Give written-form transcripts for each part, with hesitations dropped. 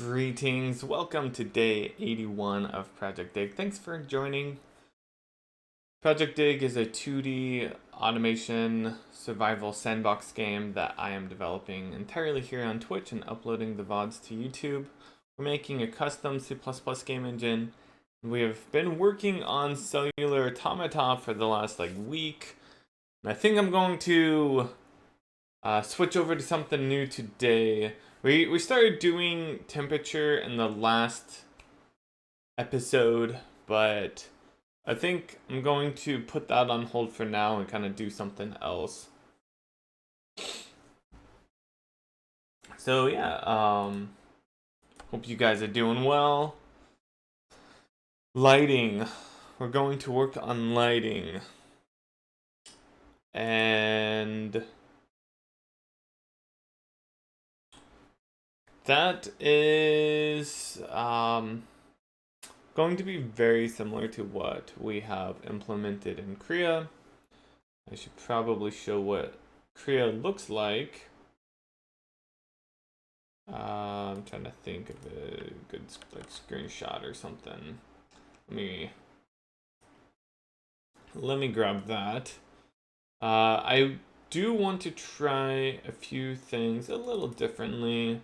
Greetings, welcome to day 81 of projectDIG. Thanks for joining. projectDIG is a 2D automation survival sandbox game that I am developing entirely here on Twitch and uploading the VODs to YouTube. We're making a custom C++ game engine. We have been working on Cellular Automata for the last week. And I think I'm going to switch over to something new today. We started doing temperature in the last episode, but I think I'm going to put that on hold for now and kind of do something else. So yeah, hope you guys are doing well. Lighting. We're going to work on lighting. And that is going to be very similar to what we have implemented in Kriya. I should probably show what Kriya looks like. I'm trying to think of a good screenshot or something. Let me grab that. I do want to try a few things a little differently.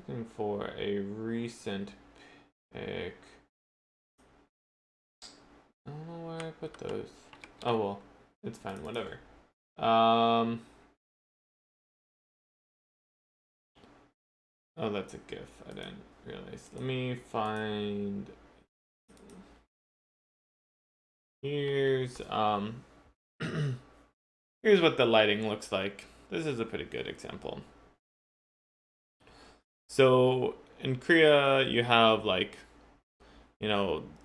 Looking for a recent pick. I don't know where I put those. Oh well, it's fine, whatever. Oh, that's a GIF. I didn't realize. Let me find. Here's here's what the lighting looks like. This is a pretty good example. So in Kriya, you have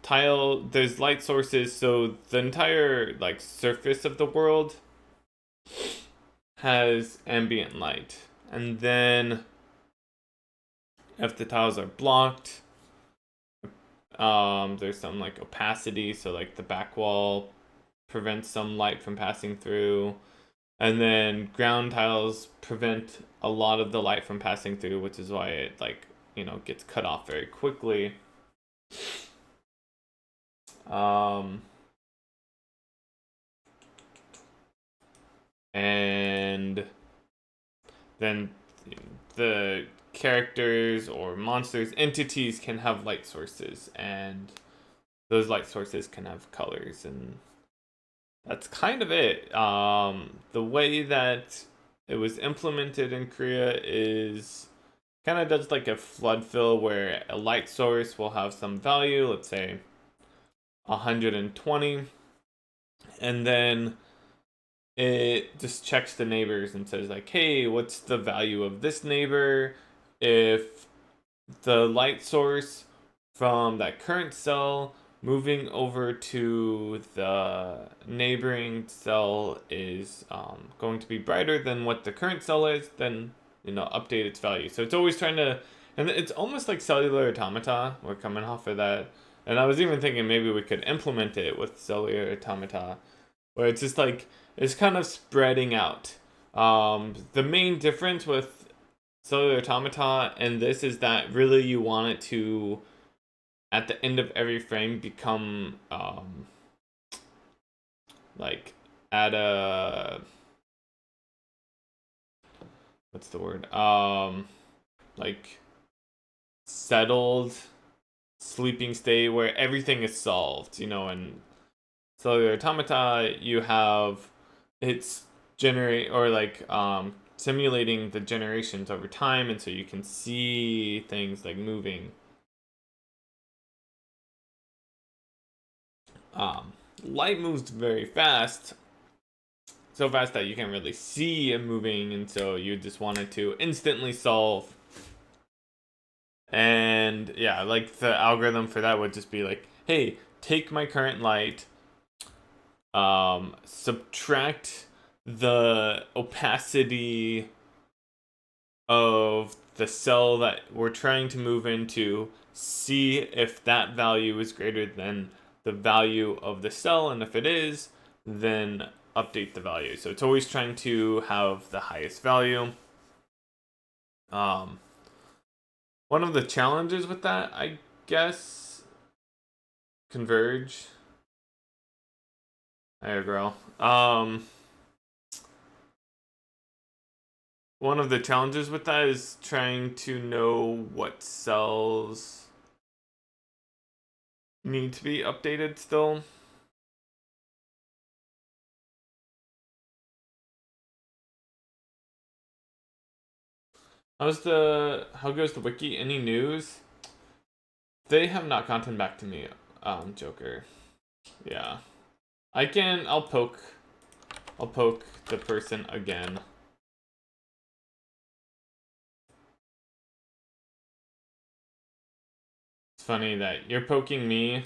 tile, there's light sources, so the entire surface of the world has ambient light. And then if the tiles are blocked, there's some opacity, so the back wall prevents some light from passing through. And then ground tiles prevent a lot of the light from passing through, which is why it gets cut off very quickly. And then the characters or monsters, entities can have light sources, and those light sources can have colors, and that's kind of it. The way that it was implemented in Kriya is kind of does a flood fill where a light source will have some value, let's say 120, and then it just checks the neighbors and says hey, what's the value of this neighbor? If the light source from that current cell moving over to the neighboring cell is going to be brighter than what the current cell is, then update its value. So it's always trying to, and it's almost like Cellular Automata. We're coming off of that, and I was even thinking maybe we could implement it with Cellular Automata, where it's just it's kind of spreading out. The main difference with Cellular Automata and this is that really you want it to, at the end of every frame, become at a, what's the word, settled sleeping state where everything is solved. In Cellular Automata you have it's generate or simulating the generations over time, and so you can see things moving. Light moves very fast, so fast that you can't really see it moving, and so you just want it to instantly solve. And yeah, the algorithm for that would just be hey, take my current light, subtract the opacity of the cell that we're trying to move into, see if that value is greater than the value of the cell, and if it is, then update the value. So it's always trying to have the highest value. One of the challenges with that, I guess, converge. There, girl. One of the challenges with that is trying to know what cells need to be updated still. How goes the wiki? Any news? They have not gotten back to me, Joker. Yeah. I'll poke the person again. It's funny that you're poking me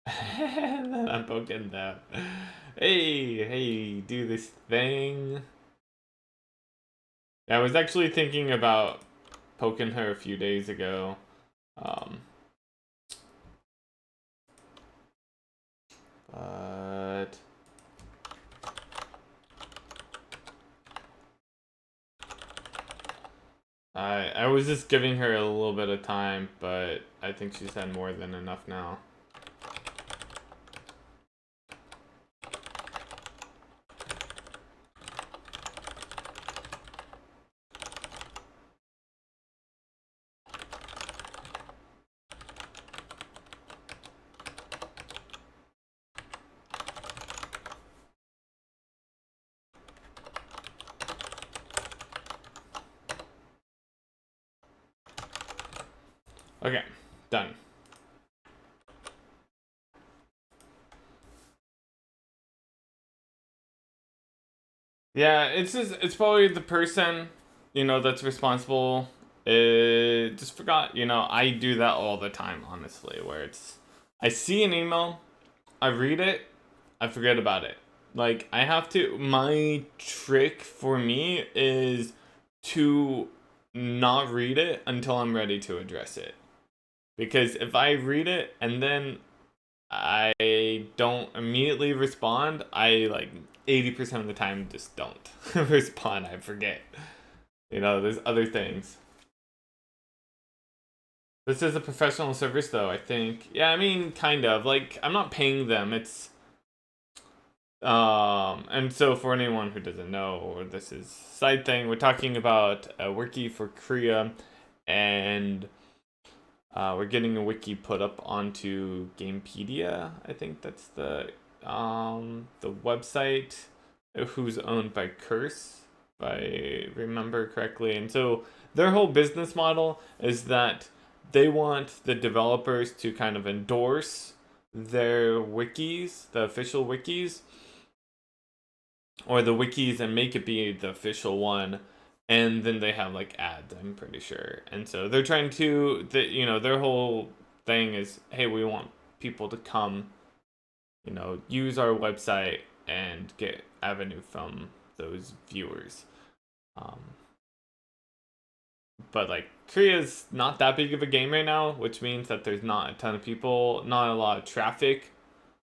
and then I'm poking them. Hey, do this thing. Yeah, I was actually thinking about poking her a few days ago. But I was just giving her a little bit of time, but I think she's had more than enough now. Okay, done. Yeah, it's probably the person, that's responsible. Just forgot, I do that all the time, honestly, where I see an email, I read it, I forget about it. Like, my trick for me is to not read it until I'm ready to address it. Because if I read it and then I don't immediately respond, I 80% of the time just don't respond. I forget. There's other things. This is a professional service though, I think. Yeah, I mean, kind of. Like, I'm not paying them. It's and so for anyone who doesn't know, this is side thing. We're talking about a wiki for Korea, and we're getting a wiki put up onto Gamepedia. I think that's the website, who's owned by Curse, if I remember correctly. And so their whole business model is that they want the developers to kind of endorse their wikis, the official wikis, or the wikis, and make it be the official one. And then they have ads, I'm pretty sure. And so they're trying to, their whole thing is, hey, we want people to come, use our website and get avenue from those viewers. But Korea's not that big of a game right now, which means that there's not a ton of people, not a lot of traffic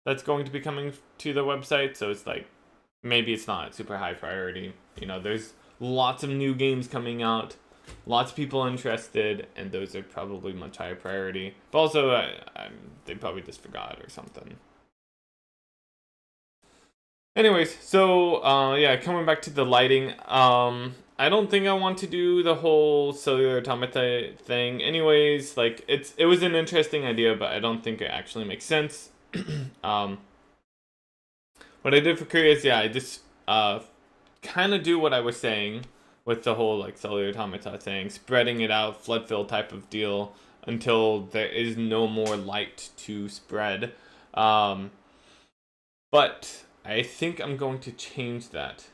that's going to be coming to the website. So it's maybe it's not super high priority. There's lots of new games coming out, lots of people interested, and those are probably much higher priority. But also, they probably just forgot or something. Anyways, so yeah, coming back to the lighting, I don't think I want to do the whole cellular automata thing. Anyways, it was an interesting idea, but I don't think it actually makes sense. What I did for Korea is, yeah, I just kind of do what I was saying with the whole cellular automata thing, spreading it out, flood fill type of deal until there is no more light to spread. But I think I'm going to change that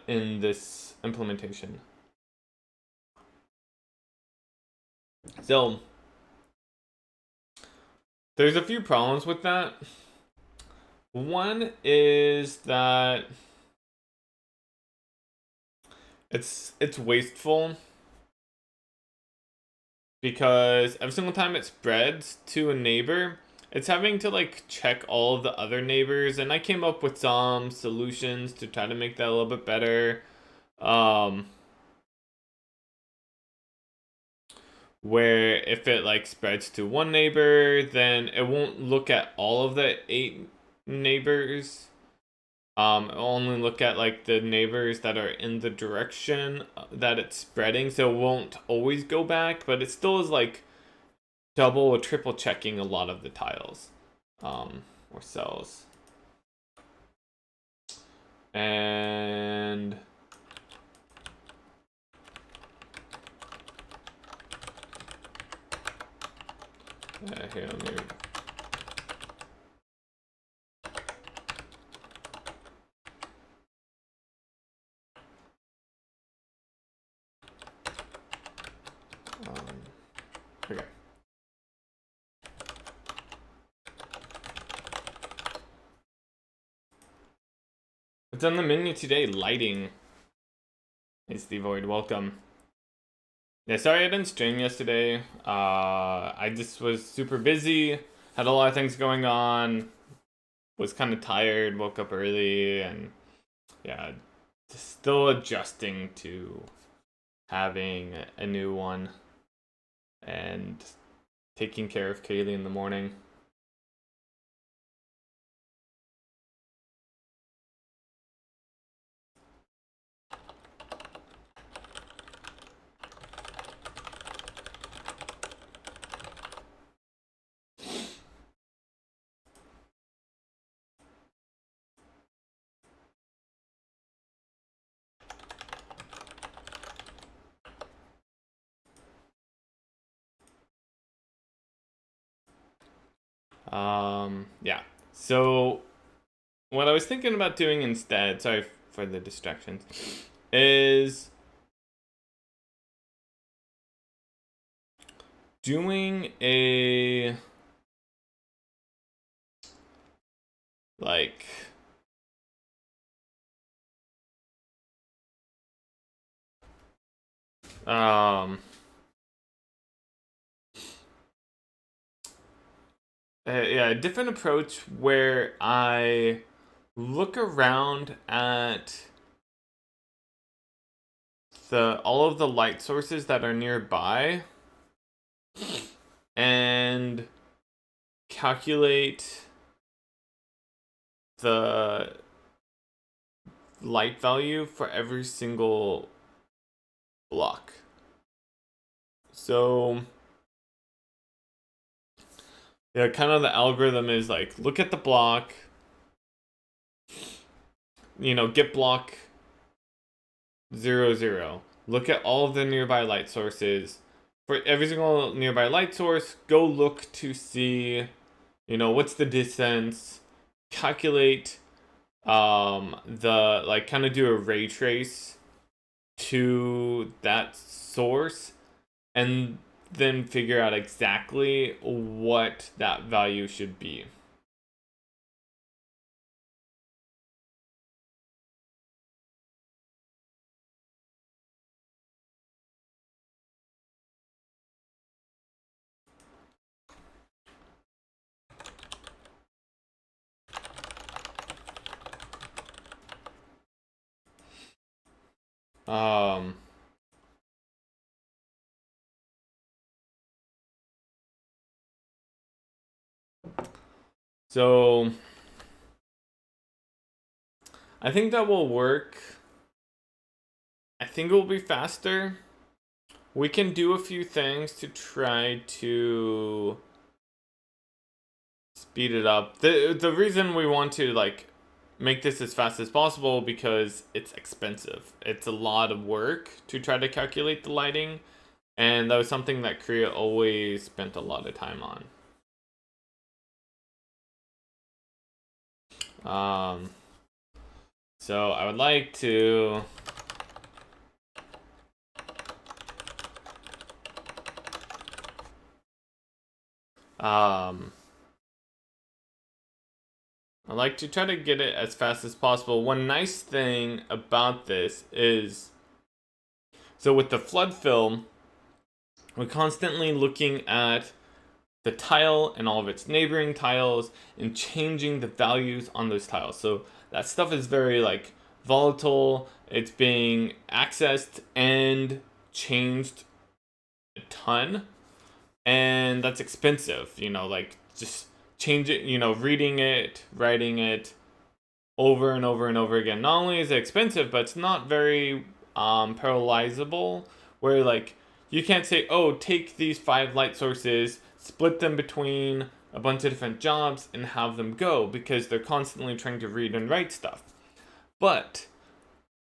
in this implementation. So there's a few problems with that. One is that it's wasteful because every single time it spreads to a neighbor, it's having to like check all of the other neighbors, and I came up with some solutions to try to make that a little bit better. Um, where if it like spreads to one neighbor, then it won't look at all of the 8 neighbors. It'll only look at like the neighbors that are in the direction that it's spreading, so it won't always go back, but it still is like double or triple checking a lot of the tiles, or cells. And here, let me. Okay. What's on the menu today? Lighting. Hey, Steve Void, welcome. Yeah, sorry I didn't stream yesterday. I just was super busy, had a lot of things going on, was kind of tired, woke up early, and yeah, still adjusting to having a new one and taking care of Kaylee in the morning. Yeah. So what I was thinking about doing instead, sorry for the distractions, is doing a like yeah, a different approach where I look around at all of the light sources that are nearby and calculate the light value for every single block. So yeah, kind of the algorithm is like look at the block, get block 0, 0. Look at all of the nearby light sources. For every single nearby light source, go look to see, what's the distance. Calculate the like kind of do a ray trace to that source, and then figure out exactly what that value should be. Um, so I think that will work. I think it will be faster. We can do a few things to try to speed it up. The reason we want to like make this as fast as possible because it's expensive. It's a lot of work to try to calculate the lighting, and that was something that Korea always spent a lot of time on. So I would like to I like to try to get it as fast as possible. One nice thing about this is So with the flood film, we're constantly looking at the tile and all of its neighboring tiles and changing the values on those tiles. So that stuff is very like volatile. It's being accessed and changed a ton, and that's expensive. Like just change it. Reading it, writing it over and over and over again. Not only is it expensive, but it's not very parallelizable. Where like you can't say, oh, take these 5 light sources, split them between a bunch of different jobs, and have them go, because they're constantly trying to read and write stuff. But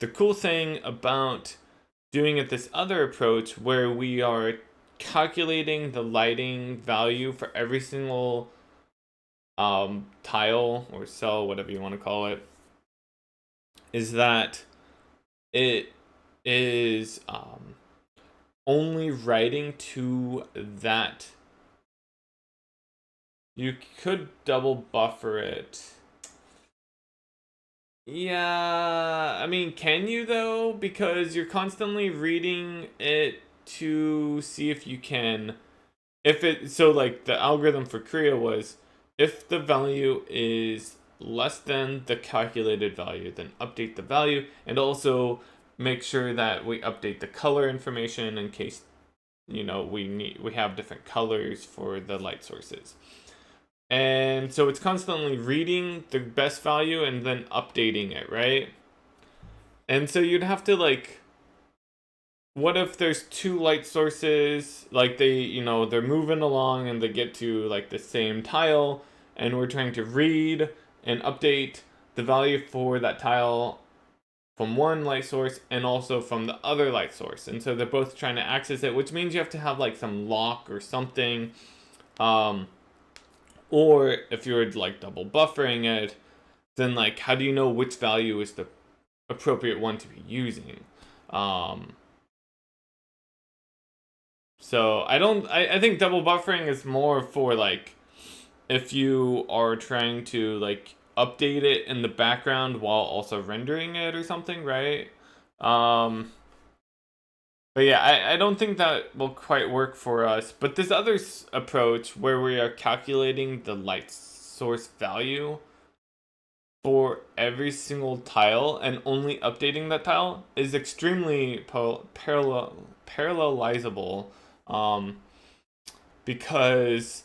the cool thing about doing it this other approach, where we are calculating the lighting value for every single tile or cell, whatever you want to call it, is that it is only writing to that. You could double buffer it. Yeah, I mean, can you though? Because you're constantly reading it to see if you can. So like the algorithm for Korea was, if the value is less than the calculated value, then update the value, and also make sure that we update the color information in case we have different colors for the light sources. And so it's constantly reading the best value and then updating it, right? And so you'd have to like, what if there's 2 light sources, like they're moving along and they get to like the same tile, and we're trying to read and update the value for that tile from one light source and also from the other light source. And so they're both trying to access it, which means you have to have like some lock or something. Or if you're like double buffering it, then like how do you know which value is the appropriate one to be using? So I think double buffering is more for like if you are trying to like update it in the background while also rendering it or something, right? But yeah, I don't think that will quite work for us. But this other approach where we are calculating the light source value for every single tile and only updating that tile is extremely parallelizable, um, because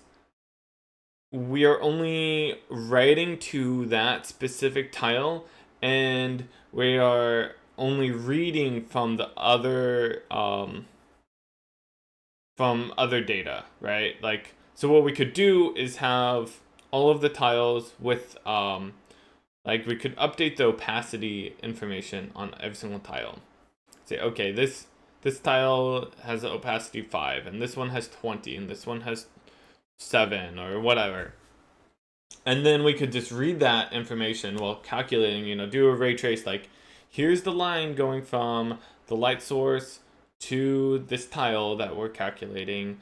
we are only writing to that specific tile, and we are only reading from the other from other data, right? Like, so what we could do is have all of the tiles with like we could update the opacity information on every single tile. Say, okay, this tile has opacity 5, and this one has 20, and this one has 7, or whatever. And then we could just read that information while calculating, do a ray trace, like, here's the line going from the light source to this tile that we're calculating.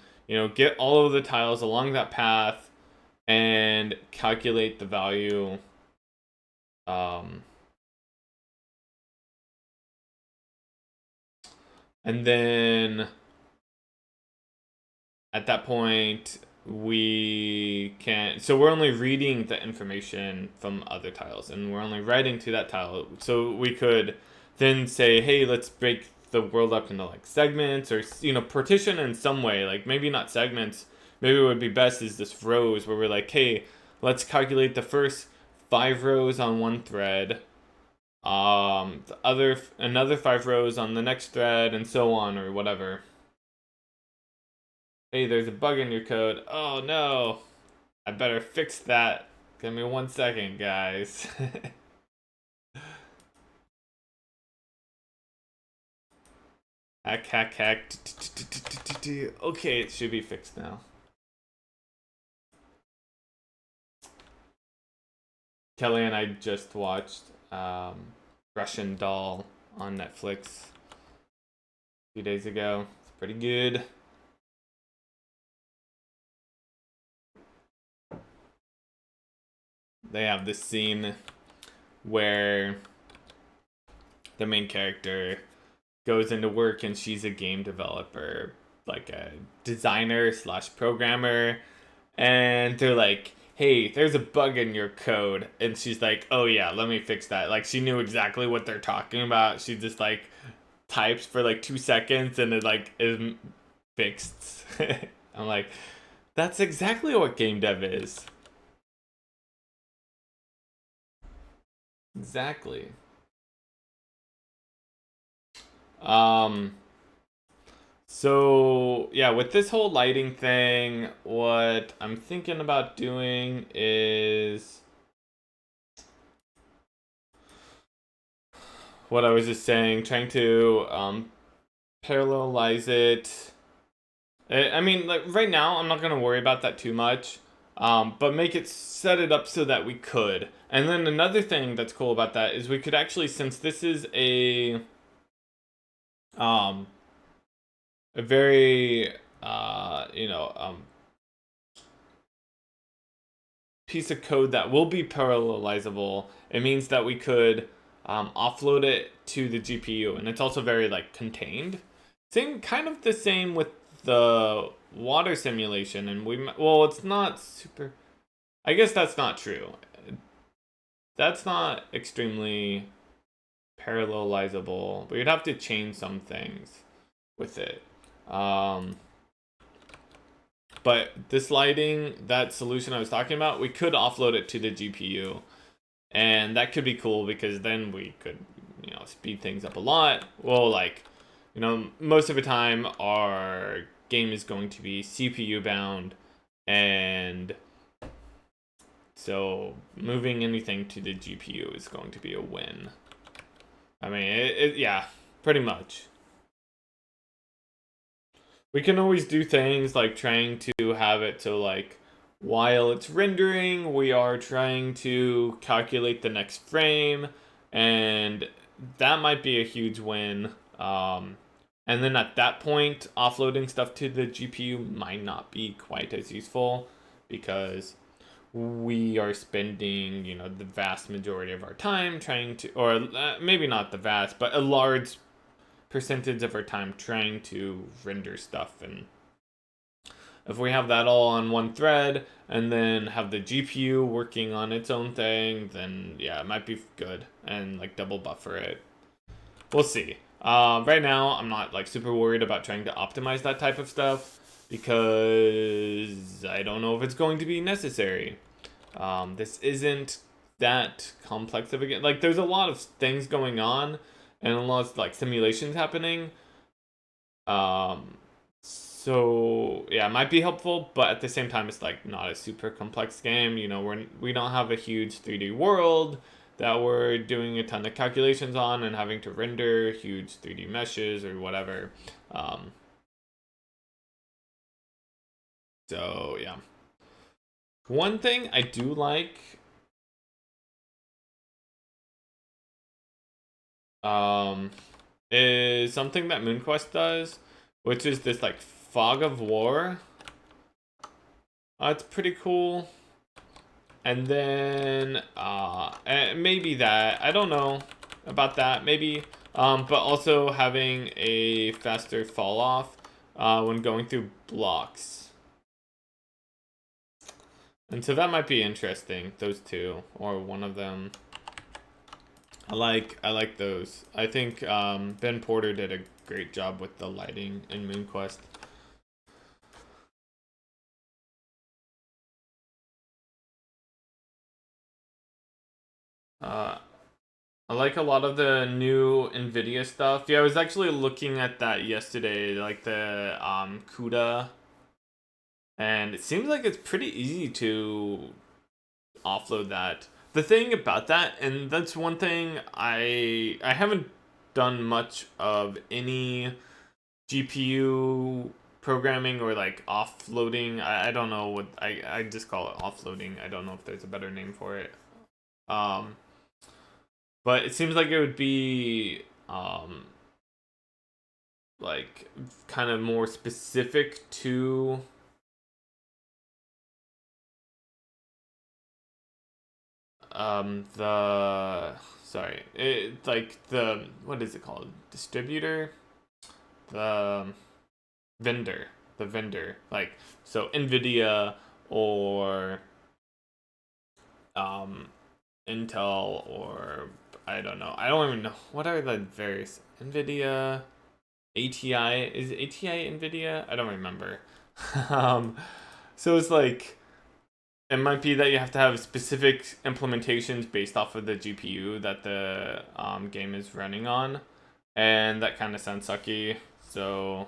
Get all of the tiles along that path and calculate the value. And then at that point, so we're only reading the information from other tiles, and we're only writing to that tile. So we could then say, hey, let's break the world up into like segments, or partition in some way, like maybe not segments. Maybe what would be best is this rows, where we're like, hey, let's calculate the first 5 rows on one thread, another 5 rows on the next thread, and so on, or whatever. Hey, there's a bug in your code. Oh no, I better fix that. Give me 1 second, guys. Hack. Okay, it should be fixed now. Kelly and I just watched Russian Doll on Netflix a few days ago. It's pretty good. They have this scene where the main character goes into work and she's a game developer, like a designer slash programmer, and they're like, hey, there's a bug in your code. And she's like, oh yeah, let me fix that. Like, she knew exactly what they're talking about. She just like types for like 2 seconds and it like is fixed. I'm like, that's exactly what game dev is. Exactly. Um, so yeah, with this whole lighting thing, what I'm thinking about doing is what I was just saying, trying to parallelize it. I mean, like right now, I'm not gonna worry about that too much, but make it set it up so that we could. And then another thing that's cool about that is we could actually, since this is um a very piece of code that will be parallelizable, it means that we could offload it to the GPU, and it's also very like contained. Same kind of the same with the water simulation, and well, it's not super. I guess that's not true. That's not extremely parallelizable, but you'd have to change some things with it. But this lighting, that solution I was talking about, we could offload it to the GPU. And that could be cool because then we could, speed things up a lot. Well, like, most of the time our game is going to be CPU bound. And so moving anything to the GPU is going to be a win. I mean, yeah, pretty much. We can always do things like trying to have it so like while it's rendering, we are trying to calculate the next frame, and that might be a huge win. And then at that point, offloading stuff to the GPU might not be quite as useful because we are spending, the vast majority of our time trying to, or maybe not the vast, but a large percentage of our time trying to render stuff. And if we have that all on one thread and then have the GPU working on its own thing, then yeah, it might be good and like double buffer it. We'll see. Right now, I'm not like super worried about trying to optimize that type of stuff because I don't know if it's going to be necessary. This isn't that complex of a game. Like, there's a lot of things going on and a lot of like simulations happening. So yeah, it might be helpful, but at the same time, it's like not a super complex game. We don't have a huge 3D world that we're doing a ton of calculations on and having to render huge 3D meshes or whatever. So yeah, one thing I do like is something that MoonQuest does, which is this like fog of war. It's pretty cool. And then maybe that, I don't know about that, maybe. But also having a faster fall off when going through blocks. And so that might be interesting, those two, or one of them. I like those. I think Ben Porter did a great job with the lighting in MoonQuest. I like a lot of the new NVIDIA stuff. Yeah, I was actually looking at that yesterday, like the CUDA, and it seems like it's pretty easy to offload that. The thing about that, and that's one thing I haven't done much of any GPU programming or like offloading. I don't know what I just call it offloading. I don't know if there's a better name for it. Um, but it seems like it would be like kind of more specific to the sorry, like the, what is it called? Distributor? The vendor. The vendor. Like, so NVIDIA or um, Intel or I don't know. I don't even know. What are the various? NVIDIA, ATI. Is ATI NVIDIA? I don't remember. um, so it's like, it might be that you have to have specific implementations based off of the GPU that the game is running on. And that kind of sounds sucky. So,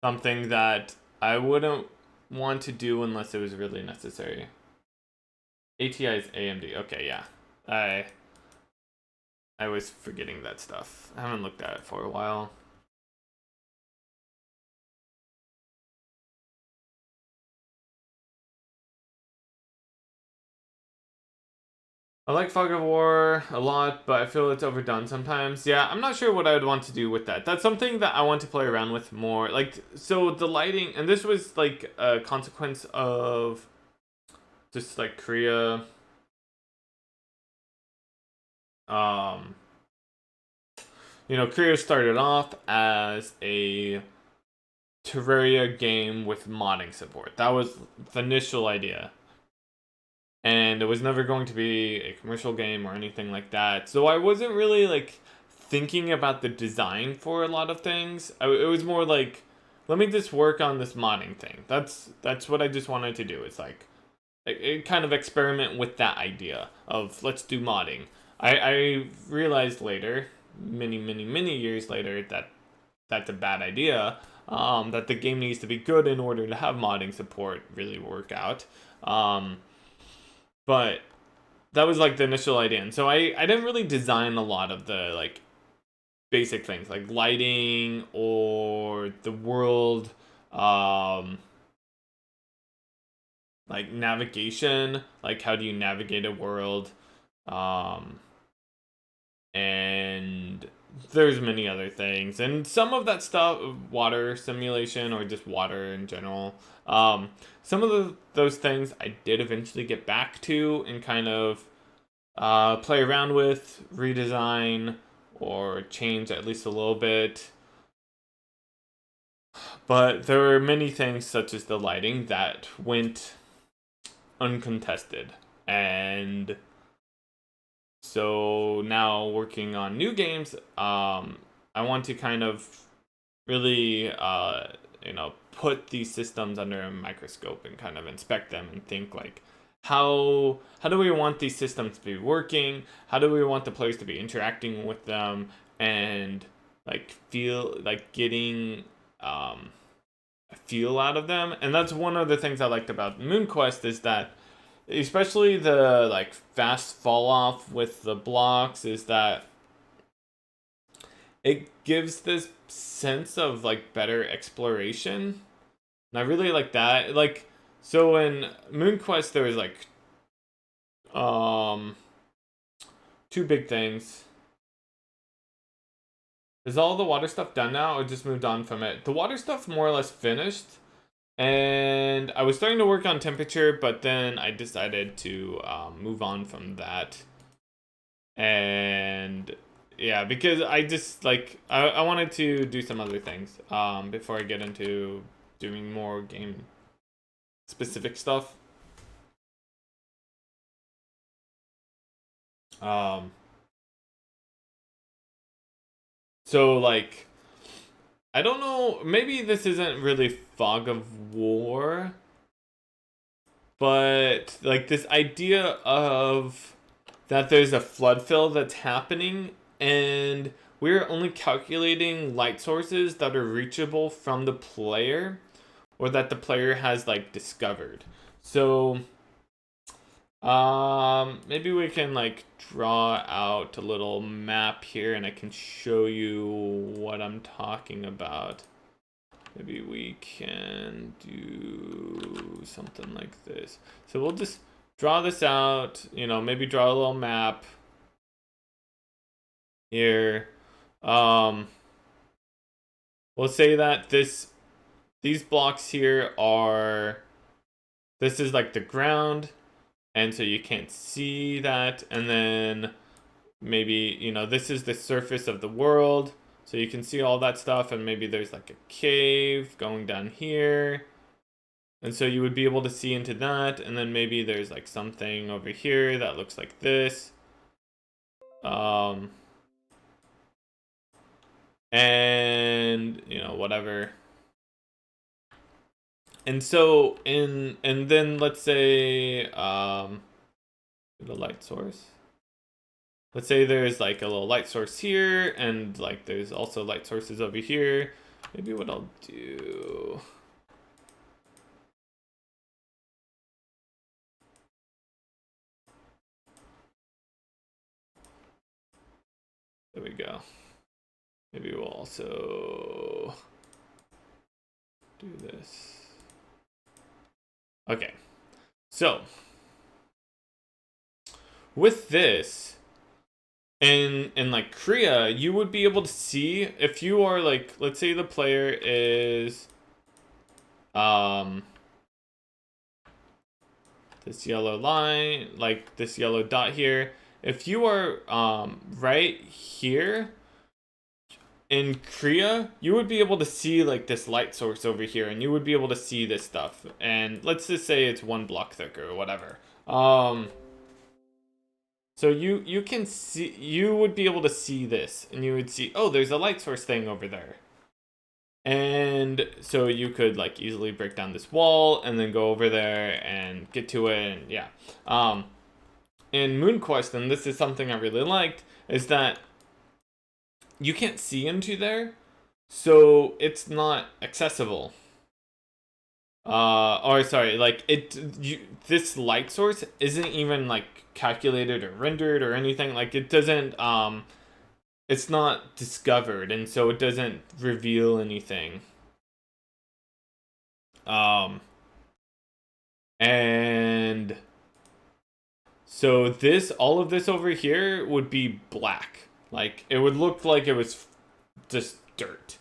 something that I wouldn't want to do unless it was really necessary. ATI is AMD. Okay, yeah. I was forgetting that stuff. I haven't looked at it for a while. I like Fog of War a lot, but I feel it's overdone sometimes. Yeah, I'm not sure what I would want to do with that. That's something that I want to play around with more. Like, so the lighting, and this was like a consequence of just like Korea. Um, Korea started off as a Terraria game with modding support. That was the initial idea. And it was never going to be a commercial game or anything like that. So I wasn't really like thinking about the design for a lot of things. It was more like, let me just work on this modding thing. That's what I just wanted to do. It's like kind of experiment with that idea of let's do modding. I realized later, many years later, that that's a bad idea. That the game needs to be good in order to have modding support really work out. But that was like the initial idea. And so I didn't really design a lot of the like basic things like lighting or the world, like navigation, like how do you navigate a world, um, and there's many other things, and some of that stuff, water simulation or just water in general. Some of those things I did eventually get back to and kind of play around with, redesign, or change at least a little bit. But there were many things, such as the lighting, that went uncontested. And so now working on new games, I want to kind of really, put these systems under a microscope and kind of inspect them and think like, how do we want these systems to be working? How do we want the players to be interacting with them and like feel like getting a feel out of them? And that's one of the things I liked about MoonQuest is that especially the like fast fall off with the blocks is that it gives this sense of like better exploration. And I really like that. Like so in MoonQuest there was like um two big things. Is all the water stuff done now or just moved on from it? The water stuff more or less finished. And I was starting to work on temperature, but then I decided to move on from that. And yeah, because I just like I wanted to do some other things before I get into doing more game specific stuff. Um, so like I don't know, maybe this isn't really Fog of War, but like this idea of that there's a flood fill that's happening and we're only calculating light sources that are reachable from the player or that the player has like discovered. So maybe we can like draw out a little map here and I can show you what I'm talking about. Maybe we can do something like this. So we'll just draw this out, maybe draw a little map here. We'll say that these blocks here are, this is like the ground, and so you can't see that, and then maybe, you know, this is the surface of the world. So you can see all that stuff, and maybe there's like a cave going down here. And so you would be able to see into that, and then maybe there's like something over here that looks like this. And you know, whatever. And so and then let's say the light source. Let's say there's like a little light source here, and like there's also light sources over here. Maybe what I'll do. There we go. Maybe we'll also do this. Okay. So with this, in like Kriya, you would be able to see if you are like, let's say the player is this yellow line, like this yellow dot here. If you are right here in Kriya, you would be able to see like this light source over here, and you would be able to see this stuff. And let's just say it's 1 block thick or whatever. So you can see, you would be able to see this, and you would see, oh, there's a light source thing over there. And so you could like easily break down this wall and then go over there and get to it, and yeah. In MoonQuest, and this is something I really liked, is that you can't see into there, so it's not accessible. Or sorry, like this light source isn't even like calculated or rendered or anything. Like it doesn't it's not discovered, and so it doesn't reveal anything. And so this, all of this over here would be black. Like it would look like it was just dirt.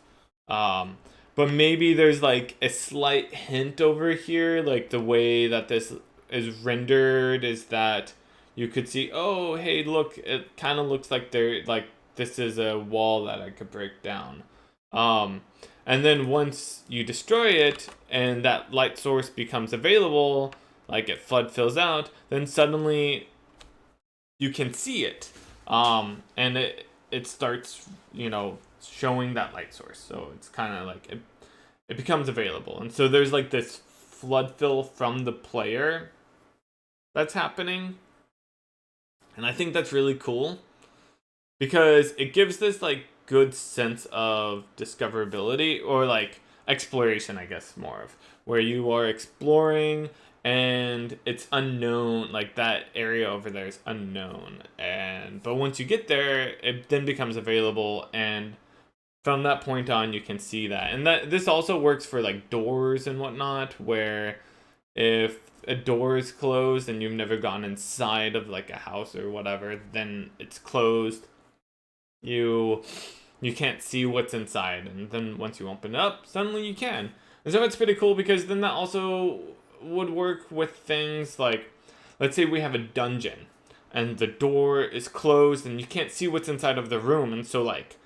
But maybe there's like a slight hint over here, like the way that this is rendered is that you could see, oh, hey, look, it kind of looks like this is a wall that I could break down. And then once you destroy it and that light source becomes available, like it flood fills out, then suddenly you can see it. And it starts, you know, showing that light source. So it's kind of like it becomes available. And so there's like this flood fill from the player that's happening. And I think that's really cool because it gives this like good sense of discoverability, or like exploration, I guess, more of, where you are exploring and it's unknown, like that area over there is unknown, and but once you get there it then becomes available, and from that point on you can see that. And that this also works for like doors and whatnot, where if a door is closed and you've never gone inside of like a house or whatever, then it's closed. You can't see what's inside, and then once you open it up, suddenly you can. And so it's pretty cool because then that also would work with things like, let's say we have a dungeon and the door is closed and you can't see what's inside of the room, and so like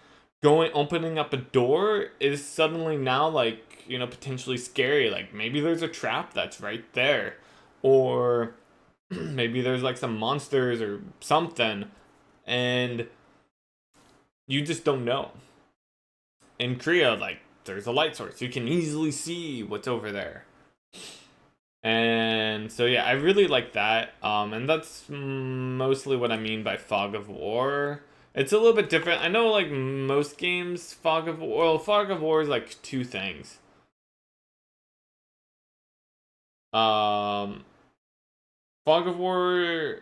opening up a door is suddenly now like, you know, potentially scary. Like maybe there's a trap that's right there, or maybe there's like some monsters or something, and you just don't know. In Kriya, like there's a light source, you can easily see what's over there. And so yeah, I really like that. And that's mostly what I mean by Fog of War. It's a little bit different. I know like most games, Fog of War is like two things. Fog of War,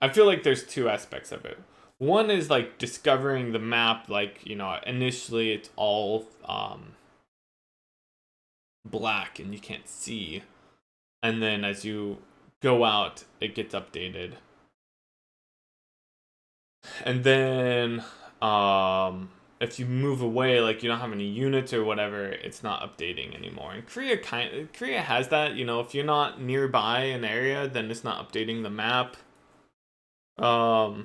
I feel like there's two aspects of it. One is like discovering the map, like, you know, initially it's all black and you can't see, and then as you go out it gets updated. And then if you move away, like you don't have any units or whatever, it's not updating anymore. And Kriya has that, you know, if you're not nearby an area, then it's not updating the map. I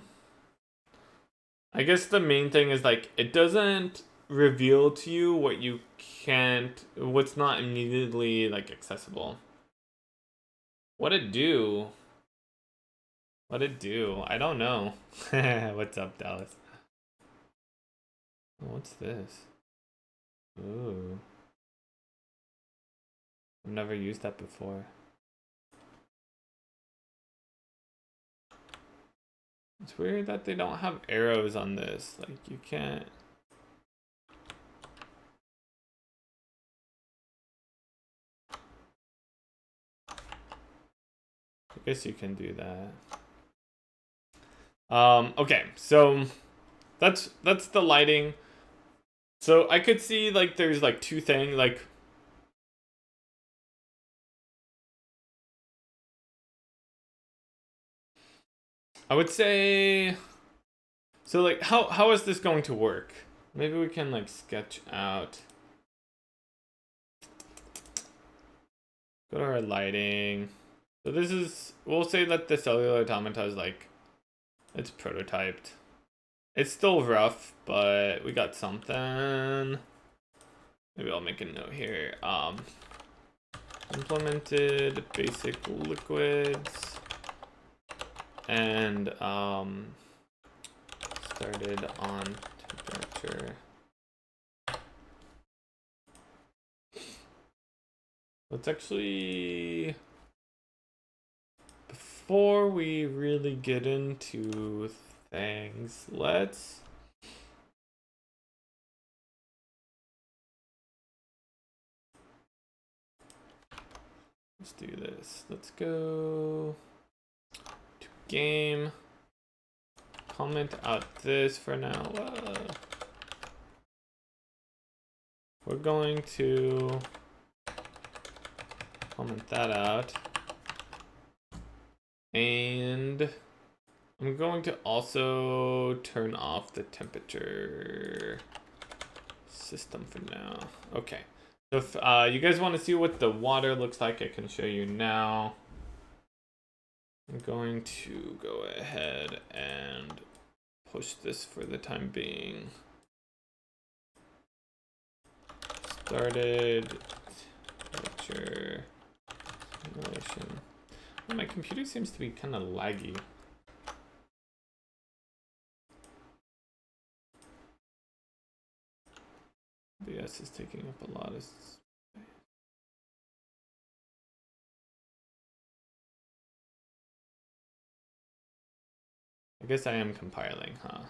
guess the main thing is like it doesn't reveal to you what you can't, what's not immediately like accessible. What it do? What it do? I don't know. What's up, Dallas? What's this? Ooh. I've never used that before. It's weird that they don't have arrows on this. Like, you can't. I guess you can do that. Okay, so that's the lighting. So I could see like there's like two things, like I would say, so like how is this going to work? Maybe we can like sketch out. Go to our lighting. So this is, we'll say that the cellular automata is like, it's prototyped. It's still rough, but we got something. Maybe I'll make a note here. Implemented basic liquids and started on temperature. Let's actually, before we really get into things, let's do this. Let's go to game. Comment out this for now. We're going to comment that out. And I'm going to also turn off the temperature system for now. Okay. So if you guys want to see what the water looks like, I can show you now. I'm going to go ahead and push this for the time being. Started temperature simulation. Oh, my computer seems to be kind of laggy. OBS is taking up a lot of space. I guess I am compiling, huh?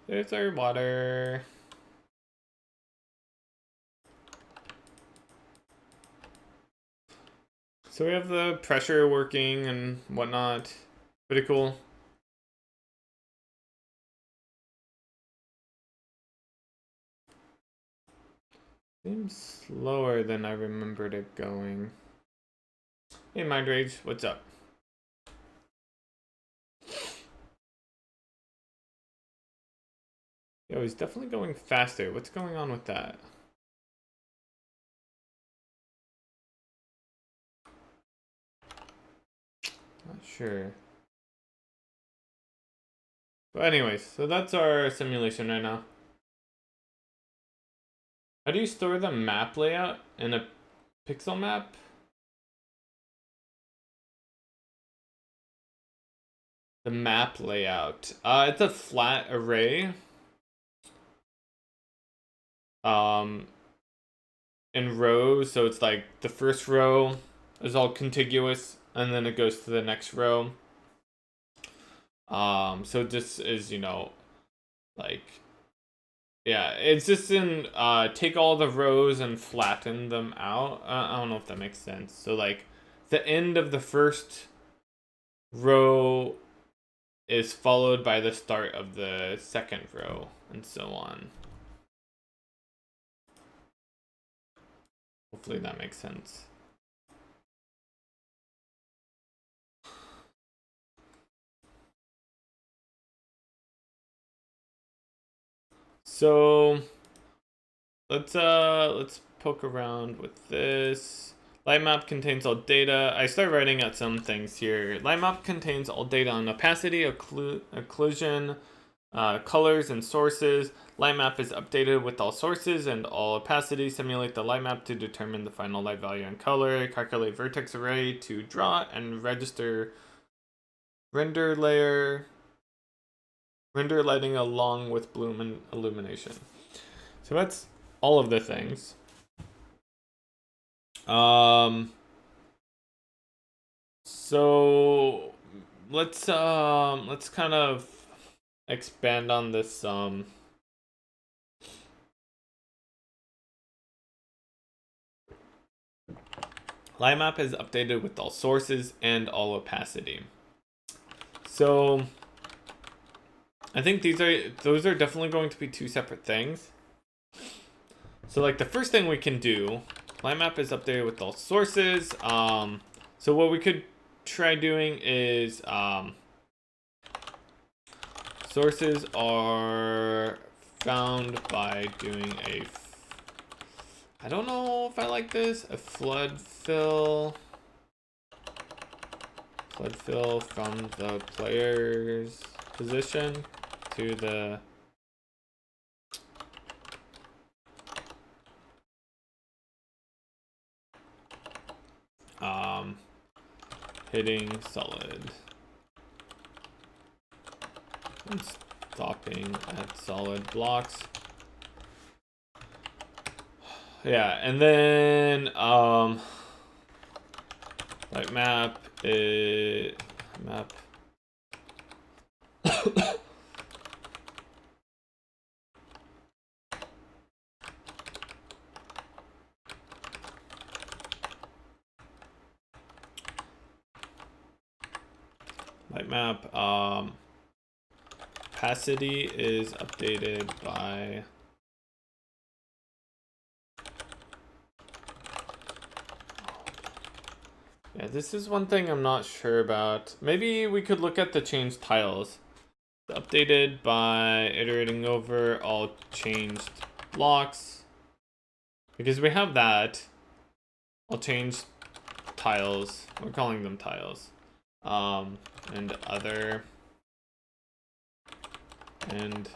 There's our water. So we have the pressure working and whatnot. Pretty cool. Seems slower than I remembered it going. Hey, Mind Rage, what's up? Yo, he's definitely going faster. What's going on with that? Not sure. But anyways, so that's our simulation right now. How do you store the map layout in a pixel map? The map layout. It's a flat array. In rows, so it's like the first row is all contiguous, and then it goes to the next row. So this is, you know, like, yeah, it's just in take all the rows and flatten them out. I don't know if that makes sense. So like the end of the first row is followed by the start of the second row, and so on. Hopefully that makes sense. So let's poke around with this. Light map contains all data. I start writing out some things here. Light map contains all data on opacity, occlusion, colors, and sources. Light map is updated with all sources and all opacity. Simulate the light map to determine the final light value and color. Calculate vertex array to draw and register render layer. Render lighting along with bloom and illumination. So that's all of the things. So let's kind of expand on this light map is updated with all sources and all opacity. So I think those are definitely going to be two separate things. So like the first thing we can do, light map is updated with all sources. So what we could try doing is sources are found by doing I don't know if I like this, a flood fill from the player's position to the hitting solid and stopping at solid blocks. Yeah, and then like map light map opacity is updated by this is one thing I'm not sure about. Maybe we could look at the changed tiles. Updated by iterating over all changed blocks. Because we have that. All changed tiles. We're calling them tiles. And other and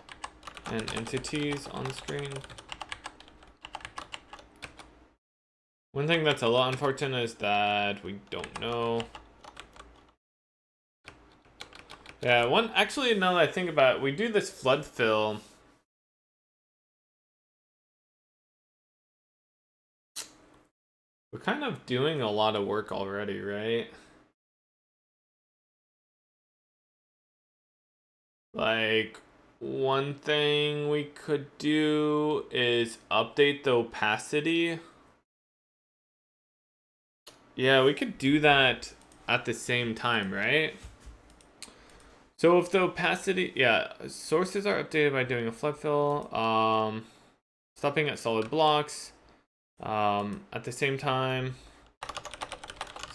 entities on screen. One thing that's a lot unfortunate is that we don't know. Yeah, actually, now that I think about it, we do this flood fill. We're kind of doing a lot of work already, right? Like, one thing we could do is update the opacity. Yeah, we could do that at the same time, right? So if the opacity, yeah, sources are updated by doing a flood fill, stopping at solid blocks, at the same time,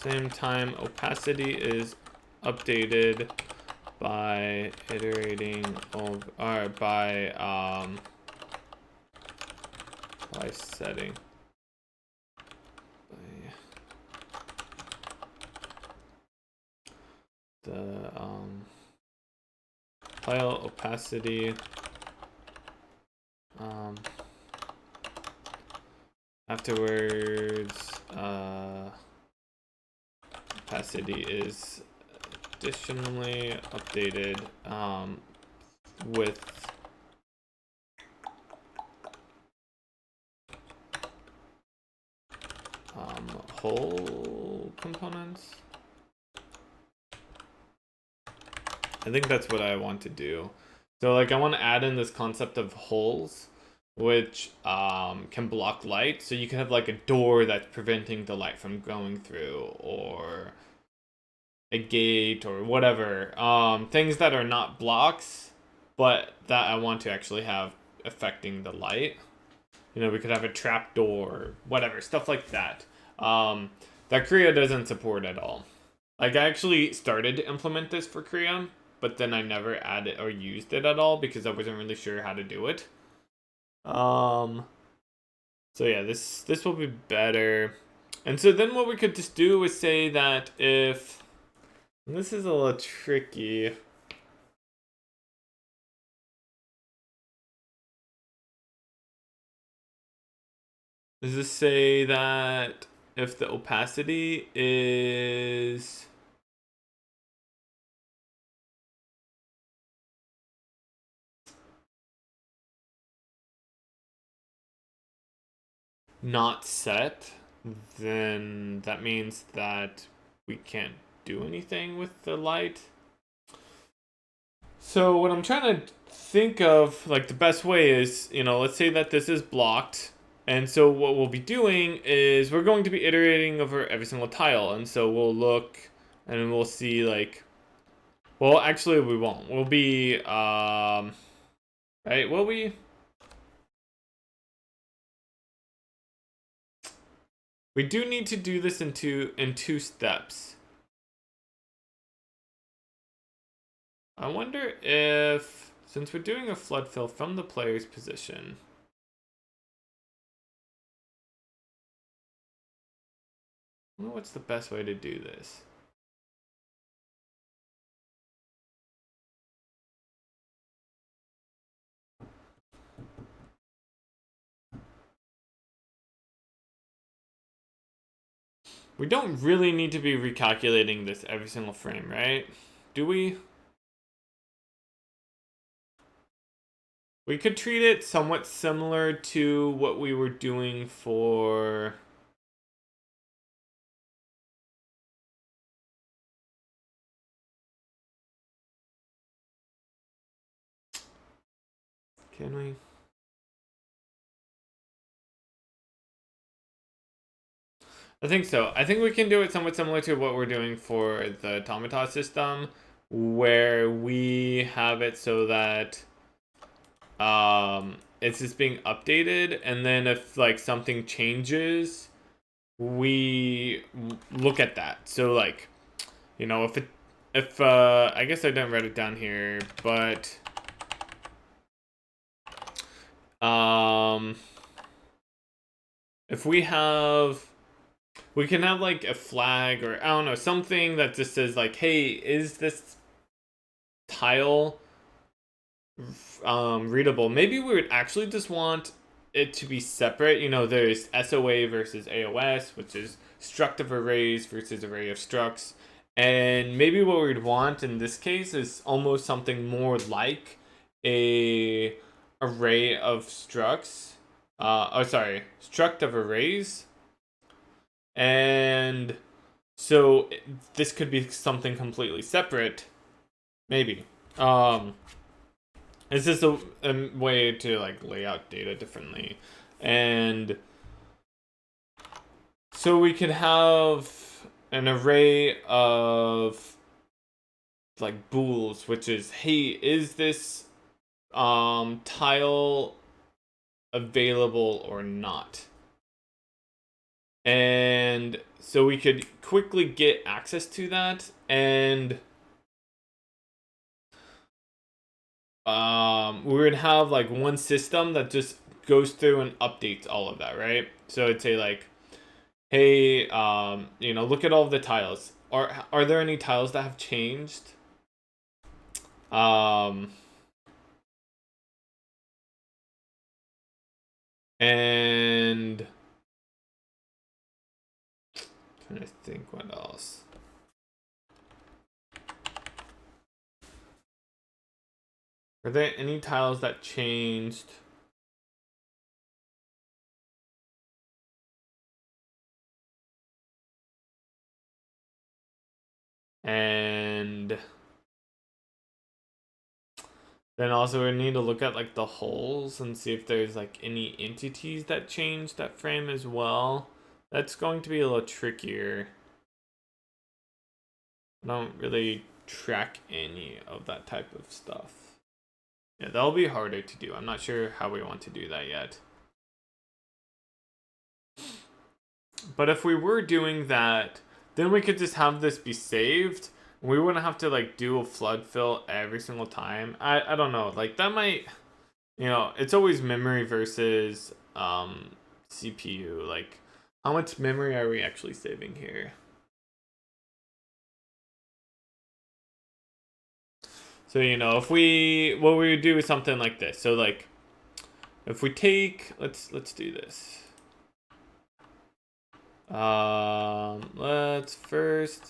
opacity is updated by iterating over, or by setting. The tile opacity afterwards opacity is additionally updated with whole components. I think that's what I want to do. So like I want to add in this concept of holes, which can block light. So you can have like a door that's preventing the light from going through, or a gate, or whatever. Things that are not blocks, but that I want to actually have affecting the light. You know, we could have a trap door, whatever, stuff like that. That Kriya doesn't support at all. Like I actually started to implement this for Kriya, but then I never added or used it at all because I wasn't really sure how to do it. So yeah, this will be better. And so then what we could just do is say that if, and this is a little tricky. Does this say that if the opacity is not set, then that means that we can't do anything with the light? So what I'm trying to think of, like the best way is, let's say that this is blocked. And so what we'll be doing is we're going to be iterating over every single tile. And so we'll look and we'll see like, well, actually we won't. We'll be, right? Will we? We do need to do this in two steps. I wonder if, since we're doing a flood fill from the player's position, I wonder what's the best way to do this. We don't really need to be recalculating this every single frame, right? Do we? We could treat it somewhat similar to what we were doing for... Can we? I think so. I think we can do it somewhat similar to what we're doing for the automata system, where we have it so that it's just being updated, and then if like something changes, we look at that. So like, if I guess I didn't write it down here, but if we can have like a flag, or I don't know, something that just says like, hey, is this tile readable? Maybe we would actually just want it to be separate. There's SOA versus AOS, which is struct of arrays versus array of structs. And maybe what we'd want in this case is almost something more like a array of structs. Struct of arrays. And so this could be something completely separate. Maybe. It's just a way to like lay out data differently. And so we could have an array of like bools, which is, hey, is this tile available or not? And so we could quickly get access to that, and we would have like one system that just goes through and updates all of that, right? So it'd say like, hey, look at all of the tiles. Are there any tiles that have changed? And trying to think what else. Are there any tiles that changed? And then also we need to look at like the holes and see if there's like any entities that change that frame as well. That's going to be a little trickier. I don't really track any of that type of stuff. Yeah, that'll be harder to do. I'm not sure how we want to do that yet. But if we were doing that, then we could just have this be saved. We wouldn't have to like do a flood fill every single time. I don't know. Like that might, it's always memory versus CPU. Like, how much memory are we actually saving here? So, you know, if what we would do is something like this. So, like, if we take, let's do this. Let's first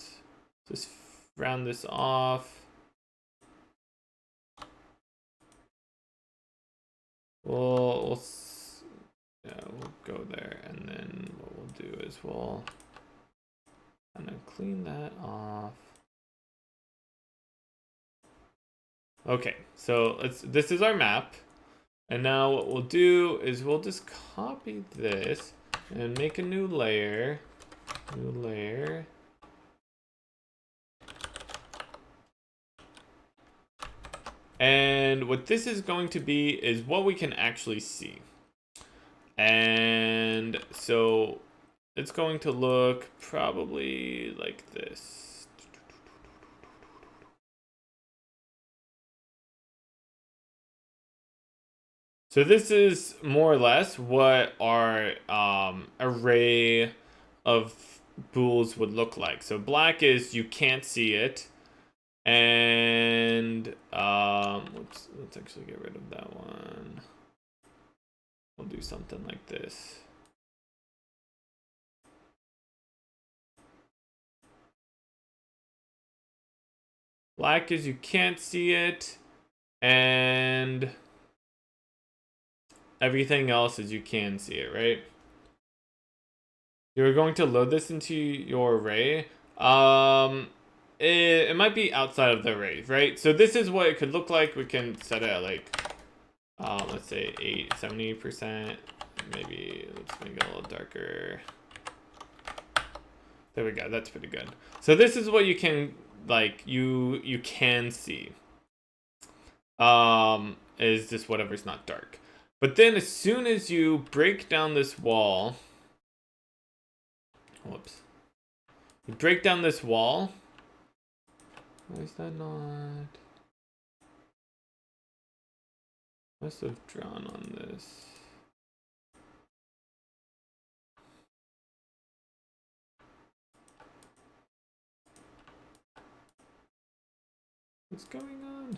just round this off. We'll go there, and then what we'll do is we'll kind of clean that off. Okay, so this is our map, and now what we'll do is we'll just copy this and make a new layer. And what this is going to be is what we can actually see. And so it's going to look probably like this. So this is more or less what our array of bools would look like. So black is you can't see it. And let's actually get rid of that one. We'll do something like this. Black is you can't see it, and everything else is you can see it, right? You're going to load this into your array. It might be outside of the array, right? So this is what it could look like. We can set it at like, let's say 70%. Maybe let's make it a little darker. There we go. That's pretty good. So this is what you can like you can see. Is just whatever's not dark. But then as soon as you break down this wall, whoops. You break down this wall. Why is that not? Must have drawn on this. What's going on?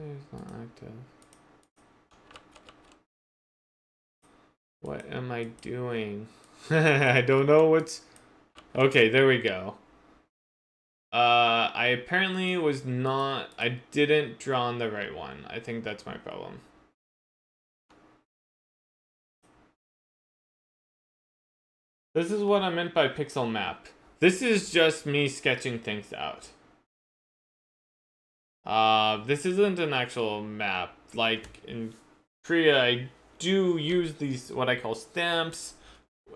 It's not active. What am I doing? I don't know what's... Okay, there we go. I apparently was not... I didn't draw on the right one. I think that's my problem. This is what I meant by pixel map. This is just me sketching things out. This isn't an actual map. Like in Korea, I do use these what I call stamps,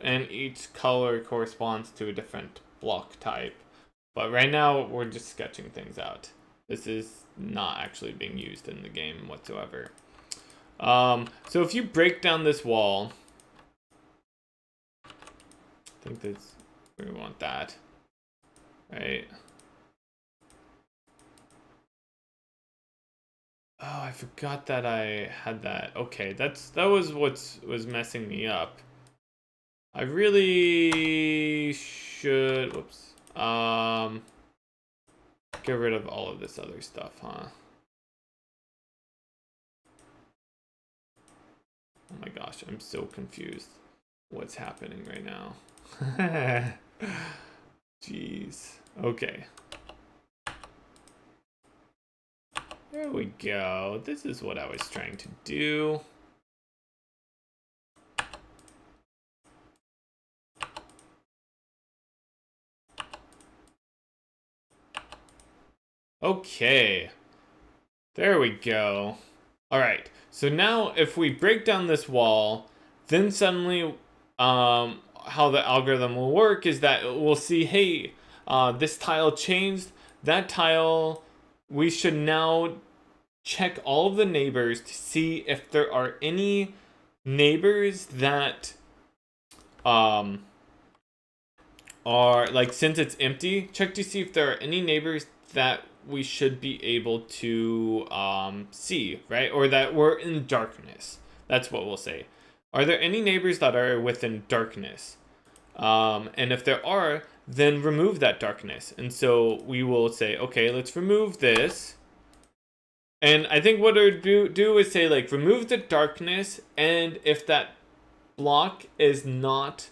and each color corresponds to a different block type. But right now, we're just sketching things out. This is not actually being used in the game whatsoever. So if you break down this wall, I think that's we want that, right? Oh, I forgot that I had that. Okay, that was what was messing me up. I really should, whoops, get rid of all of this other stuff, huh? Oh my gosh, I'm so confused. What's happening right now? Jeez. Okay. There we go. This is what I was trying to do. Okay. There we go. All right. So now if we break down this wall, then suddenly how the algorithm will work is that we'll see, hey, this tile changed. That tile, we should now check all of the neighbors to see if there are any neighbors that are like, since it's empty, check to see if there are any neighbors that we should be able to see, right? Or that we're in darkness. That's what we'll say. Are there any neighbors that are within darkness? And if there are, then remove that darkness. And so we will say, okay, let's remove this. And I think what it would do is say, like, remove the darkness, and if that block is not,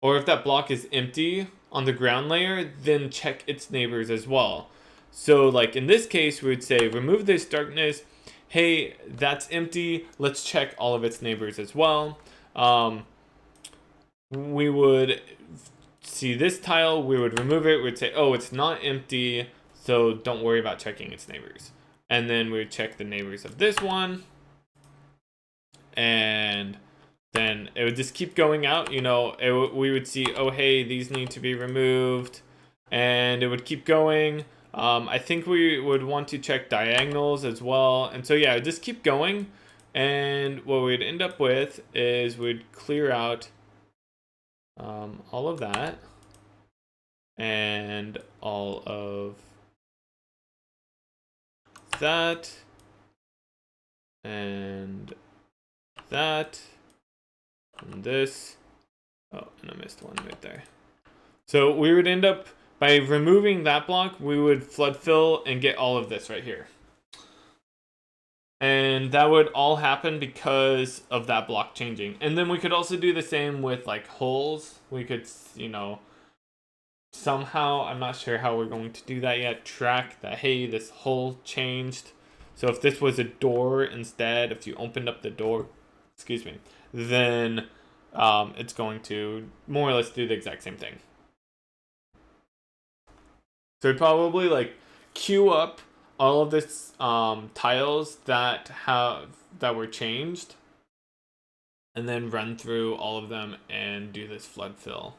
or if that block is empty on the ground layer, then check its neighbors as well. So, like, in this case, we would say, remove this darkness. Hey, that's empty. Let's check all of its neighbors as well. We would see this tile, we would remove it, we'd say, oh, it's not empty, so don't worry about checking its neighbors. And then we would check the neighbors of this one, and then it would just keep going out, you know, we would see, oh, hey, these need to be removed, and it would keep going. I think we would want to check diagonals as well, and so yeah, just keep going, and what we'd end up with is we'd clear out all of that, and all of that, and that, and this. Oh, and I missed one right there. So we would end up, by removing that block, we would flood fill and get all of this right here. And that would all happen because of that block changing. And then we could also do the same with like holes. We could, you know, somehow, I'm not sure how we're going to do that yet, track that, hey, this hole changed. So if this was a door instead, if you opened up the door, excuse me, then it's going to more or less do the exact same thing. So we'd probably like queue up all of this tiles that were changed, and then run through all of them and do this flood fill.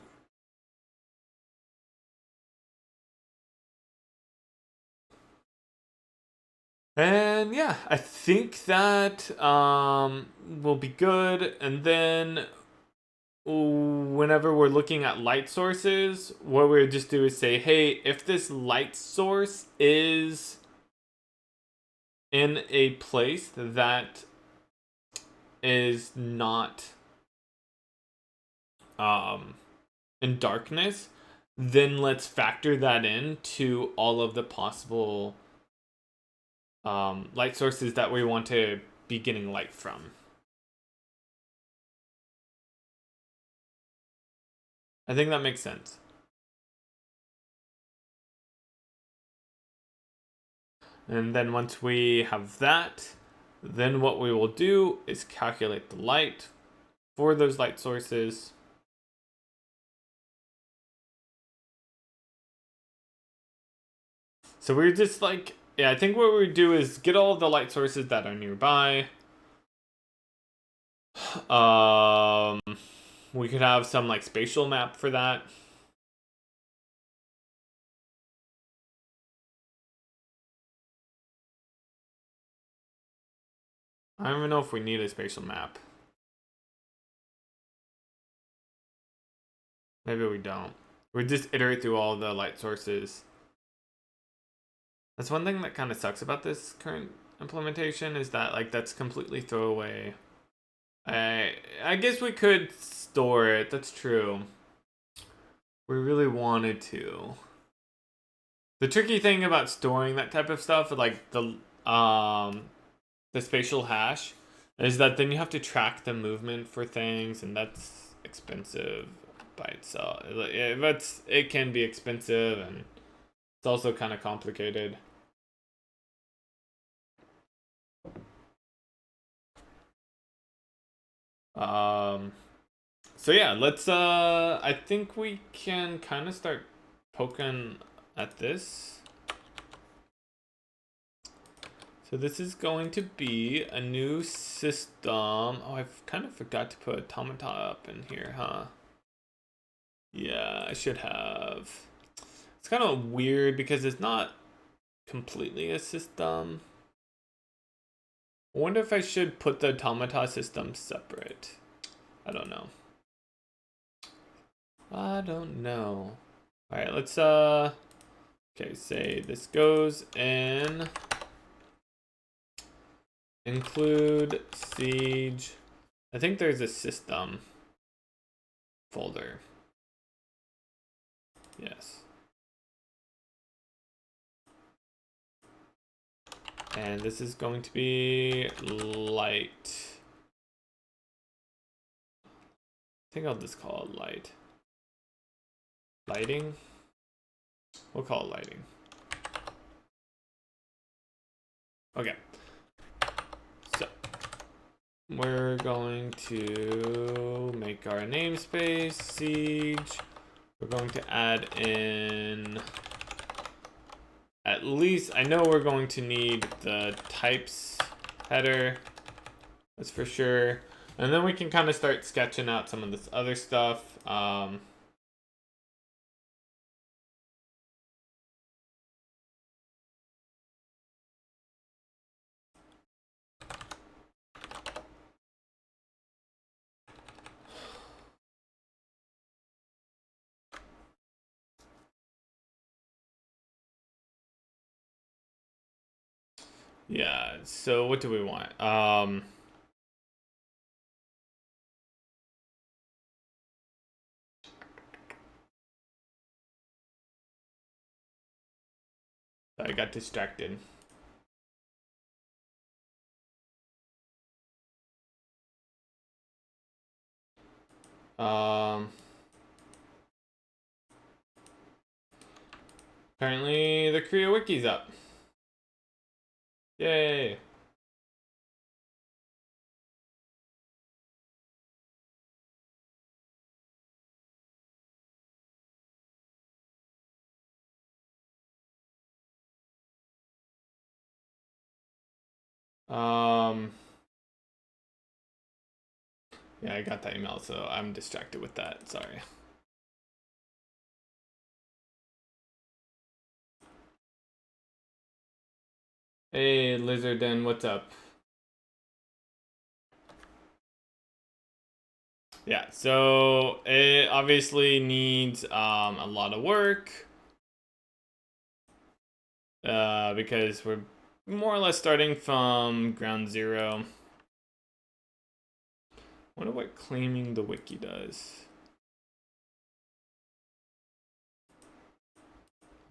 And yeah, I think that will be good. And then whenever we're looking at light sources, what we would just do is say, hey, if this light source is in a place that is not in darkness, then let's factor that into all of the possible light sources that we want to be getting light from. I think that makes sense. And then once we have that, then what we will do is calculate the light for those light sources. So we're just like, yeah, I think what we do is get all of the light sources that are nearby. We could have some like spatial map for that. I don't even know if we need a spatial map. Maybe we don't. We just iterate through all the light sources. That's one thing that kind of sucks about this current implementation, is that like that's completely throwaway. I guess we could store it. That's true. We really wanted to. The tricky thing about storing that type of stuff, like the spatial hash, is that then you have to track the movement for things, and that's expensive by itself. It can be expensive, and it's also kind of complicated. So yeah, let's I think we can kind of start poking at this. So this is going to be a new system. Oh, I kind of forgot to put automata up in here, huh? Yeah, I should have. It's kind of weird because it's not completely a system. I wonder if I should put the automata system separate. I don't know. I don't know. All right, let's Okay, say this goes in include siege. I think there's a system folder. Yes. And this is going to be light. I think I'll just call it light. Lighting? We'll call it lighting. Okay. So we're going to make our namespace siege. We're going to add in at least, I know we're going to need the types header. That's for sure. And then we can kind of start sketching out some of this other stuff. Yeah, so what do we want? I got distracted. Apparently the Korea Wiki's up. Yay. Yeah, I got that email, so I'm distracted with that. Sorry. Hey, Lizarden, what's up? Yeah, so it obviously needs a lot of work because we're more or less starting from ground zero. Wonder what claiming the wiki does.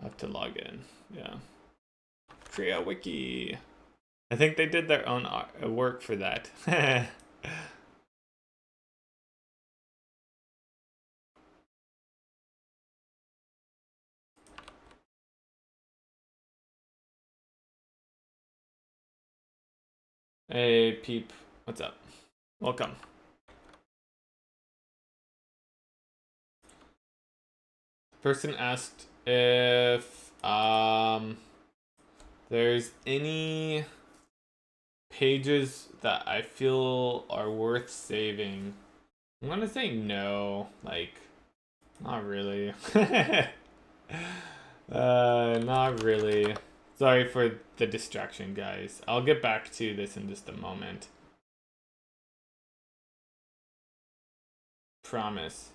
I have to log in. Yeah. Korea Wiki. I think they did their own work for that. Hey, Peep. What's up? Welcome. Person asked if there's any pages that I feel are worth saving. I'm gonna say no. Like, not really. Not really. Sorry for the distraction, guys. I'll get back to this in just a moment. Promise.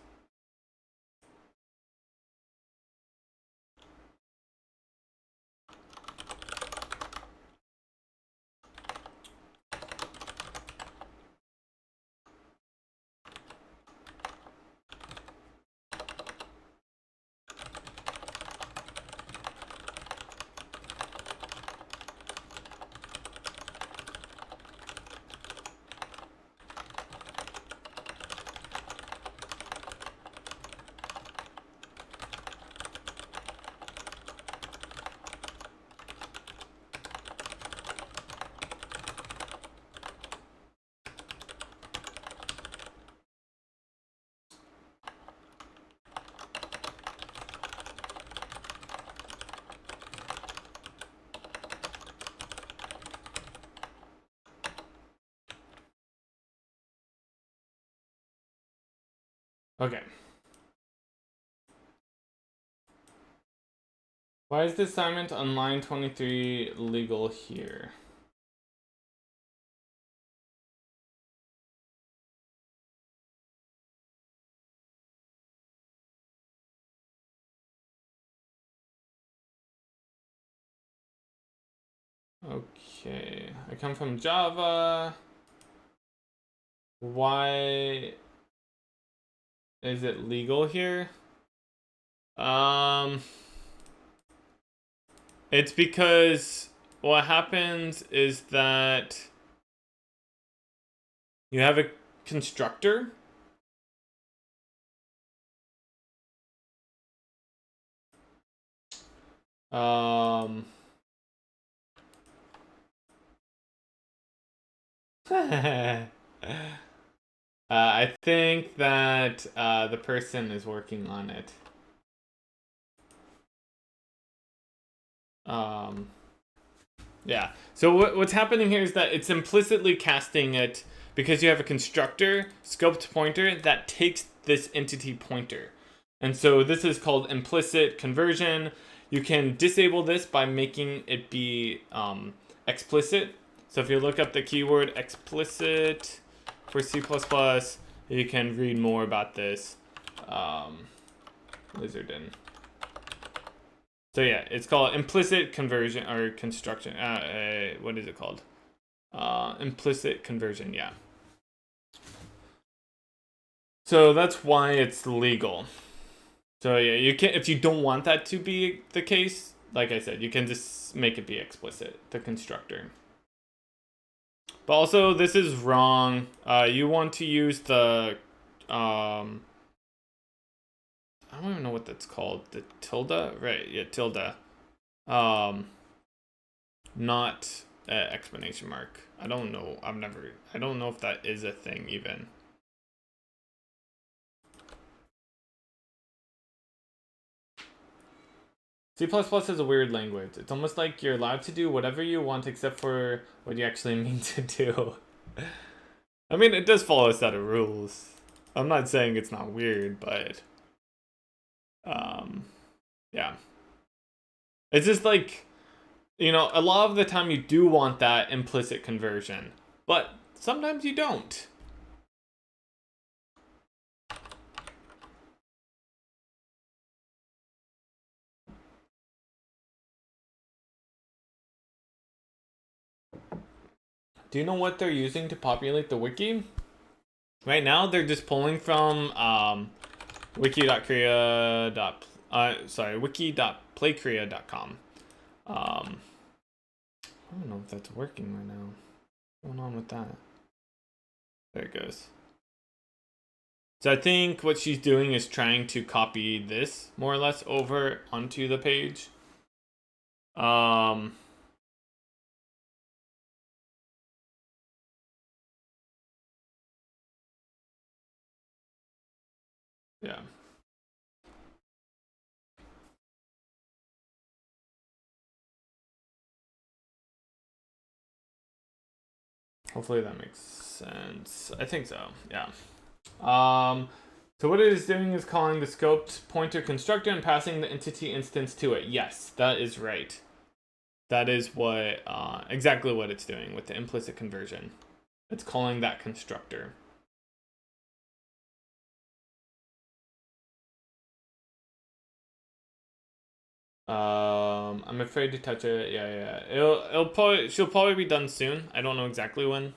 Okay. Why is the assignment on line 23 legal here? Okay, I come from Java. Why is it legal here? It's because what happens is that you have a constructor. Um, I think that the person is working on it. Um, yeah. So what's happening here is that it's implicitly casting it because you have a constructor, scoped pointer, that takes this entity pointer. And so this is called implicit conversion. You can disable this by making it be explicit. So if you look up the keyword explicit for C++, you can read more about this. Lizardin. So yeah, it's called implicit conversion or construction. What is it called? Implicit conversion. Yeah. So that's why it's legal. So yeah, you can, if you don't want that to be the case, like I said, you can just make it be explicit, the constructor. But also, this is wrong. You want to use the I don't even know what that's called. The tilde, right? Yeah, tilde. Not exclamation mark. I don't know. I don't know if that is a thing even. C++ is a weird language. It's almost like you're allowed to do whatever you want except for what you actually mean to do. I mean, it does follow a set of rules. I'm not saying it's not weird, but yeah. It's just like, you know, a lot of the time you do want that implicit conversion, but sometimes you don't. Do you know what they're using to populate the wiki? Right now, they're just pulling from wiki.playkorea.com. I don't know if that's working right now. What's going on with that? There it goes. So I think what she's doing is trying to copy this more or less over onto the page. Yeah. Hopefully that makes sense. I think so. Yeah. So what it is doing is calling the scoped pointer constructor and passing the entity instance to it. Yes, that is right. That is what exactly what it's doing with the implicit conversion. It's calling that constructor. I'm afraid to touch it. Yeah. She'll probably be done soon. I don't know exactly when,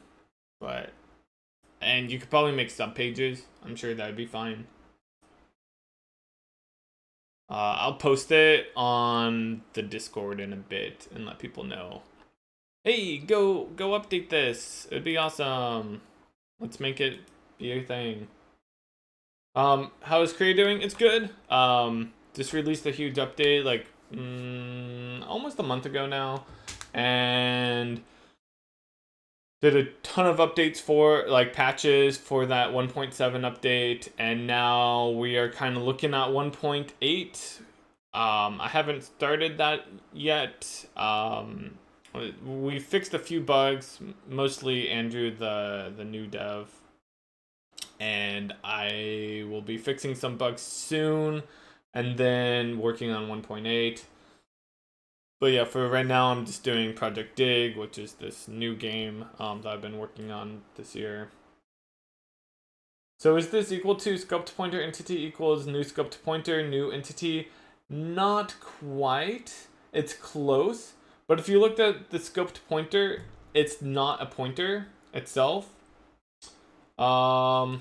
but and you could probably make sub pages. I'm sure that'd be fine. I'll post it on the Discord in a bit and let people know. Hey, go update this. It'd be awesome. Let's make it be a thing. How is Korea doing? It's good. Just released a huge update like almost a month ago now, and did a ton of updates for like patches for that 1.7 update, and now we are kind of looking at 1.8. I haven't started that yet. We fixed a few bugs, mostly Andrew, the new dev, and I will be fixing some bugs soon, and then working on 1.8. But yeah, for right now, I'm just doing projectDIG, which is this new game that I've been working on this year. So is this equal to scoped pointer entity equals new scoped pointer, new entity? Not quite. It's close, But if you looked at the scoped pointer, it's not a pointer itself. Here,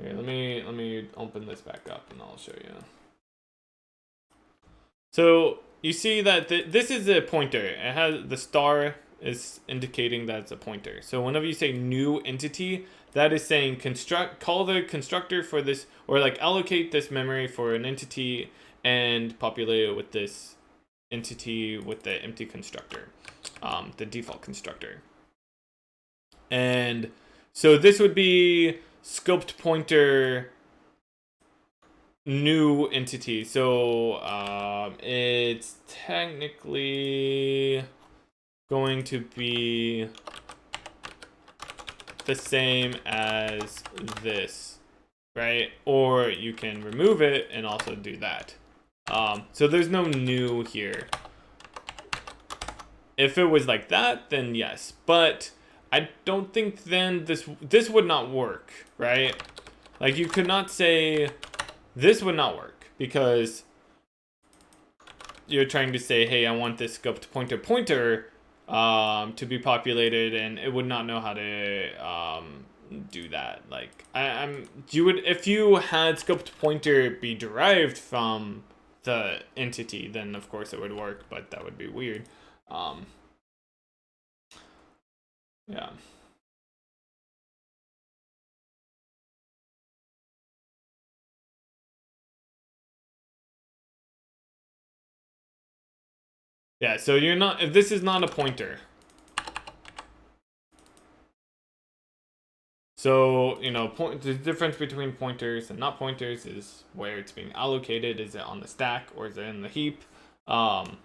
let me open this back up and I'll show you. So you see that this is a pointer. It has the star is indicating that it's a pointer. So whenever you say new entity, that is saying call the constructor for this, or like allocate this memory for an entity and populate it with this entity with the empty constructor, the default constructor. And so this would be scoped pointer new entity. So it's technically going to be the same as this, right? Or you can remove it and also do that. So there's no new here. If it was like that, then yes. But I don't think then this would not work, right? Like you could not say this would not work because you're trying to say, hey, I want this scoped pointer to be populated, and it would not know how to do that. Like you would, if you had scoped pointer be derived from the entity, then of course it would work, but that would be weird. Yeah. Yeah, so you're not, if this is not a pointer. So, you know, the difference between pointers and not pointers is where it's being allocated. Is it on the stack or is it in the heap? And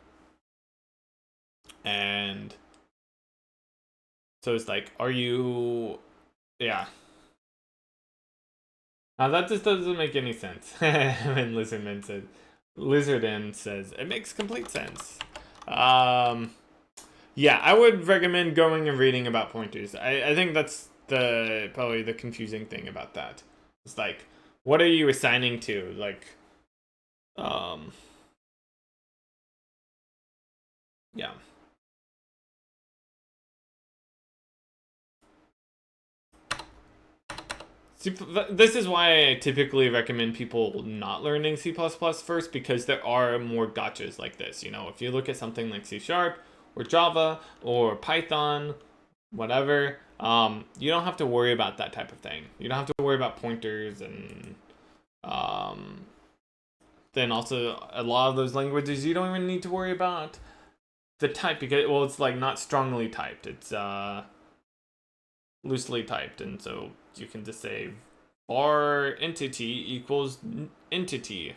so it's like, are you, yeah. Now that just doesn't make any sense. And Lizardin says, it makes complete sense. Yeah, I would recommend going and reading about pointers. I think that's probably the confusing thing about that. It's like, what are you assigning to? Like, yeah. This is why I typically recommend people not learning C++ first, because there are more gotchas like this. You know, if you look at something like C# or Java or Python, whatever, you don't have to worry about that type of thing. You don't have to worry about pointers, and then also a lot of those languages you don't even need to worry about the type, because, well, it's like not strongly typed. It's loosely typed, and so you can just say var entity equals entity,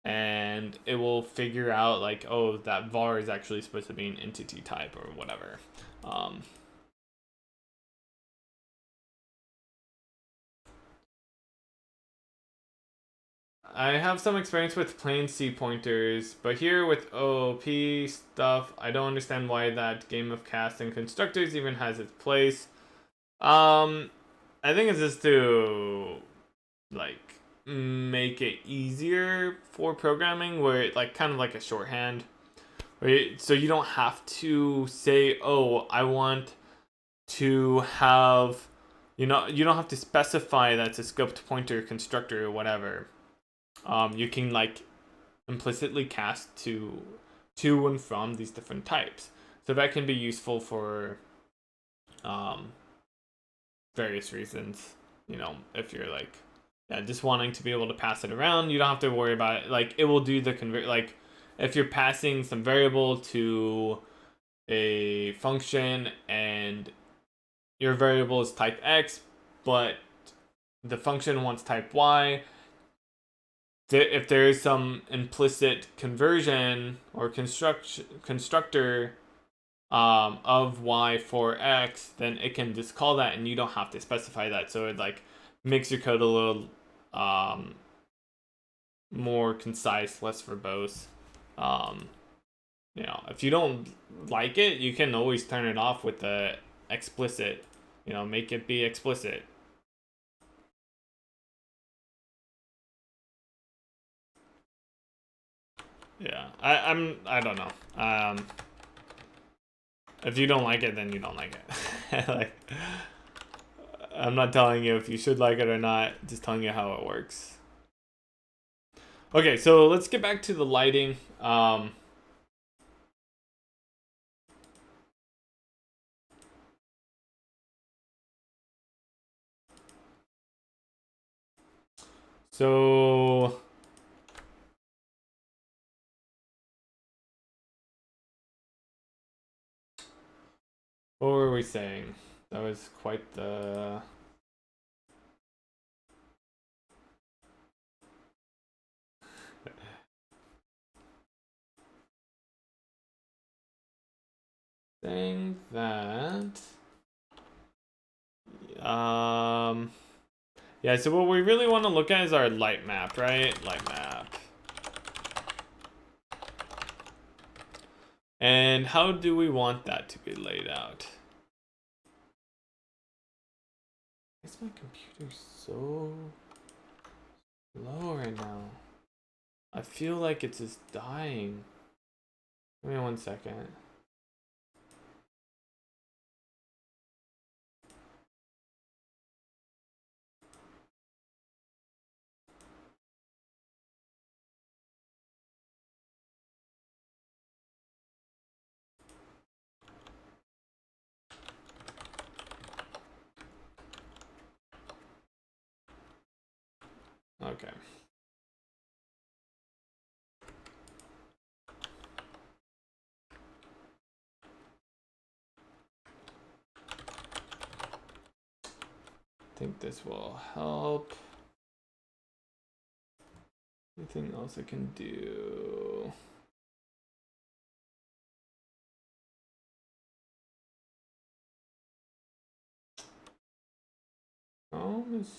and it will figure out like, oh, that var is actually supposed to be an entity type or whatever. I have some experience with plain C pointers, but here with OOP stuff, I don't understand why that game of cast and constructors even has its place. I think it's just to like make it easier for programming, where it like kind of like a shorthand, so you don't have to say, oh, I want to have, you don't have to specify that's a scoped pointer constructor or whatever. You can like implicitly cast to and from these different types, so that can be useful for various reasons. You know, if you're like, yeah, just wanting to be able to pass it around, you don't have to worry about it. Like, it will do the convert. Like, if you're passing some variable to a function and your variable is type X, but the function wants type Y, if there is some implicit conversion or constructor of Y for X, then it can just call that, and you don't have to specify that. So it like makes your code a little more concise, less verbose. You know, if you don't like it, you can always turn it off with the explicit. You know, make it be explicit. Yeah, I don't know. If you don't like it, then you don't like it. Like, I'm not telling you if you should like it or not, just telling you how it works. Okay, so let's get back to the lighting. So what were we saying? That was quite the... saying that... Yeah, so what we really want to look at is our light map, right? Light map. And how do we want that to be laid out? Why is my computer so slow right now? I feel like it's just dying. Give me 1 second. Okay. I think this will help. Anything else I can do? Chrome is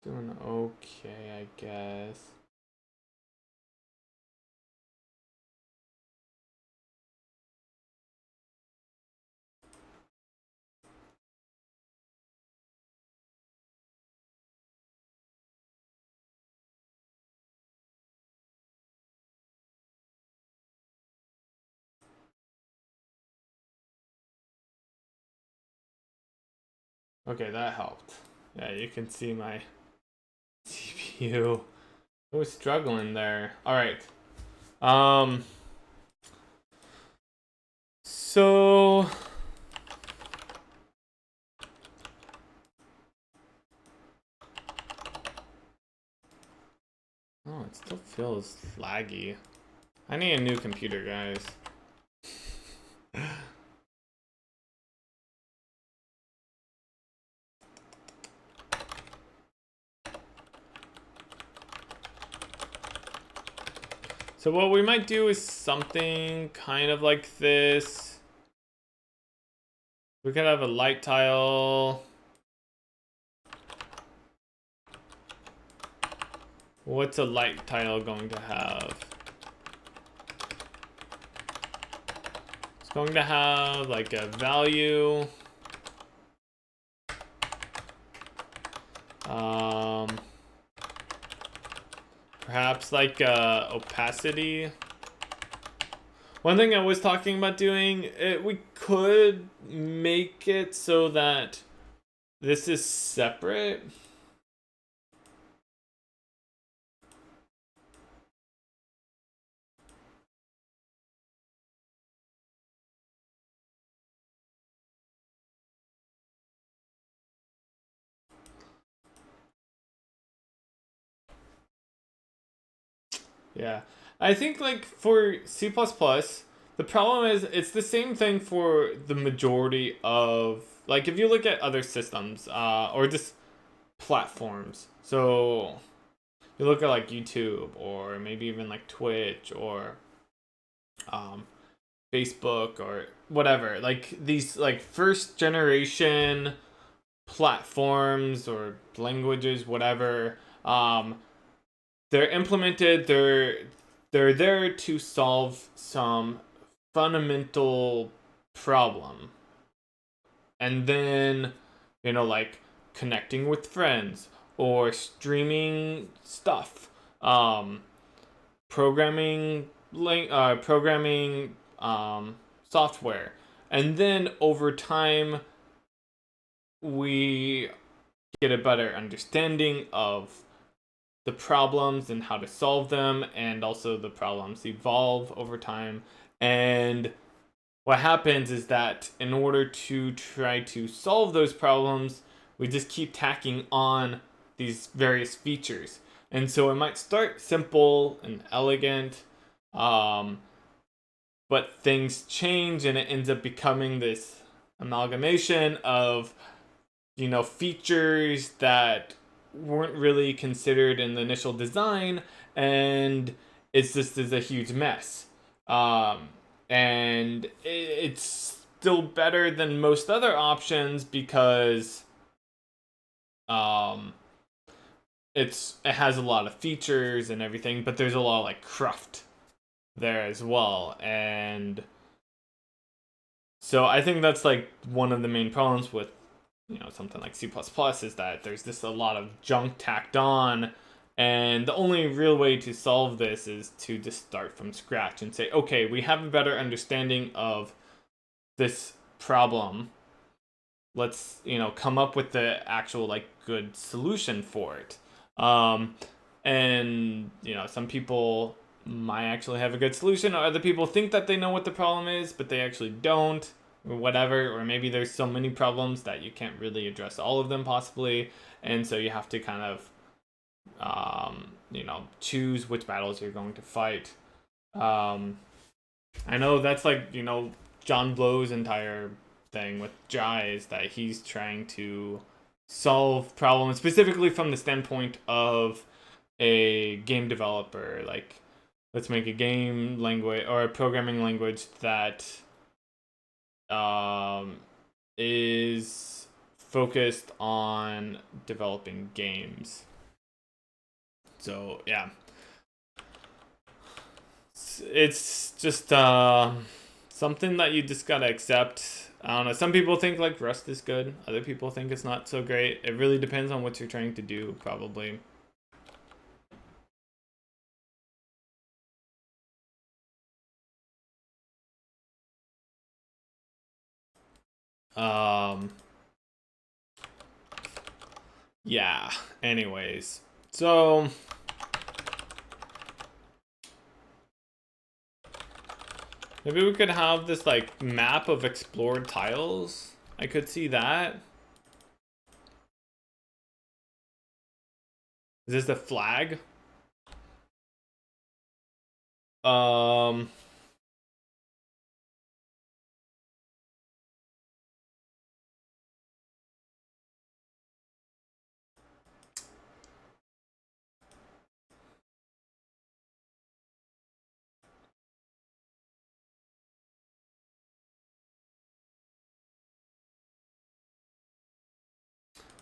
doing okay, I guess. Okay, that helped. Yeah, you can see my CPU. It was struggling there. All right. So oh, it still feels laggy. I need a new computer, guys. So what we might do is something kind of like this. We could have a light tile. What's a light tile going to have? It's going to have like a value. Perhaps like opacity. One thing I was talking about doing, we could make it so that this is separate. Yeah, I think like for C++, the problem is it's the same thing for the majority of, like if you look at other systems or just platforms. So you look at like YouTube or maybe even like Twitch or Facebook or whatever, like these like first generation platforms or languages, whatever, they're implemented, they're there to solve some fundamental problem. And then, like connecting with friends or streaming stuff, programming software, And then over time, we get a better understanding of the problems and how to solve them, and also the problems evolve over time. And what happens is that in order to try to solve those problems, we just keep tacking on these various features. And so it might start simple and elegant, but things change and it ends up becoming this amalgamation of, features that weren't really considered in the initial design, and it's just is a huge mess. And it's still better than most other options because it has a lot of features and everything, but there's a lot of like cruft there as well. And so I think that's like one of the main problems with something like C++ is that there's just a lot of junk tacked on, and the only real way to solve this is to just start from scratch and say, okay, we have a better understanding of this problem. Let's come up with the actual like good solution for it. And some people might actually have a good solution, or other people think that they know what the problem is, but they actually don't, or whatever. Or maybe there's so many problems that you can't really address all of them possibly, and so you have to kind of choose which battles you're going to fight. I know that's like John Blow's entire thing with Jai is that he's trying to solve problems specifically from the standpoint of a game developer. Like, let's make a game language or a programming language that is focused on developing games. So yeah, it's just something that you just gotta accept. I don't know. Some people think like Rust is good. Other people think it's not so great. It really depends on what you're trying to do, probably. Yeah. Anyways, so maybe we could have this like map of explored tiles. I could see that. Is this the flag?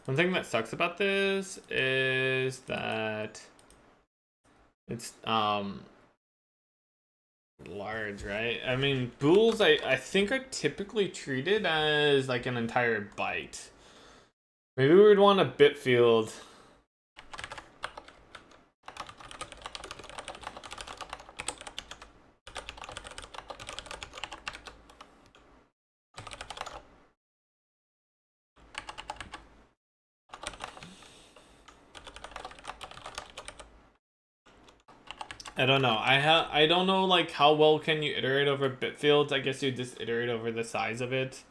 One thing that sucks about this is that it's large, right? I mean, bools I think are typically treated as like an entire byte. Maybe we would want a bit field. I don't know. I don't know like how well can you iterate over bit fields. I guess you just iterate over the size of it.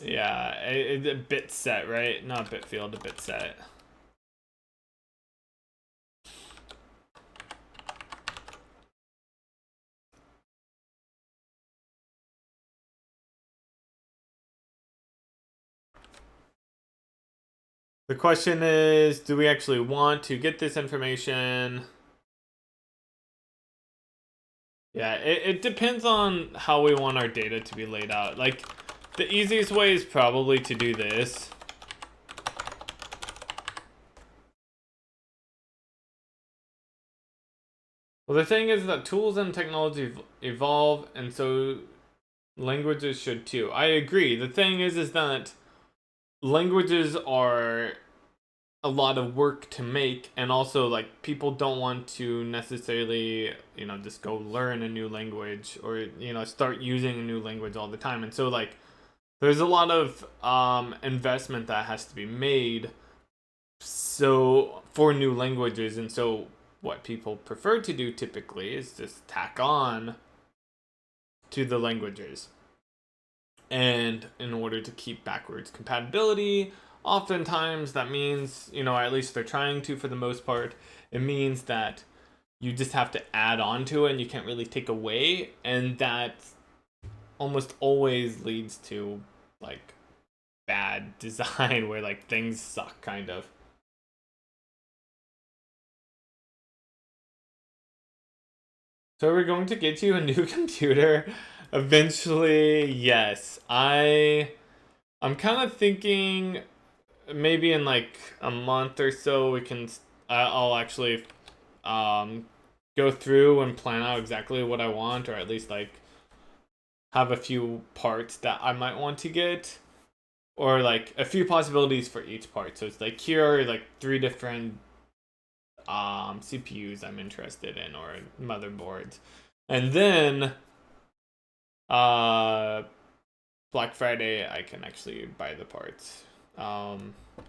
Yeah, a bit set, right? Not bit field, a bit set. The question is, do we actually want to get this information? Yeah, it depends on how we want our data to be laid out. Like, the easiest way is probably to do this. Well, the thing is that tools and technology evolve, and so languages should too. I agree. The thing is that languages are a lot of work to make, and also like people don't want to necessarily just go learn a new language or start using a new language all the time. And so like there's a lot of investment that has to be made so for new languages. And so what people prefer to do typically is just tack on to the languages. And in order to keep backwards compatibility, oftentimes that means, at least they're trying to for the most part, it means that you just have to add on to it and you can't really take away. And that almost always leads to like bad design where like things suck kind of. So we're going to get you a new computer eventually. Yes. I'm kind of thinking maybe in like a month or so we can I'll actually go through and plan out exactly what I want, or at least like have a few parts that I might want to get, or like a few possibilities for each part. So it's like here are like 3 different CPUs I'm interested in, or motherboards. And then Black Friday I can actually buy the parts. I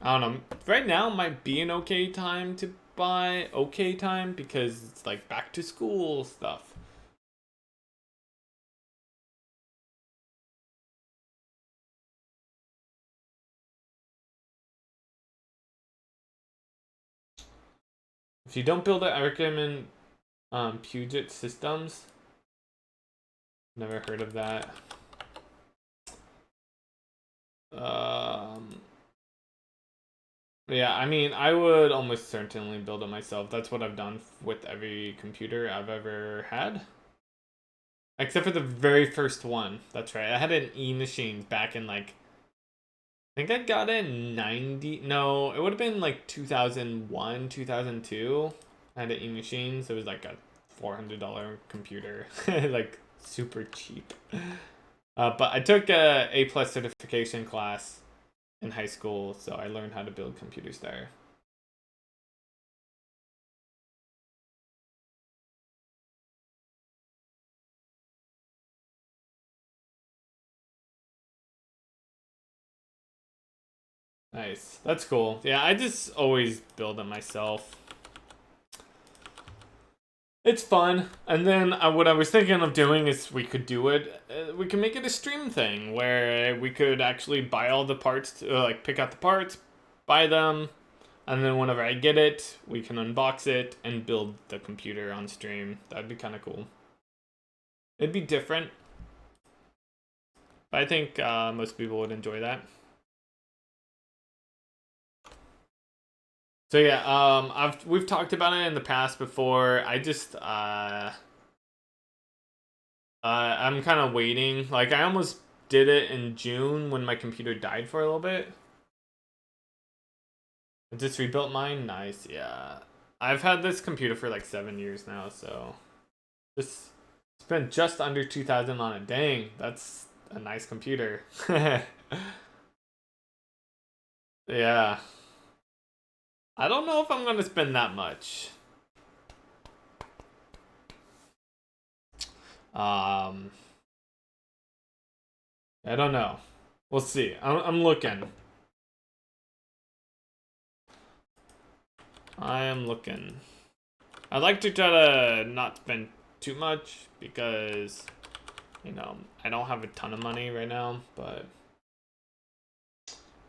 don't know. Right now might be an okay time to buy. Okay time because it's like back to school stuff. If you don't build it, I recommend Puget Systems. Never heard of that. Yeah, I mean, I would almost certainly build it myself. That's what I've done with every computer I've ever had. Except for the very first one. That's right. I had an E-machine back in like, I think I got it in 90. No, it would have been like 2001, 2002. I had an E-machine, so it was like a $400 computer. Like super cheap. But I took a A+ certification class in high school, so I learned how to build computers there. Nice. That's cool. Yeah, I just always build it myself. It's fun. And then what I was thinking of doing is we could do it. We can make it a stream thing where we could actually buy all the parts, like pick out the parts, buy them, and then whenever I get it, we can unbox it and build the computer on stream. That'd be kind of cool. It'd be different, but I think most people would enjoy that. So yeah, we've talked about it in the past before. I just I'm kind of waiting. Like I almost did it in June when my computer died for a little bit. I just rebuilt mine. Nice, yeah. I've had this computer for like 7 years now, so just spent just under 2,000 on it. Dang, that's a nice computer. Yeah. I don't know if I'm gonna spend that much. Um, I don't know. We'll see. I'm looking. I am looking. I'd like to try to not spend too much because, I don't have a ton of money right now, but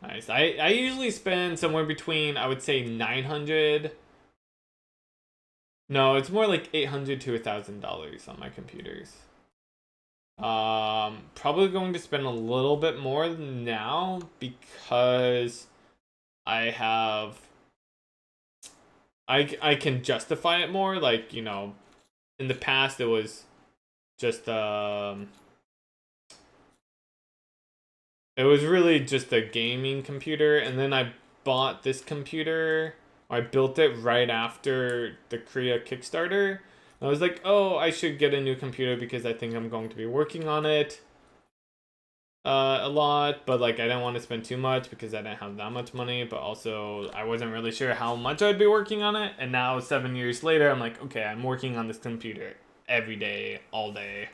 nice. I usually spend somewhere between, I would say 900. No, it's more like 800 to $1,000 on my computers. Probably going to spend a little bit more now because I have I can justify it more. Like, in the past it was just it was really just a gaming computer, and then I bought this computer. I built it right after the Korea Kickstarter. I was like, oh, I should get a new computer because I think I'm going to be working on it. a lot, but like I didn't want to spend too much because I didn't have that much money, but also I wasn't really sure how much I'd be working on it. And now 7 years later, I'm like, okay, I'm working on this computer every day, all day.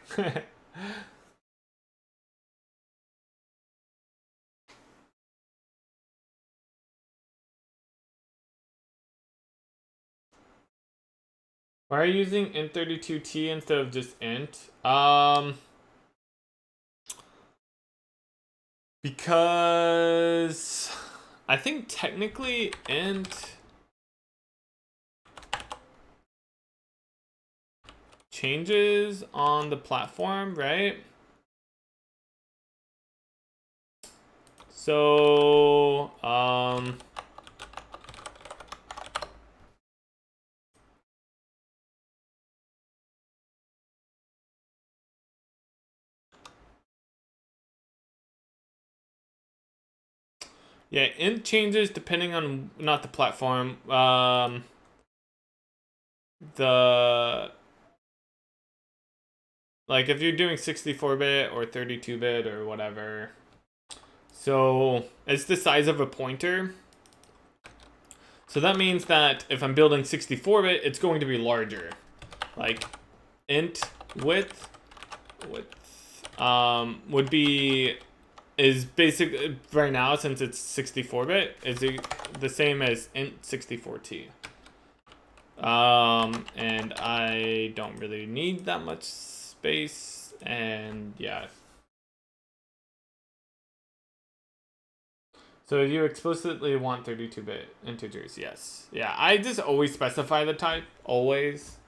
Why are you using int32t instead of just int? Because I think technically int changes on the platform, right? So, yeah, int changes depending on not the platform. The like if you're doing 64-bit or 32-bit or whatever. So it's the size of a pointer. So that means that if I'm building 64-bit, it's going to be larger. Like int width would be is basic right now, since it's 64-bit, is the same as int 64t. And I don't really need that much space, and yeah. So you explicitly want 32-bit integers? Yes. Yeah, I just always specify the type, always.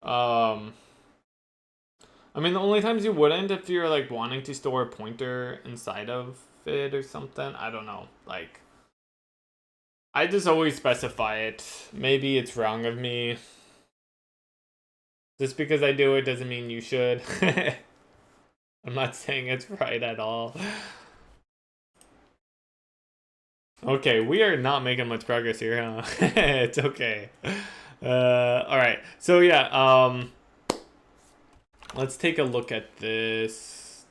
I mean, the only times you wouldn't if you're like wanting to store a pointer inside of it or something. I don't know. Like, I just always specify it. Maybe it's wrong of me. Just because I do it doesn't mean you should. I'm not saying it's right at all. Okay, we are not making much progress here, huh? It's okay. All right. So yeah, let's take a look at this.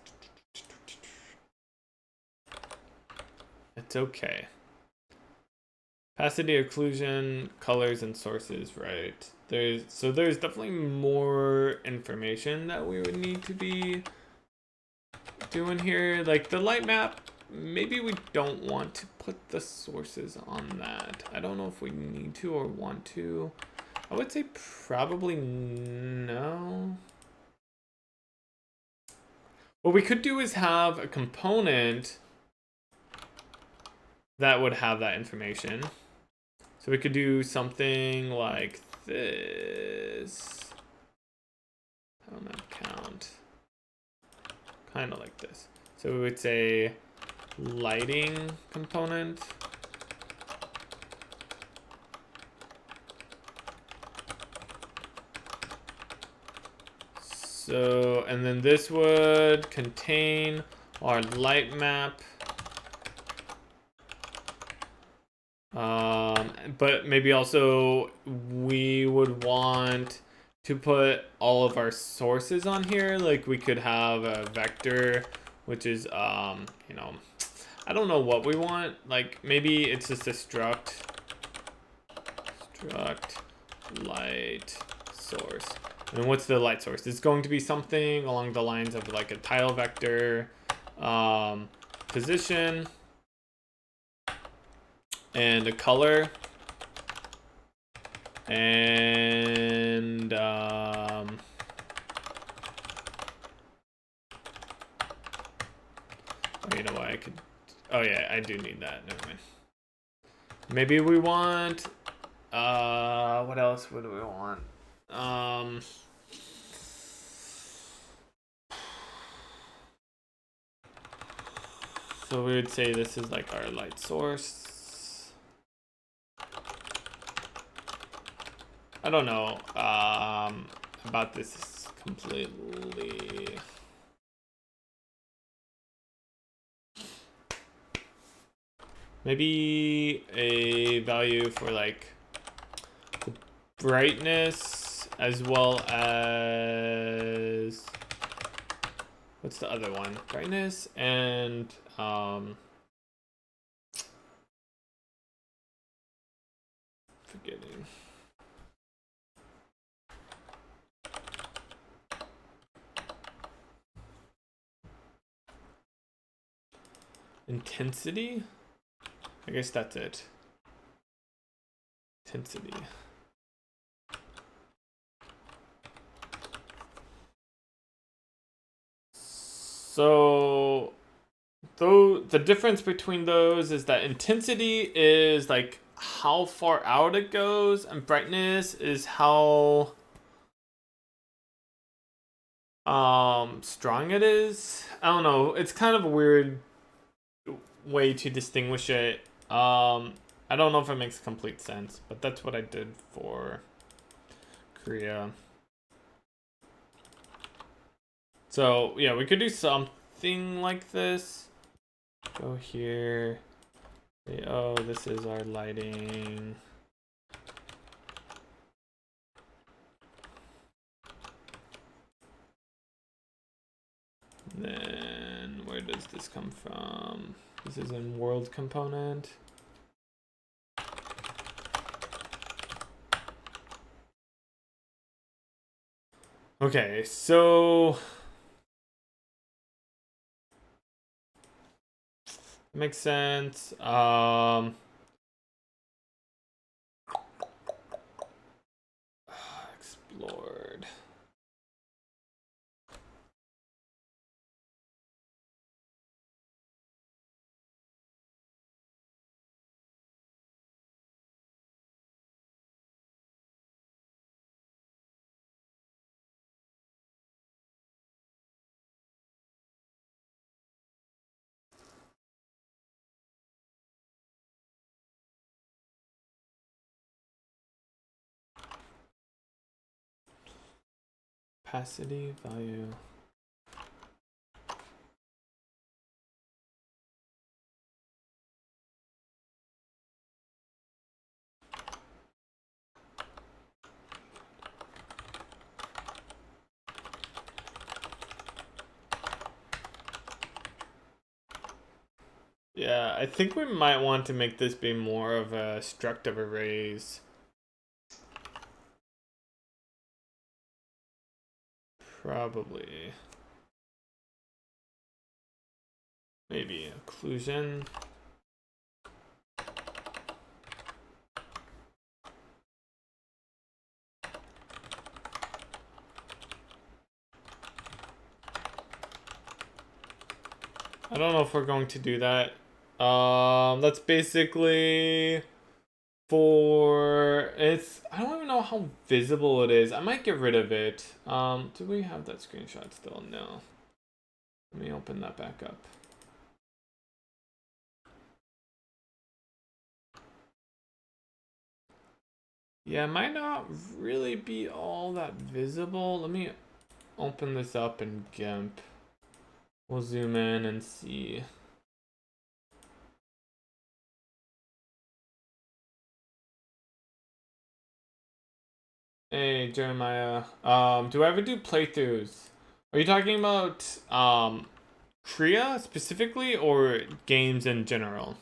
It's okay. Opacity, occlusion, colors, and sources, right? There's definitely more information that we would need to be doing here. Like the light map, maybe we don't want to put the sources on that. I don't know if we need to or want to. I would say probably no. What we could do is have a component that would have that information. So we could do something like this. Element count. Kind of like this. So we would say lighting component. So, and then this would contain our light map. But maybe also we would want to put all of our sources on here. Like we could have a vector, which is, you know, I don't know what we want. Like maybe it's just a struct light source. And what's the light source? It's going to be something along the lines of like a tile vector, position, and a color, and oh, you know what, I could, oh yeah, I do need that, never mind. Maybe we want, what else would we want? So we would say this is like our light source. I don't know about this completely. Maybe a value for like the brightness as well as what's the other one? Brightness and forgetting. Intensity? I guess that's it. Intensity. So, though the difference between those is that intensity is like how far out it goes, and brightness is how strong it is. I don't know. It's kind of a weird way to distinguish it. I don't know if it makes complete sense, but that's what I did for Korea. So yeah, we could do something like this. Go here. Say, oh, this is our lighting. Then where does this come from? This is in world component. Okay, so makes sense. Explored. Opacity value. Yeah, I think we might want to make this be more of a struct of arrays. Probably. Maybe occlusion. I don't know if we're going to do that. That's basically for it's. I don't even know how visible it is. I might get rid of it. Do we have that screenshot still? No. Let me open that back up. Yeah, it might not really be all that visible. Let me open this up in GIMP. We'll zoom in and see. Hey, Jeremiah. Do I ever do playthroughs? Are you talking about Korea specifically or games in general?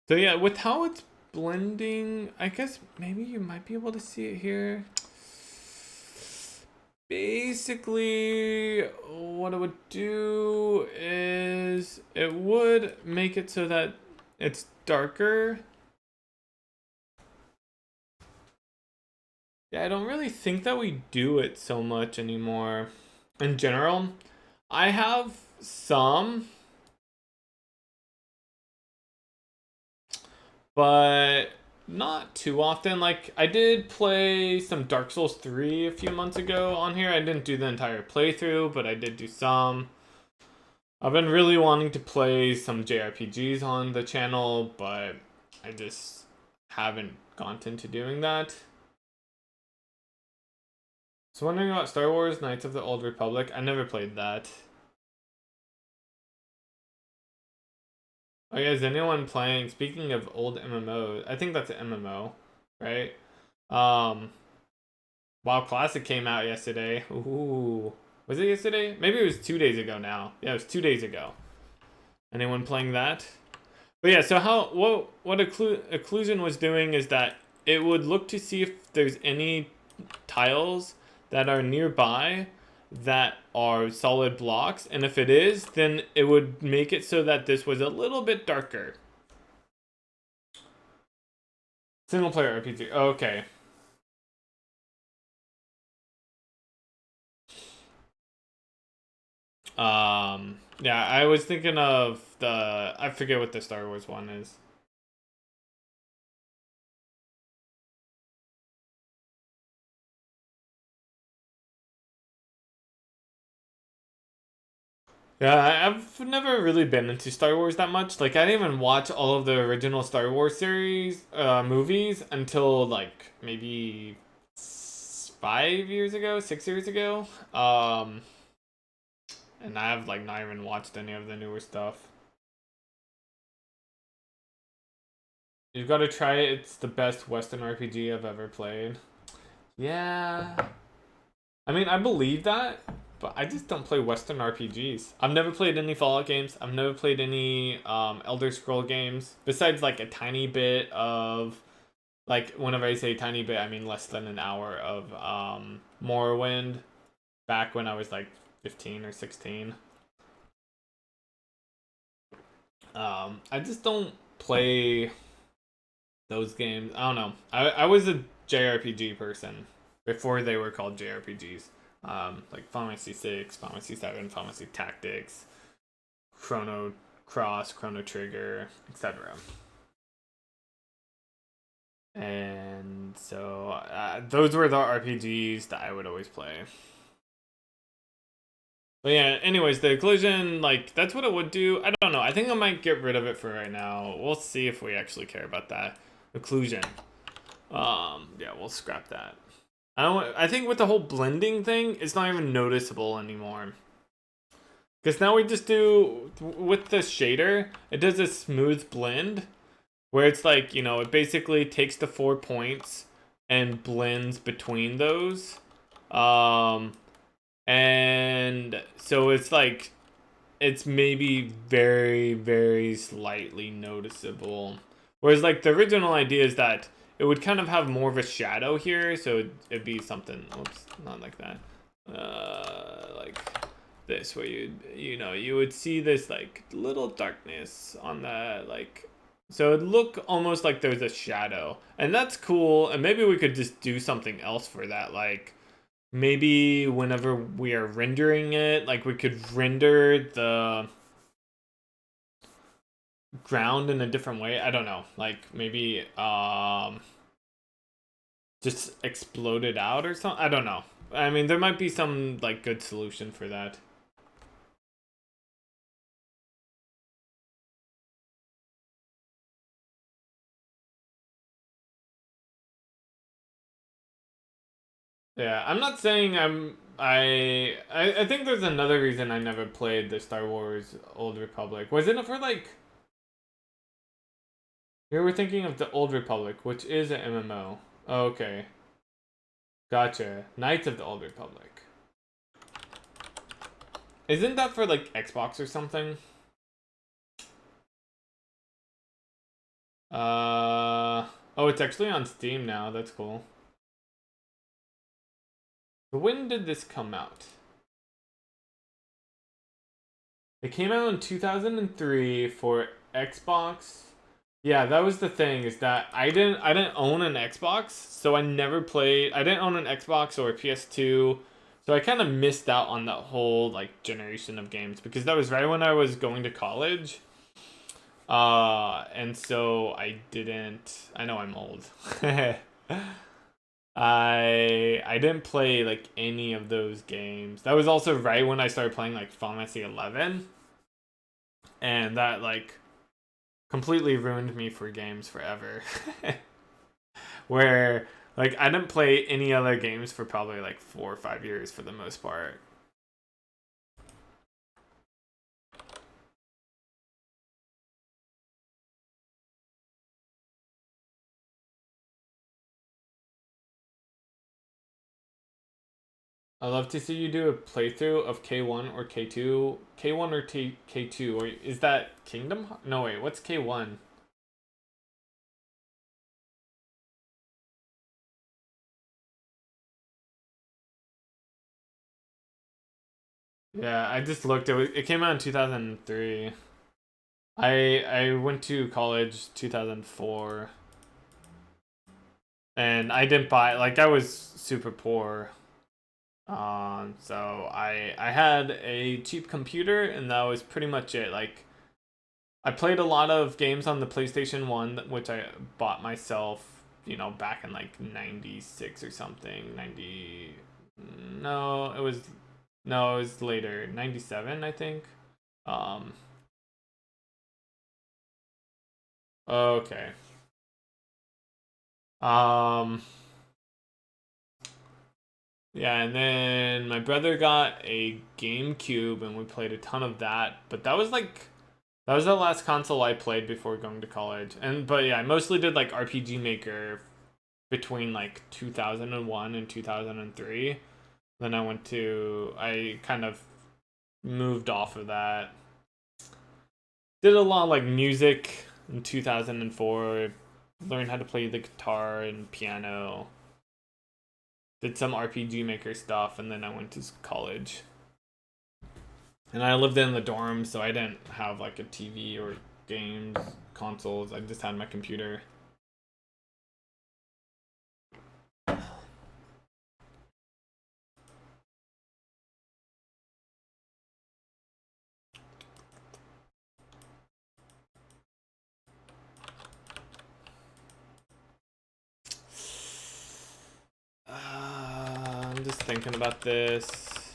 So yeah, with how it's blending, I guess maybe you might be able to see it here. Basically, what it would do is it would make it so that it's darker. Yeah, I don't really think that we do it so much anymore. In general, I have some, but not too often. Like, I did play some Dark Souls 3 a few months ago on here. I didn't do the entire playthrough, but I did do some. I've been really wanting to play some JRPGs on the channel, but I just haven't gotten to doing that. So wondering about Star Wars Knights of the Old Republic. I never played that. Oh yeah, is anyone playing? Speaking of old MMOs, I think that's an MMO, right? WoW Classic came out yesterday. Ooh. Was it yesterday? Maybe it was 2 days ago now. Yeah, it was 2 days ago. Anyone playing that? But yeah, so what occlusion was doing is that it would look to see if there's any tiles that are nearby that are solid blocks, and if it is, then it would make it so that this was a little bit darker. Single player RPG. Okay. Yeah, I was thinking of I forget what the Star Wars one is. Yeah, I've never really been into Star Wars that much. Like, I didn't even watch all of the original Star Wars series, movies until like maybe 5 years ago, 6 years ago. And I've like not even watched any of the newer stuff. You've got to try it. It's the best Western RPG I've ever played. Yeah. I mean, I believe that, but I just don't play Western RPGs. I've never played any Fallout games. I've never played any Elder Scroll games. Besides, like, a tiny bit of, like, whenever I say tiny bit, I mean less than an hour of Morrowind back when I was, like, 15 or 16. I just don't play those games. I don't know. I was a JRPG person before they were called JRPGs. Like Final Fantasy 6, Final Fantasy 7, Final Fantasy Tactics, Chrono Cross, Chrono Trigger, etc. And so those were the RPGs that I would always play. But yeah, anyways, the occlusion, like, that's what it would do. I don't know. I think I might get rid of it for right now. We'll see if we actually care about that. Occlusion. Yeah, we'll scrap that. I think with the whole blending thing, it's not even noticeable anymore. Because now we just do, with the shader, it does a smooth blend. Where it's like, it basically takes the 4 points and blends between those. And so it's like, it's maybe very, very slightly noticeable. Whereas like the original idea is that it would kind of have more of a shadow here, so it'd be something, oops, not like that. Like this, where you would see this like little darkness on the like, so it'd look almost like there's a shadow, and that's cool. And maybe we could just do something else for that, like maybe whenever we are rendering it, like we could render the ground in a different way. I don't know, like maybe just explode it out or something. I don't know. I mean, there might be some like good solution for that. Yeah, I'm not saying I think there's another reason I never played the Star Wars Old Republic. Wasn't it for like, here we're thinking of the Old Republic, which is an MMO. Oh, okay. Gotcha. Knights of the Old Republic. Isn't that for like Xbox or something? Oh, it's actually on Steam now. That's cool. When did this come out? It came out in 2003 for Xbox. Yeah, that was the thing, is that I didn't own an Xbox, so I never played. I didn't own an Xbox or a PS2. So I kind of missed out on that whole like generation of games, because that was right when I was going to college. And so I didn't. I know I'm old. I didn't play like any of those games. That was also right when I started playing like Final Fantasy 11, and that like completely ruined me for games forever. Where like I didn't play any other games for probably like 4 or 5 years for the most part. I'd love to see you do a playthrough of K1 or K2. K1 or K2, or is that Kingdom? No, wait, what's K1? Yeah, I just looked. It came out in 2003. I went to college 2004, and I didn't buy, like, I was super poor. So I had a cheap computer, and that was pretty much it. Like, I played a lot of games on the PlayStation 1, which I bought myself, back in like 96 or something. 90. No, it was. No, it was later. 97, I think. Um, okay. Um, yeah, and then my brother got a GameCube, and we played a ton of that. But that was the last console I played before going to college. But yeah, I mostly did like RPG Maker between like 2001 and 2003. Then I kind of moved off of that. Did a lot of like music in 2004. Learned how to play the guitar and piano. Did some RPG Maker stuff, and then I went to college. And I lived in the dorm, so I didn't have like a TV or games, consoles. I just had my computer. I'm just thinking about this.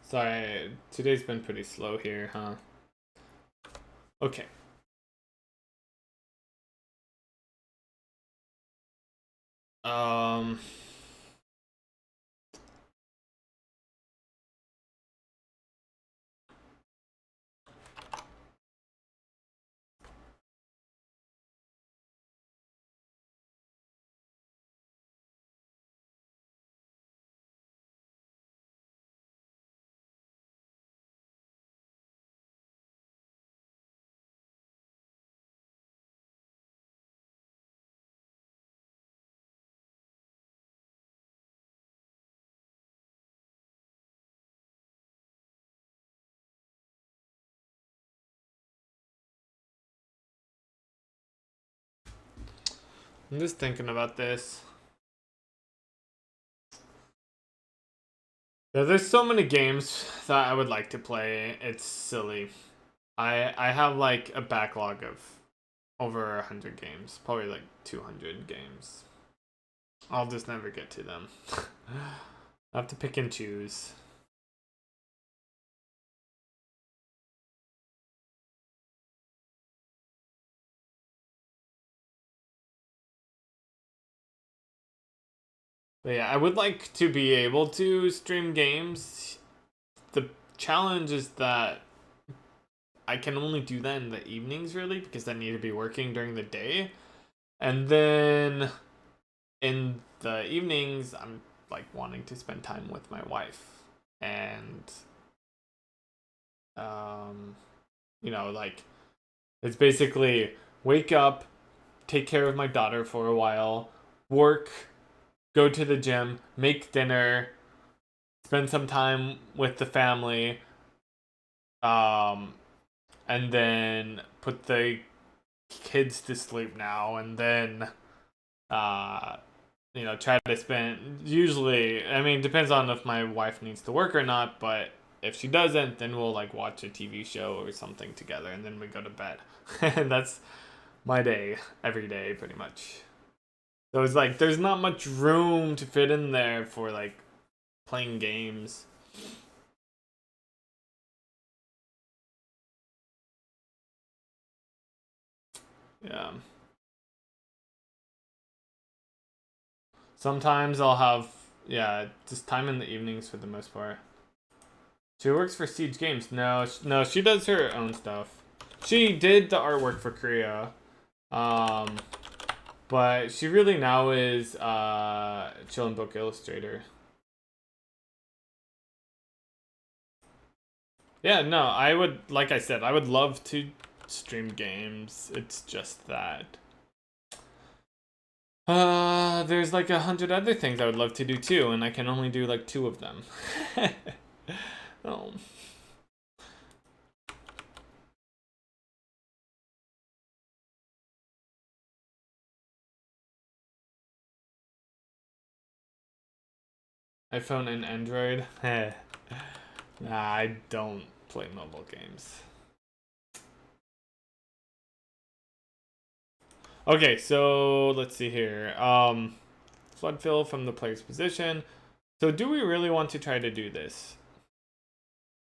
Sorry, today's been pretty slow here, huh? Okay. Um. I'm just thinking about this. Yeah, there's so many games that I would like to play. It's silly. I have like a backlog of over 100 games, probably like 200 games. I'll just never get to them. I have to pick and choose. But yeah, I would like to be able to stream games. The challenge is that I can only do that in the evenings, really, because I need to be working during the day. And then in the evenings, I'm like wanting to spend time with my wife. And, um, like, it's basically wake up, take care of my daughter for a while, work, go to the gym, make dinner, spend some time with the family, um, and then put the kids to sleep now, and then uh, try to spend. Usually, I mean, depends on if my wife needs to work or not, but if she doesn't, then we'll like watch a TV show or something together, and then we go to bed. And that's my day every day, pretty much. So it's like there's not much room to fit in there for like playing games. Yeah. Sometimes I'll have, yeah, just time in the evenings for the most part. She works for Siege Games. No, no, she does her own stuff. She did the artwork for Korea. But she really now is Chillin' Book Illustrator. Yeah, no, I would, like I said, I would love to stream games. It's just that. There's like 100 other things I would love to do too, and I can only do like 2 of them. Oh. iPhone and Android? Nah, I don't play mobile games. Okay, so let's see here. Flood fill from the player's position. So do we really want to try to do this?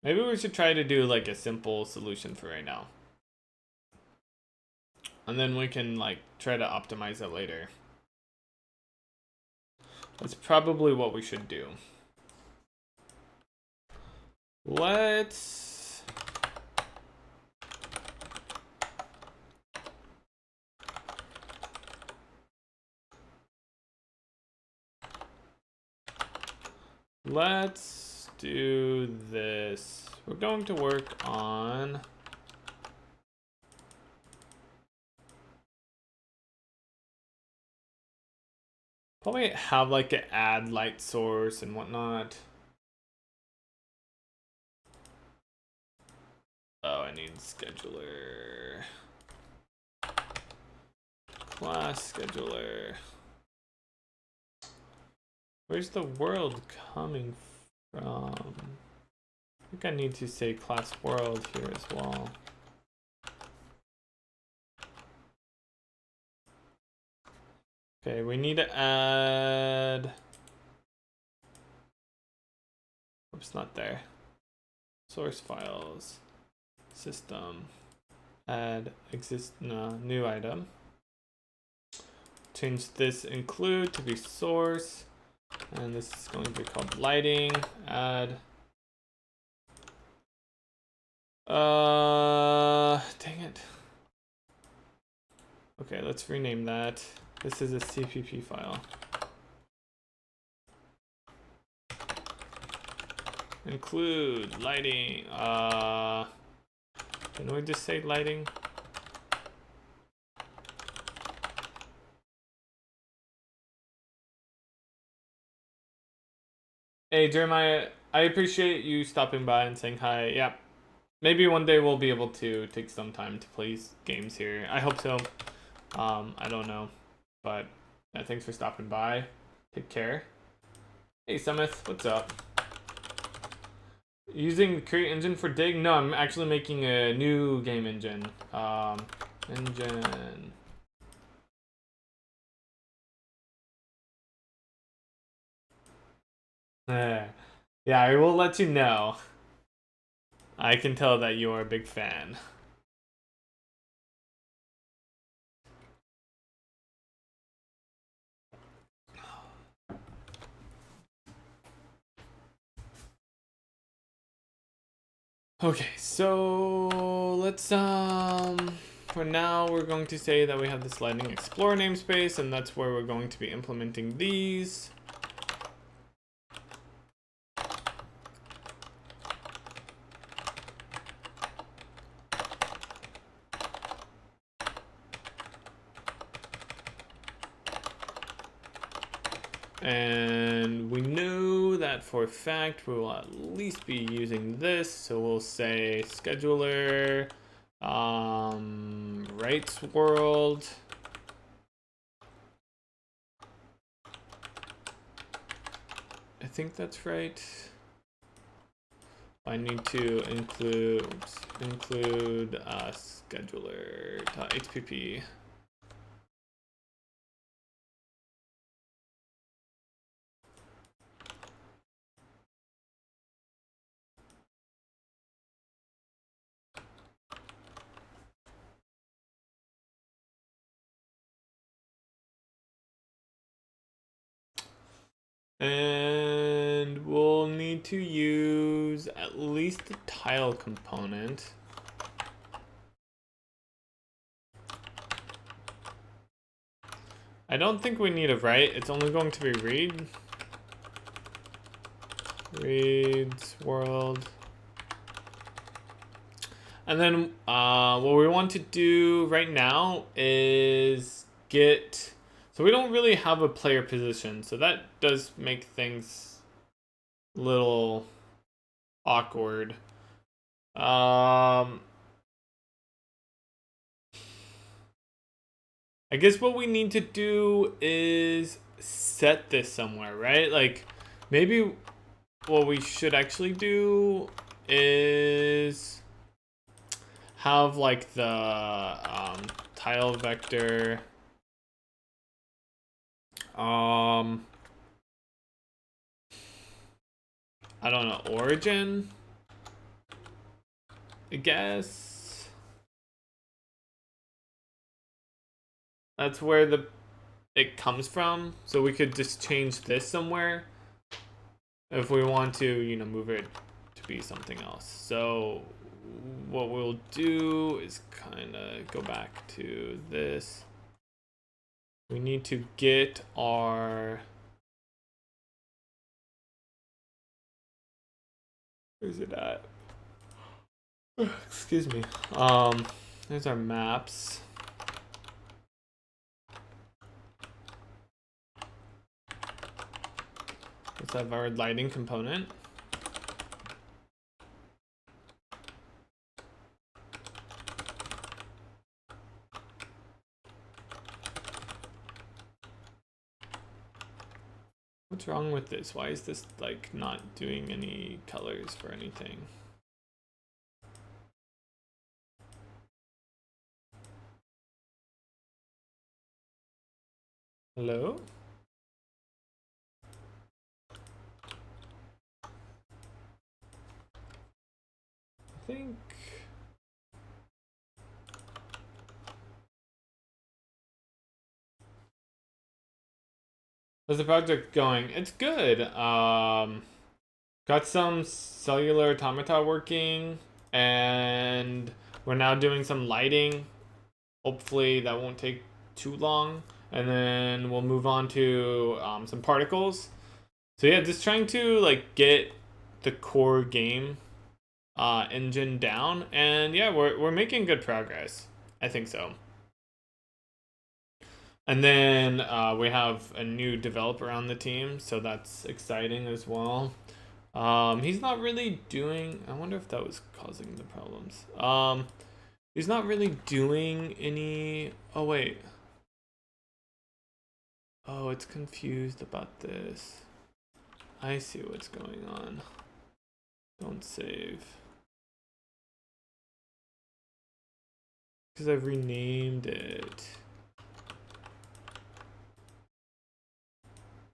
Maybe we should try to do like a simple solution for right now. And then we can like try to optimize it later. That's probably what we should do. Let's do this. We're going to work on probably have like an add light source and whatnot. Oh, I need scheduler. Class scheduler. Where's the world coming from? I think I need to say class world here as well. Okay, we need to add. Oops, not there. Source files. System. Add new item. Change this include to be source. And this is going to be called lighting. Add. Dang it. Okay, let's rename that. This is a CPP file. Include lighting. Can we just say lighting? Hey Jeremiah, I appreciate you stopping by and saying hi. Yeah, maybe one day we'll be able to take some time to play games here. I hope so. I don't know, but yeah, thanks for stopping by. Take care. Hey Summith, what's up? Using the create engine for dig? No, I'm actually making a new game engine. Engine. Yeah, I will let you know. I can tell that you are a big fan. Okay, so let's for now we're going to say that we have this Lightning Explorer namespace, and that's where we're going to be implementing these. And we know that for a fact we will at least be using this, so we'll say scheduler rights world. I think that's right. I need to include scheduler.hpp. And we'll need to use at least the tile component. I don't think we need a write. It's only going to be read. Reads world. And then what we want to do right now is get... So we don't really have a player position. So that does make things a little awkward. I guess what we need to do is set this somewhere, right? Like, maybe what we should actually do is have like the tile vector. I don't know, origin, I guess. That's where it comes from. So we could just change this somewhere if we want to, you know, move it to be something else. So what we'll do is kind of go back to this. We need to get our... Where's it at? Excuse me. There's our maps. Let's have our lighting component. What's wrong with this? Why is this like not doing any colors for anything? Hello? I think... How's the project going? It's good. Got some cellular automata working, and we're now doing some lighting. Hopefully that won't take too long, and then we'll move on to some particles. So yeah, just trying to like get the core game engine down, and yeah, we're making good progress. I think so. And then we have a new developer on the team, so that's exciting as well. He's not really doing... I wonder if that was causing the problems. He's not really doing any... Oh, wait. Oh, it's confused about this. I see what's going on. Don't save. Because I've renamed it.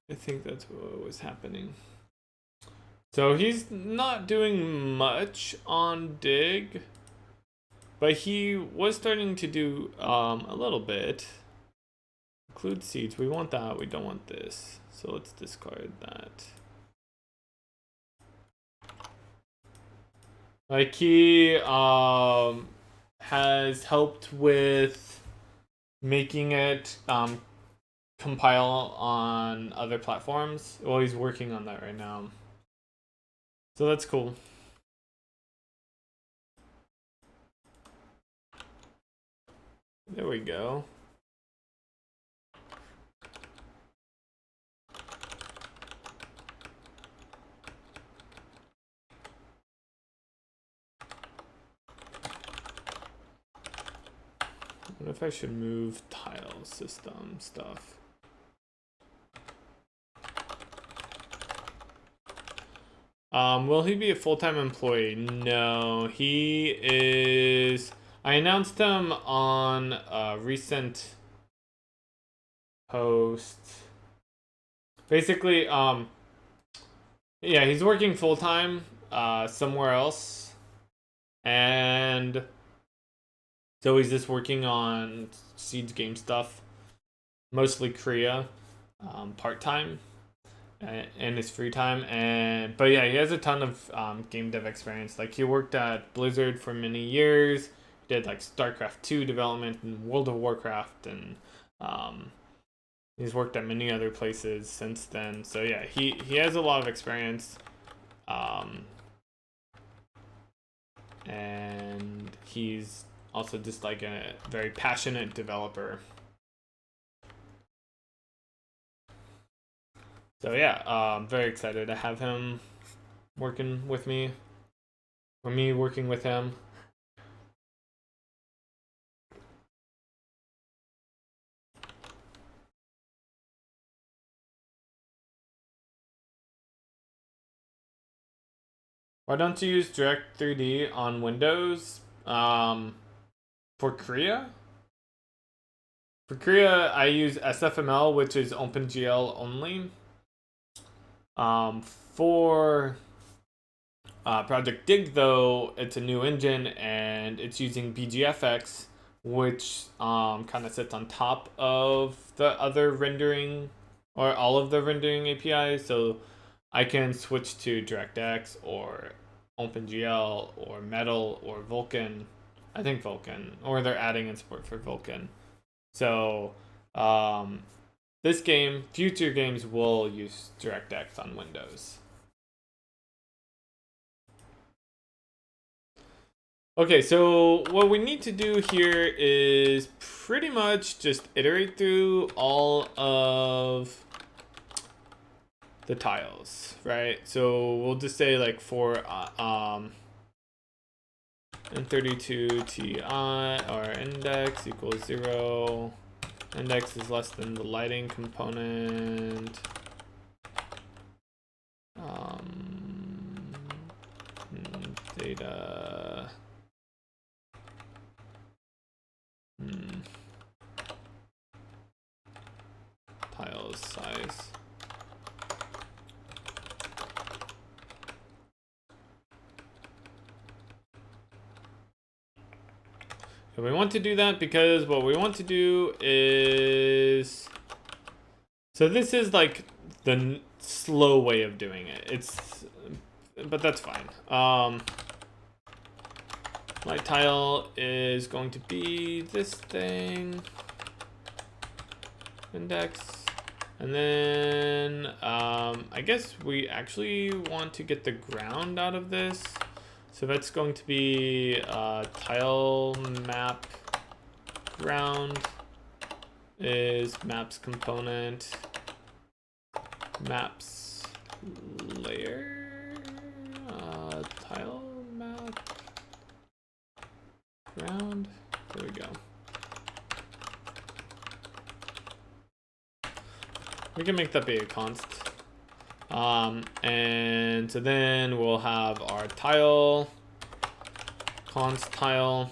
I think that's what was happening. So he's not doing much on dig, but he was starting to do a little bit. Include seeds. We want that. We don't want this. So let's discard that. Like he has helped with making it compile on other platforms. Well, he's working on that right now. So that's cool. There we go. What if I should move tile system stuff? Will he be a full-time employee? No, he is... I announced him on a recent post. Basically, yeah, he's working full-time somewhere else. And so he's just working on Seeds game stuff. Mostly Korea, part-time. In his free time, but yeah, he has a ton of game dev experience. Like he worked at Blizzard for many years, did like StarCraft 2 development and World of Warcraft, and He's worked at many other places since then. So yeah, he has a lot of experience. And he's also just like a very passionate developer. So yeah, I'm very excited to have him working with me, or me working with him. Why don't you use Direct 3D on Windows for Korea? For Korea, I use SFML, which is OpenGL only. For projectDIG, though, it's a new engine and it's using BGFX, which kind of sits on top of the other rendering or all of the rendering APIs. So I can switch to DirectX or OpenGL or Metal or Vulkan. I think Vulkan, or they're adding in support for Vulkan. So this game, future games will use DirectX on Windows. Okay, so what we need to do here is pretty much just iterate through all of the tiles, right? So we'll just say like for N32 Ti or index equals 0. Index is less than the lighting component. Data. Tiles size. And we want to do that because what we want to do is, so this is like the slow way of doing it. But that's fine. Light tile is going to be this thing, index, and then I guess we actually want to get the ground out of this. So that's going to be tile map ground is maps component maps layer tile map ground. There we go. We can make that be a const. And so then we'll have our tile, const tile.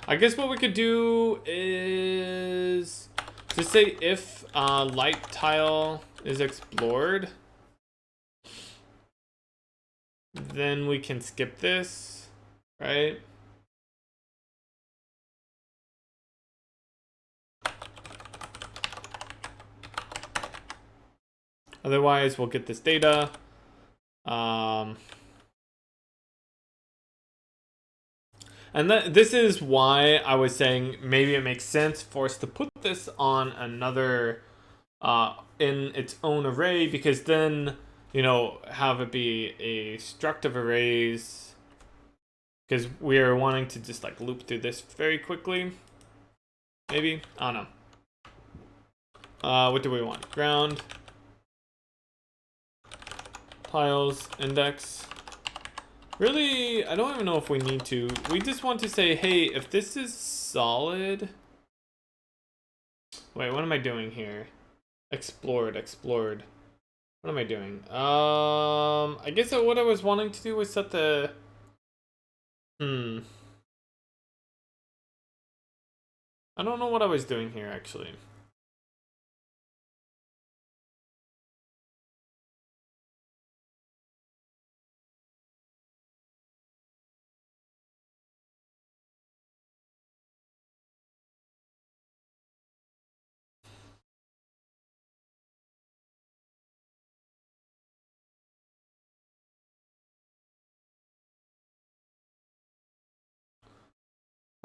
I guess what we could do is just say if light tile is explored, then we can skip this, right? Otherwise, we'll get this data. And this is why I was saying maybe it makes sense for us to put this on another, in its own array, because then, you know, have it be a struct of arrays, because we are wanting to just like loop through this very quickly. Maybe, I don't know. What do we want? Ground, tiles, index. Really, I don't even know if we need to. We just want to say, hey, if this is solid. Wait, what am I doing here? Explored. What am I doing? I guess what I was wanting to do was set the. I don't know what I was doing here actually.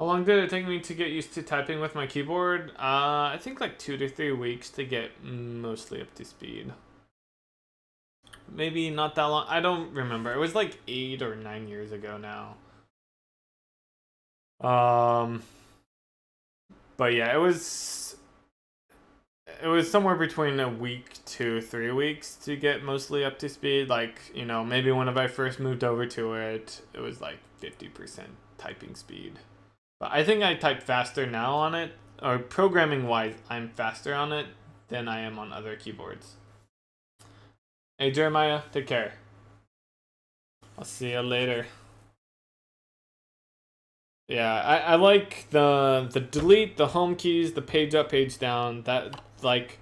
How long did it take me to get used to typing with my keyboard? I think like 2 to 3 weeks to get mostly up to speed. Maybe not that long. I don't remember. It was like 8 or 9 years ago now. But yeah, it was somewhere between a week to 3 weeks to get mostly up to speed. Like, maybe when I first moved over to it, it was like 50% typing speed. But I think I type faster now on it, or programming wise, I'm faster on it than I am on other keyboards. Hey Jeremiah, take care. I'll see you later. Yeah, I like the delete, the home keys, the page up, page down. That, like,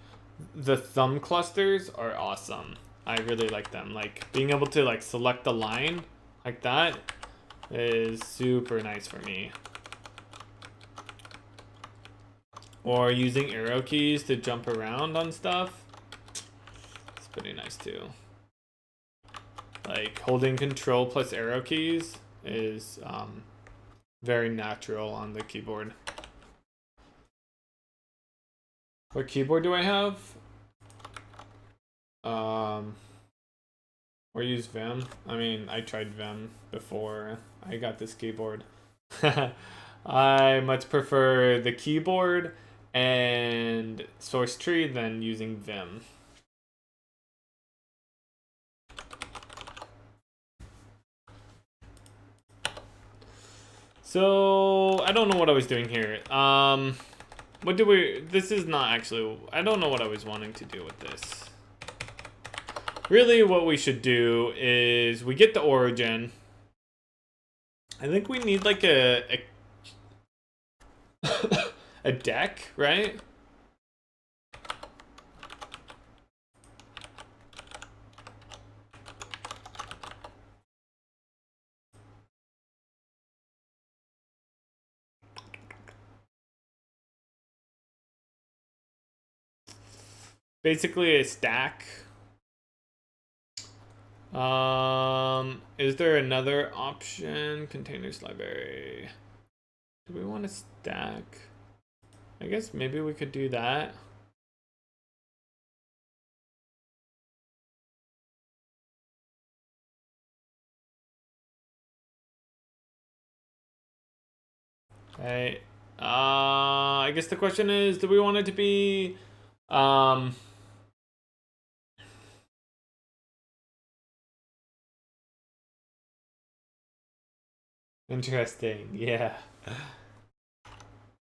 the thumb clusters are awesome. I really like them. Like, being able to like select a line like that is super nice for me. Or using arrow keys to jump around on stuff. It's pretty nice too. Like, holding control plus arrow keys is very natural on the keyboard. What keyboard do I have? Or use Vim. I mean, I tried Vim before I got this keyboard. I much prefer the keyboard and source tree than using Vim. So I don't know what I was doing here. This is not actually, I don't know what I was wanting to do with this. Really what we should do is we get the origin. I think we need like a deck, right? Basically a stack. Is there another option? Containers library. Do we want to stack? I guess maybe we could do that. Okay. I guess the question is, do we want it to be interesting, yeah.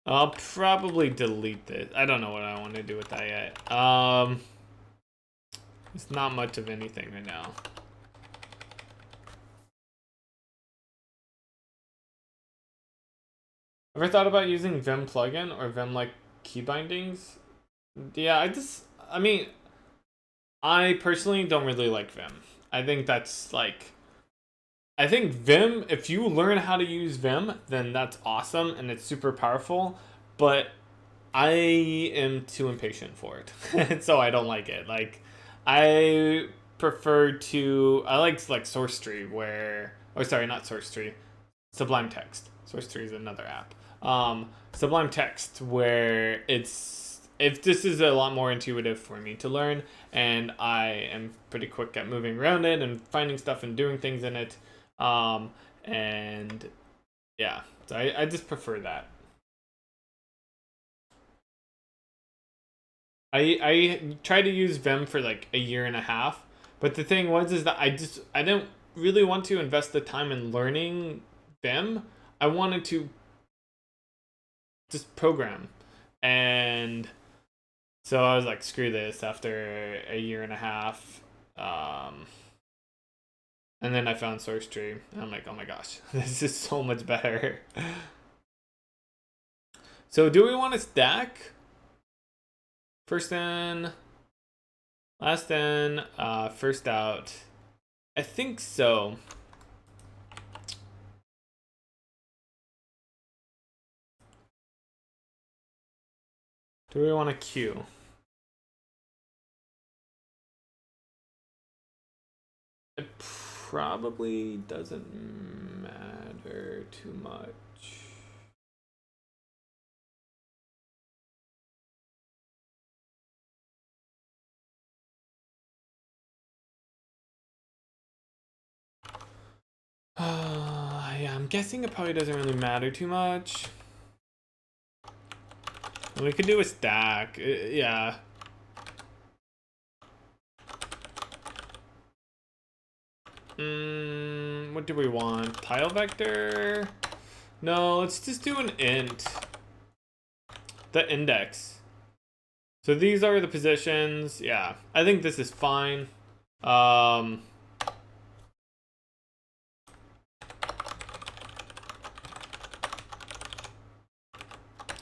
I'll probably delete this. I don't know what I want to do with that yet. It's not much of anything right now. Ever thought about using Vim plugin or Vim like key bindings? Yeah, I mean, I personally don't really like Vim. I think that's like, I think Vim, if you learn how to use Vim, then that's awesome and it's super powerful. But I am too impatient for it, so I don't like it. Like, I I like Source Tree where, oh sorry, not Source Tree, Sublime Text. Source Tree is another app. Sublime Text where if this is a lot more intuitive for me to learn, and I am pretty quick at moving around it and finding stuff and doing things in it. And yeah, so I just prefer that. I tried to use Vim for like a year and a half, but the thing was is that I didn't really want to invest the time in learning Vim. I wanted to just program, and so I was like, screw this after a year and a half. And then I found Source Tree, and I'm like, oh my gosh, this is so much better. So do we want to stack? First in, last in, first out. I think so. Do we want to queue? It probably doesn't matter too much. Yeah, I'm guessing it probably doesn't really matter too much. We could do a stack. Yeah. What do we want? Tile vector? No, let's just do an int. The index. So these are the positions. Yeah, I think this is fine.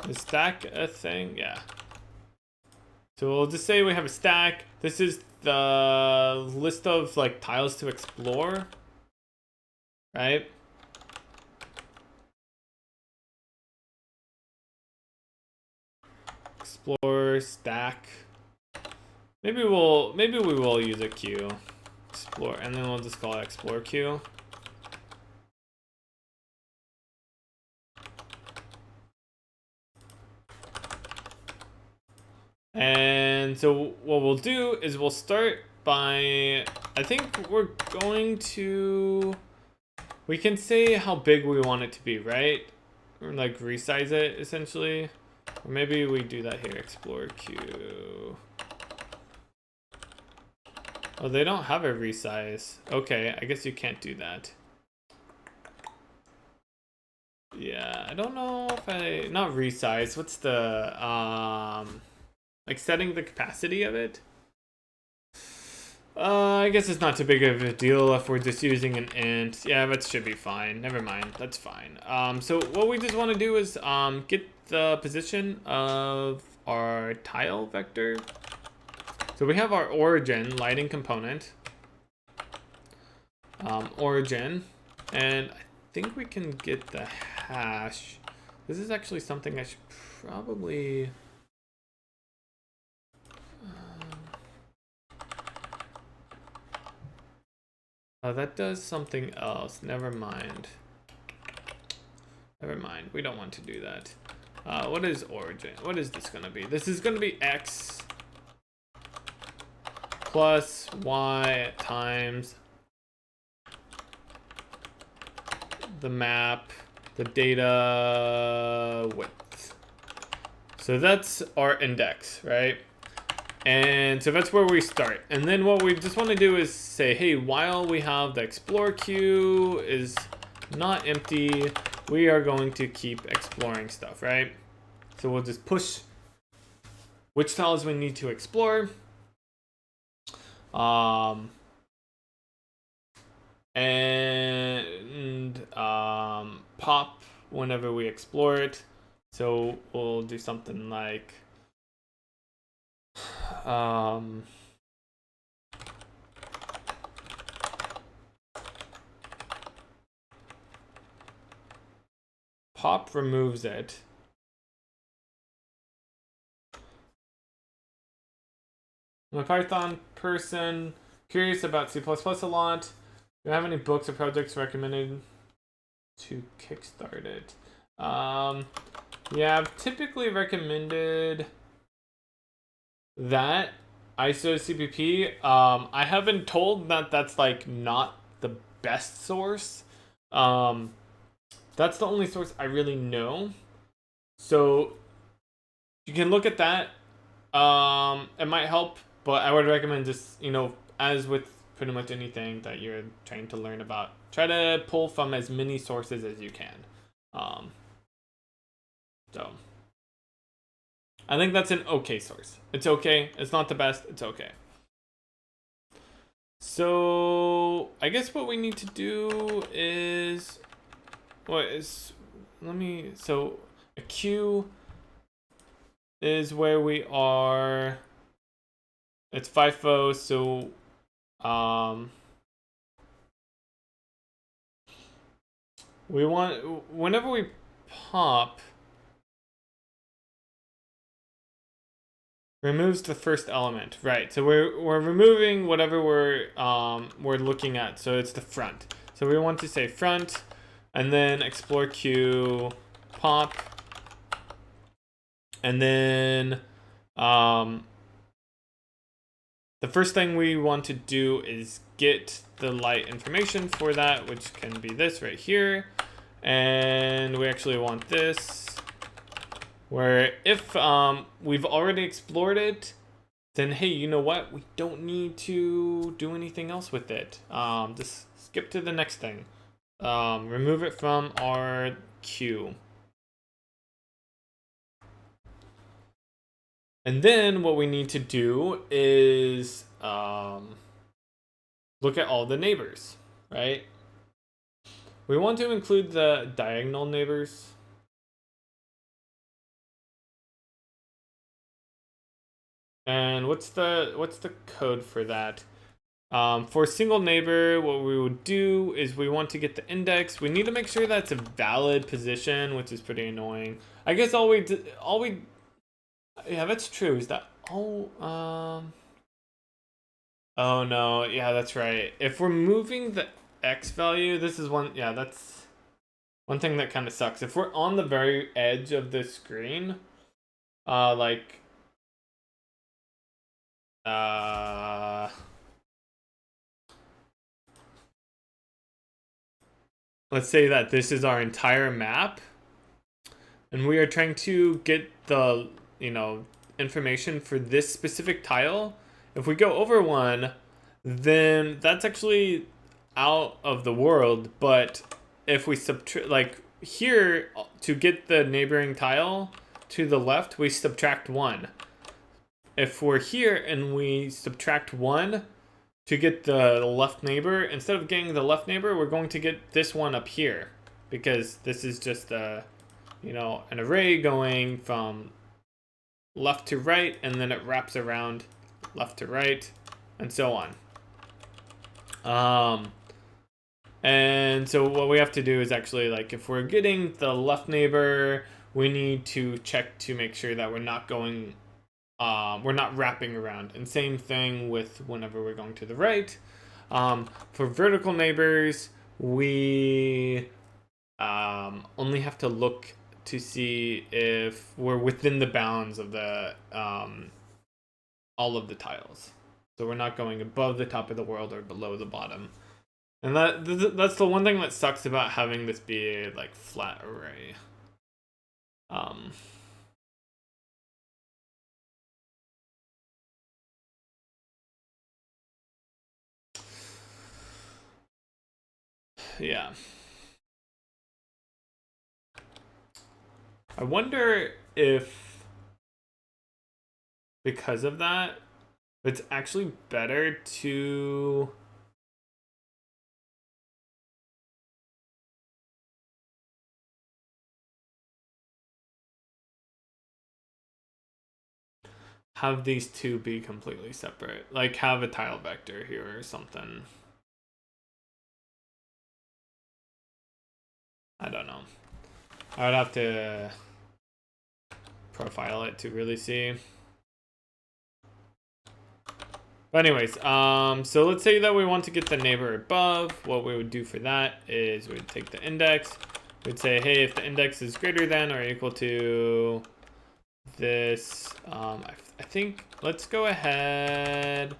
Is stack a thing? Yeah. So we'll just say we have a stack. This is the list of like tiles to explore, right? Explore stack. Maybe we will use a queue. Explore, and then we'll just call it explore queue. And so what we'll do is we'll start by, I think we're going to, we can say how big we want it to be, right? Or like resize it essentially. Or maybe we do that here, explore queue. Oh, they don't have a resize. Okay, I guess you can't do that. Yeah, I don't know if not resize, what's the, like setting the capacity of it? I guess it's not too big of a deal if we're just using an int. Yeah, that should be fine. Never mind, that's fine. So what we just want to do is get the position of our tile vector. So we have our origin lighting component. Origin, and I think we can get the hash. This is actually something I should probably. Oh, that does something else. Never mind. Never mind. We don't want to do that. What is origin? What is this going to be? This is going to be x plus y times the map, the data width. So that's our index, right? And so that's where we start. And then what we just want to do is say, hey, while we have the explore queue is not empty, we are going to keep exploring stuff, right? So we'll just push which tiles we need to explore. And pop whenever we explore it. So we'll do something like pop removes it. I'm a Python person, curious about C++ a lot. Do you have any books or projects recommended to kickstart it? Yeah, I've typically recommended that ISO CPP. I have been told that that's like not the best source. That's the only source I really know. So you can look at that. It might help, but I would recommend just, as with pretty much anything that you're trying to learn about, try to pull from as many sources as you can. So I think that's an okay source. It's okay. It's not the best. It's okay. So I guess what we need to do is, so a queue is where we are. It's FIFO, so we want, whenever we pop, removes the first element, right? So we're removing whatever we're looking at. So it's the front. So we want to say front, and then explore queue, pop, and then the first thing we want to do is get the light information for that, which can be this right here. And we actually want this, where if we've already explored it, then hey, you know what? We don't need to do anything else with it. Just skip to the next thing. Remove it from our queue. And then what we need to do is look at all the neighbors, right? We want to include the diagonal neighbors. And what's the code for that? For a single neighbor, what we would do is we want to get the index. We need to make sure that's a valid position, which is pretty annoying. I guess yeah, that's true. Is that oh no, yeah, that's right. If we're moving the X value, this is one, yeah, that's one thing that kind of sucks. If we're on the very edge of the screen, like let's say that this is our entire map and we are trying to get the, information for this specific tile. If we go over one, then that's actually out of the world. But if we subtract, like here, to get the neighboring tile to the left, we subtract 1. If we're here and we subtract 1 to get the left neighbor, instead of getting the left neighbor, we're going to get this one up here, because this is just an array going from left to right, and then it wraps around left to right, and so on. And so what we have to do is actually, like, if we're getting the left neighbor, we need to check to make sure that we're not going, we're not wrapping around. And same thing with whenever we're going to the right. For vertical neighbors, we only have to look to see if we're within the bounds of the all of the tiles. So we're not going above the top of the world or below the bottom. And that's the one thing that sucks about having this be a like flat array. Yeah. I wonder if, because of that, it's actually better to have these two be completely separate. Like have a tile vector here or something. I don't know. I would have to profile it to really see. But anyways, so let's say that we want to get the neighbor above. What we would do for that is we'd take the index. We'd say, hey, if the index is greater than or equal to this, I think let's go ahead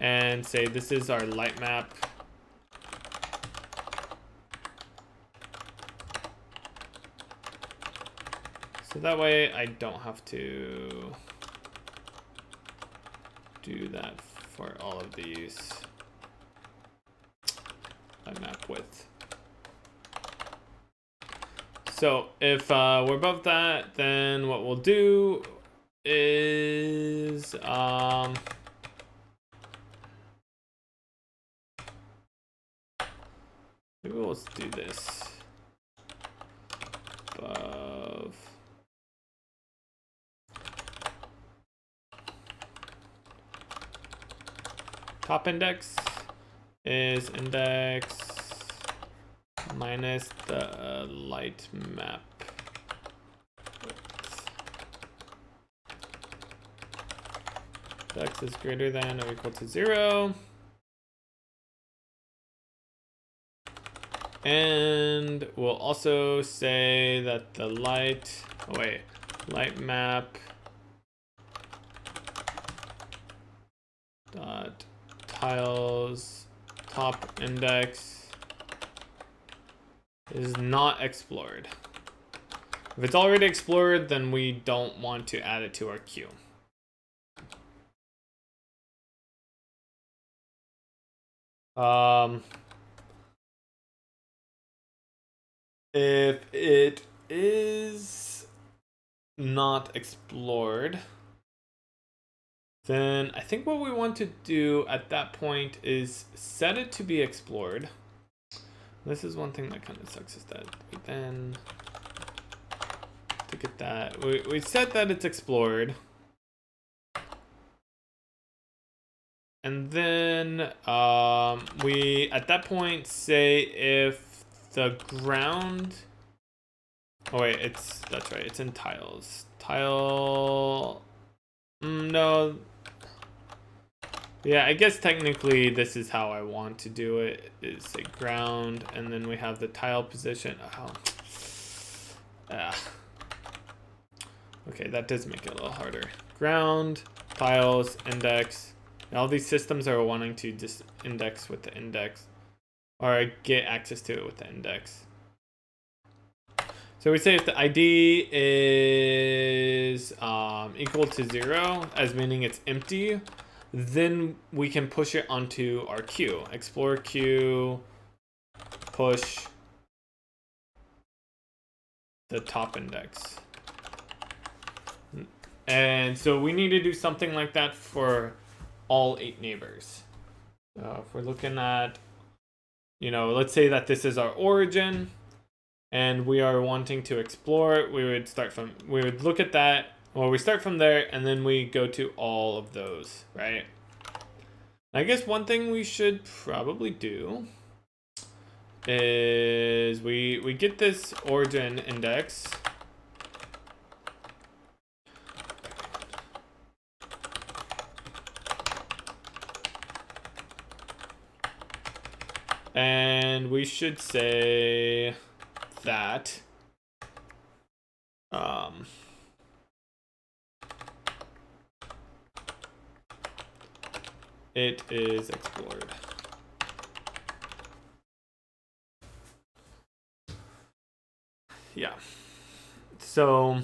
and say this is our light map. So that way I don't have to do that for all of these. Light map width. So if we're above that, then what we'll do is maybe we'll do this above. Top index is index minus the light map width. X is greater than or equal to 0. And we'll also say that the light map dot tiles top index is not explored. If it's already explored, then we don't want to add it to our queue. If it is not explored, then I think what we want to do at that point is set it to be explored. This is one thing that kind of sucks, is that we then to get that we set that it's explored, and then we at that point say if the ground, oh wait, that's right, it's in tiles. No, yeah, I guess technically this is how I want to do it, is say ground, and then we have the tile position. Okay, that does make it a little harder. Ground, tiles, index. And all these systems are wanting to just index with the index, or get access to it with the index. So we say if the ID is equal to 0, as meaning it's empty, then we can push it onto our queue. Explore queue, push the top index. And so we need to do something like that for all 8 neighbors. If we're looking at, let's say that this is our origin, and we are wanting to explore it, we would look at that, well, we start from there, and then we go to all of those, right? I guess one thing we should probably do is we get this origin index. And we should say that it is explored. Yeah. So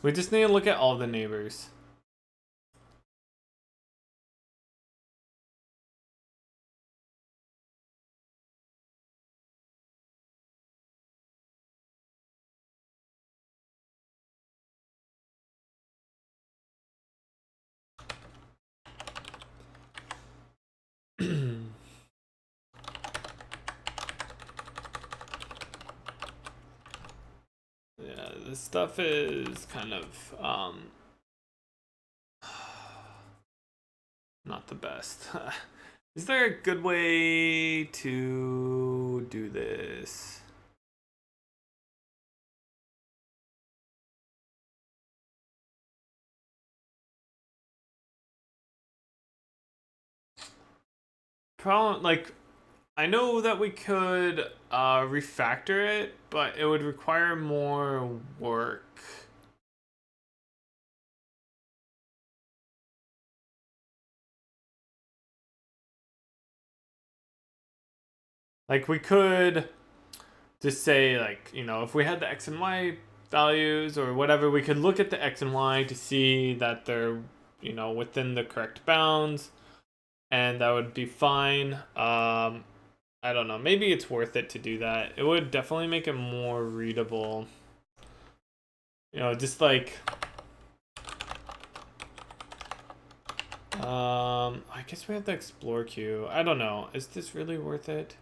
we just need to look at all the neighbors. Yeah, this stuff is kind of not the best. Is there a good way to do this? Problem, like, I know that we could refactor it, but it would require more work. Like, we could just say, like, if we had the X and Y values or whatever, we could look at the X and Y to see that they're, within the correct bounds, and that would be fine. I don't know. Maybe it's worth it to do that. It would definitely make it more readable. Just like... I guess we have the explore queue. I don't know. Is this really worth it?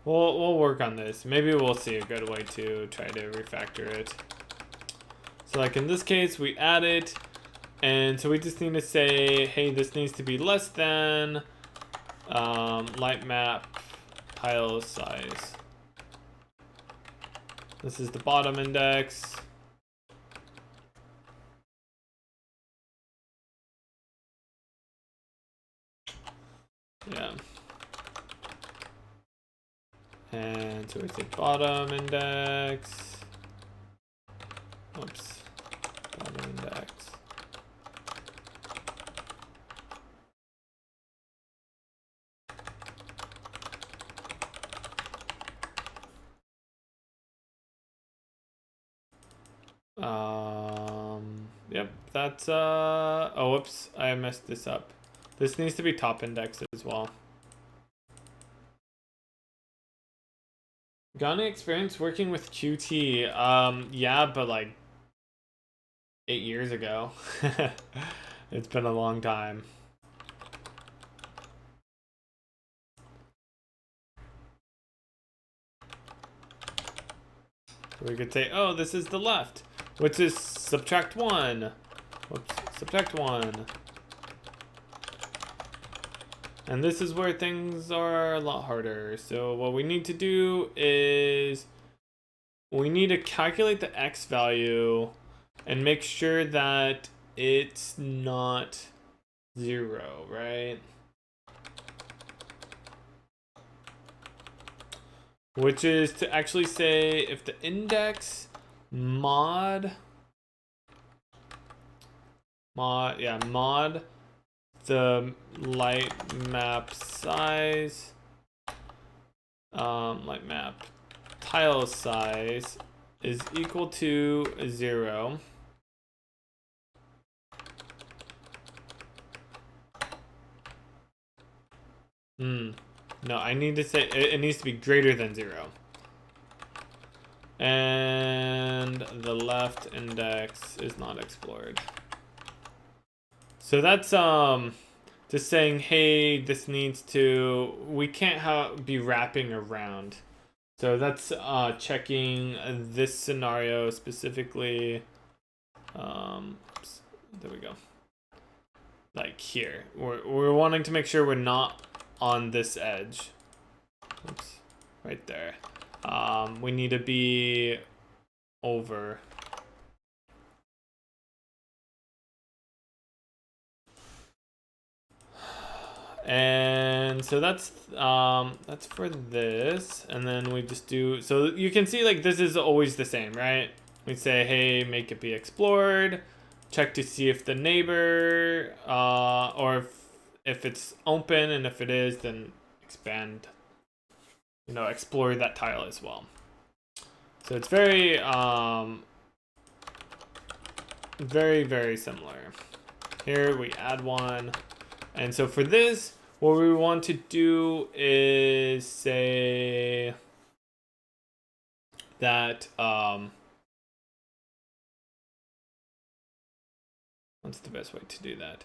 We'll work on this. Maybe we'll see a good way to try to refactor it. So like in this case, we add it, and so we just need to say, hey, this needs to be less than light map tile size. This is the bottom index. Yeah. And And so we say bottom index. Oops. Bottom index. Yep, that's, oh, whoops, I messed this up. This needs to be top index as well. Got any experience working with Qt? Yeah, but like 8 years ago. It's been a long time. So we could say, oh, this is the left, which is subtract 1. Whoops, subtract 1. And this is where things are a lot harder. So what we need to do is we need to calculate the x value and make sure that it's not 0, right? Which is to actually say if the index mod the light map size, light map tile size is equal to 0. No, I need to say it needs to be greater than 0. And the left index is not explored. So that's just saying, hey, this needs to, we can't be wrapping around. So that's checking this scenario specifically. Oops, there we go. Like here, we're wanting to make sure we're not on this edge. Oops, right there. We need to be over. And so that's for this, and then we just do, so you can see like this is always the same, right? We say, hey, make it be explored, check to see if the neighbor or if it's open, and if it is, then expand, explore that tile as well. So it's very very similar. Here we add one. And so for this, what we want to do is say that, what's the best way to do that?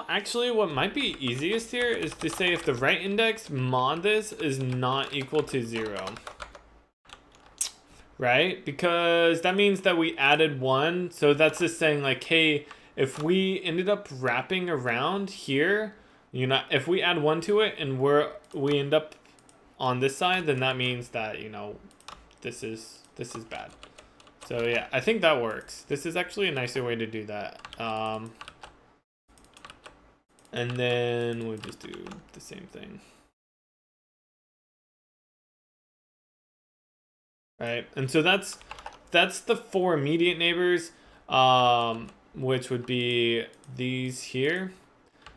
Actually what might be easiest here is to say if the right index mod this is not equal to 0. Right? Because that means that we added 1. So that's just saying like, hey, if we ended up wrapping around here, if we add 1 to it and we end up on this side, then that means that, this is bad. So yeah, I think that works. This is actually a nicer way to do that. And then we'll just do the same thing. Right, and so that's the 4 immediate neighbors, which would be these here.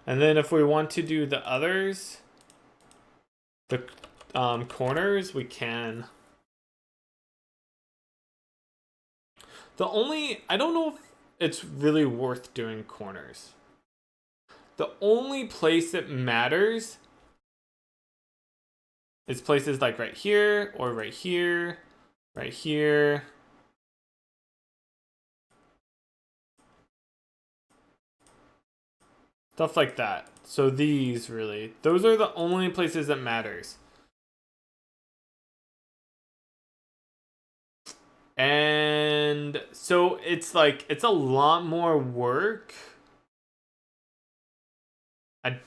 And then if we want to do the others, the corners, we can. I don't know if it's really worth doing corners. The only place it matters is places like right here, or right here, right here. Stuff like that. So these those are the only places that matters. And so it's a lot more work.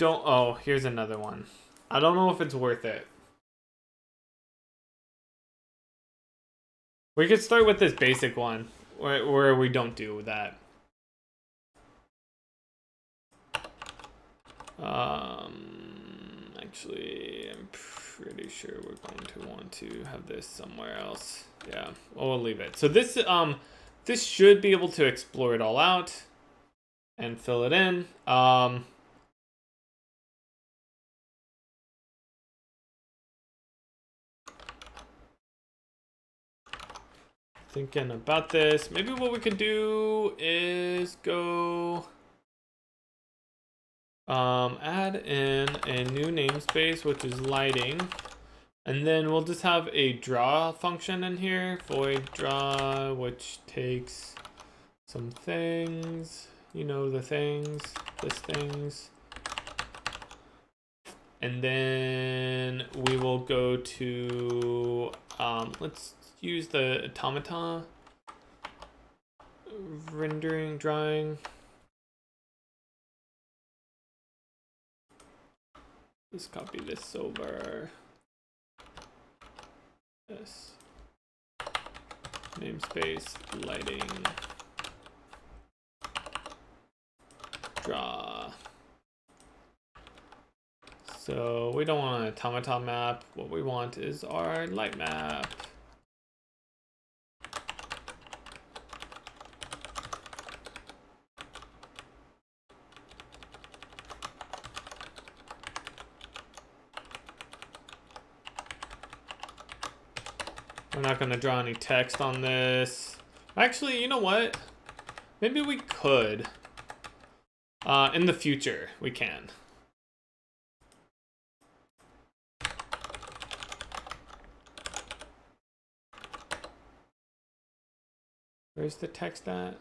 Oh, here's another one. I don't know if it's worth it. We could start with this basic one where we don't do that. Actually, I'm pretty sure we're going to want to have this somewhere else. Yeah, we'll leave it. So this should be able to explore it all out and fill it in. Thinking about this, maybe what we could do is go add in a new namespace, which is lighting, and then we'll just have a draw function in here, void draw, which takes some things, you know, the things, this things, and then we will go to let's use the automata rendering drawing. Let's copy this over. Yes. Namespace lighting draw. So we don't want an automata map. What we want is our light map. We're not going to draw any text on this. Actually, you know what? Maybe we could. In the future, we can. Where's the text at?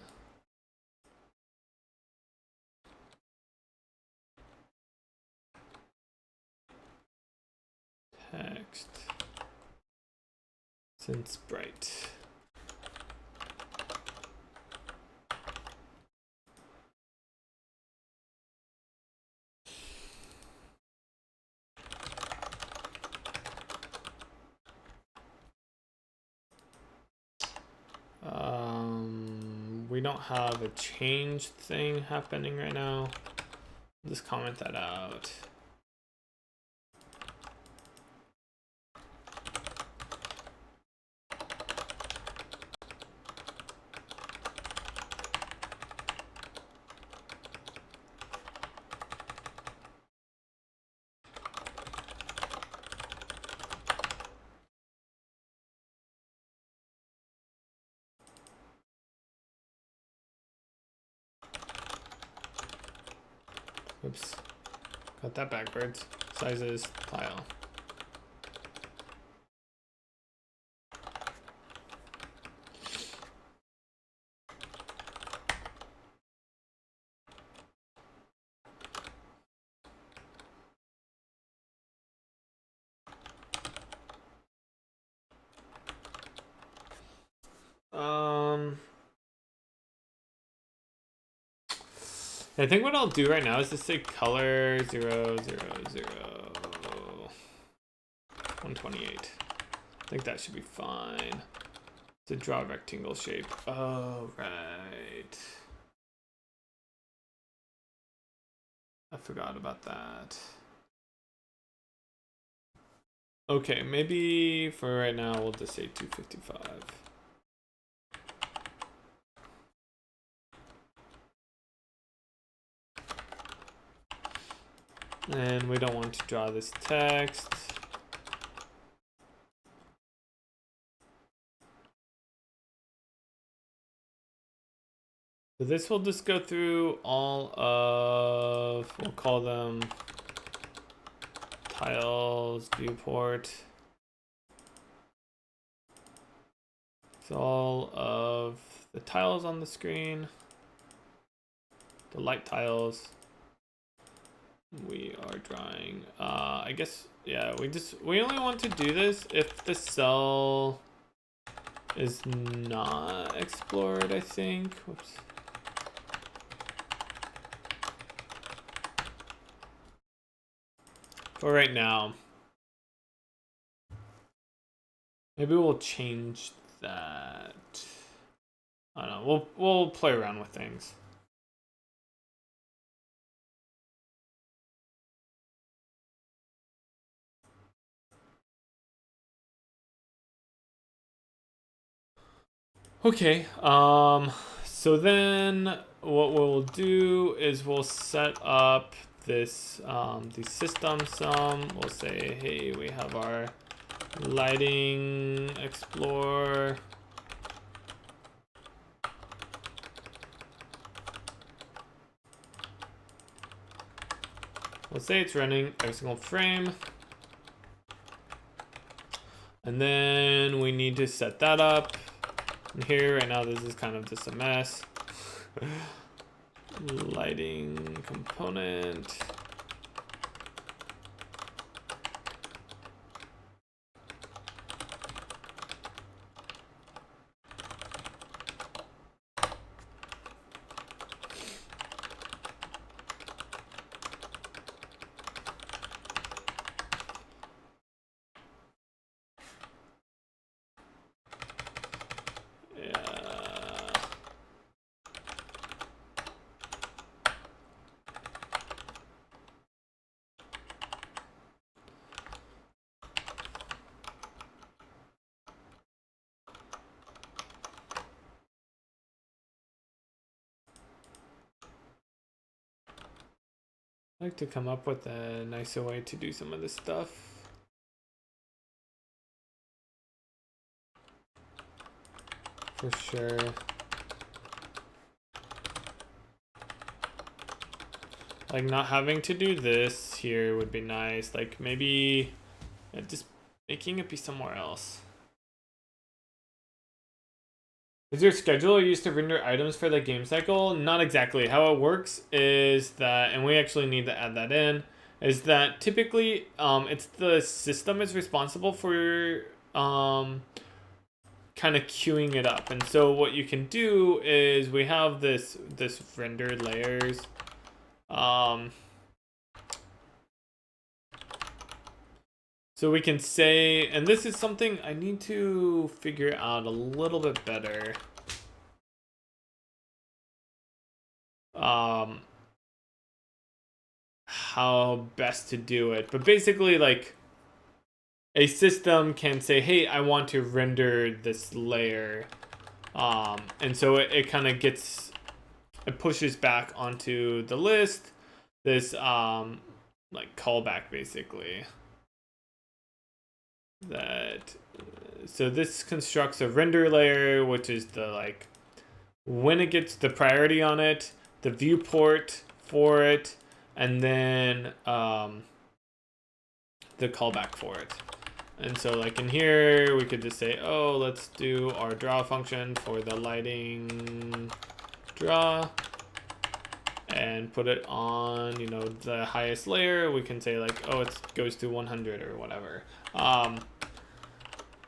Text. Since bright. We don't have a change thing happening right now. Just comment that out. Oops, got that backwards. Sizes, tile. I think what I'll do right now is just say color 0, 0, 0, 128. I think that should be fine. To draw a rectangle shape. Oh, right. I forgot about that. Okay, maybe for right now we'll just say 255. And we don't want to draw this text. So this will just go through all of, we'll call them tiles, viewport. It's all of the tiles on the screen, the light tiles. We are drawing, I guess, yeah, we only want to do this if the cell is not explored, I think. Whoops. For right now, maybe we'll change that. I don't know, we'll play around with things. Okay, so then what we'll do is we'll set up this the system sum. We'll say, hey, we have our lighting explore. We'll say it's running every single frame. And then we need to set that up. And here, right now, this is kind of just a mess. Lighting component. I'd like to come up with a nicer way to do some of this stuff. For sure. Like not having to do this here would be nice. Like maybe just making it be somewhere else. Is your scheduler used to render items for the game cycle? Not exactly. How it works is that, and we actually need to add that in, is that typically it's the system is responsible for kind of queuing it up. And so what you can do is we have this rendered layers. So we can say, and this is something I need to figure out a little bit better. How best to do it. But basically, like, a system can say, hey, I want to render this layer. And so it kind of gets, it pushes back onto the list, this, like, callback, basically. So this constructs a render layer, which is the, like, when it gets the priority on it, the viewport for it, and then the callback for it. And so like in here, we could just say, oh, let's do our draw function for the lighting draw and put it on, you know, the highest layer. We can say like, oh, it goes to 100 or whatever.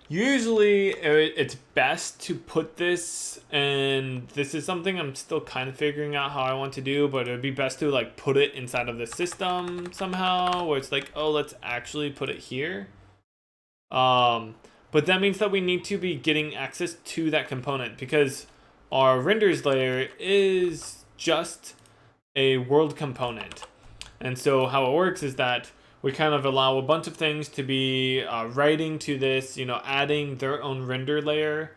Usually it's best to put this, and this is something I'm still kind of figuring out how I want to do, but it would be best to like put it inside of the system somehow, where it's like, oh, let's actually put it here. But that means that we need to be getting access to that component, because our renders layer is just a world component. And so how it works is that we kind of allow a bunch of things to be writing to this, you know, adding their own render layer.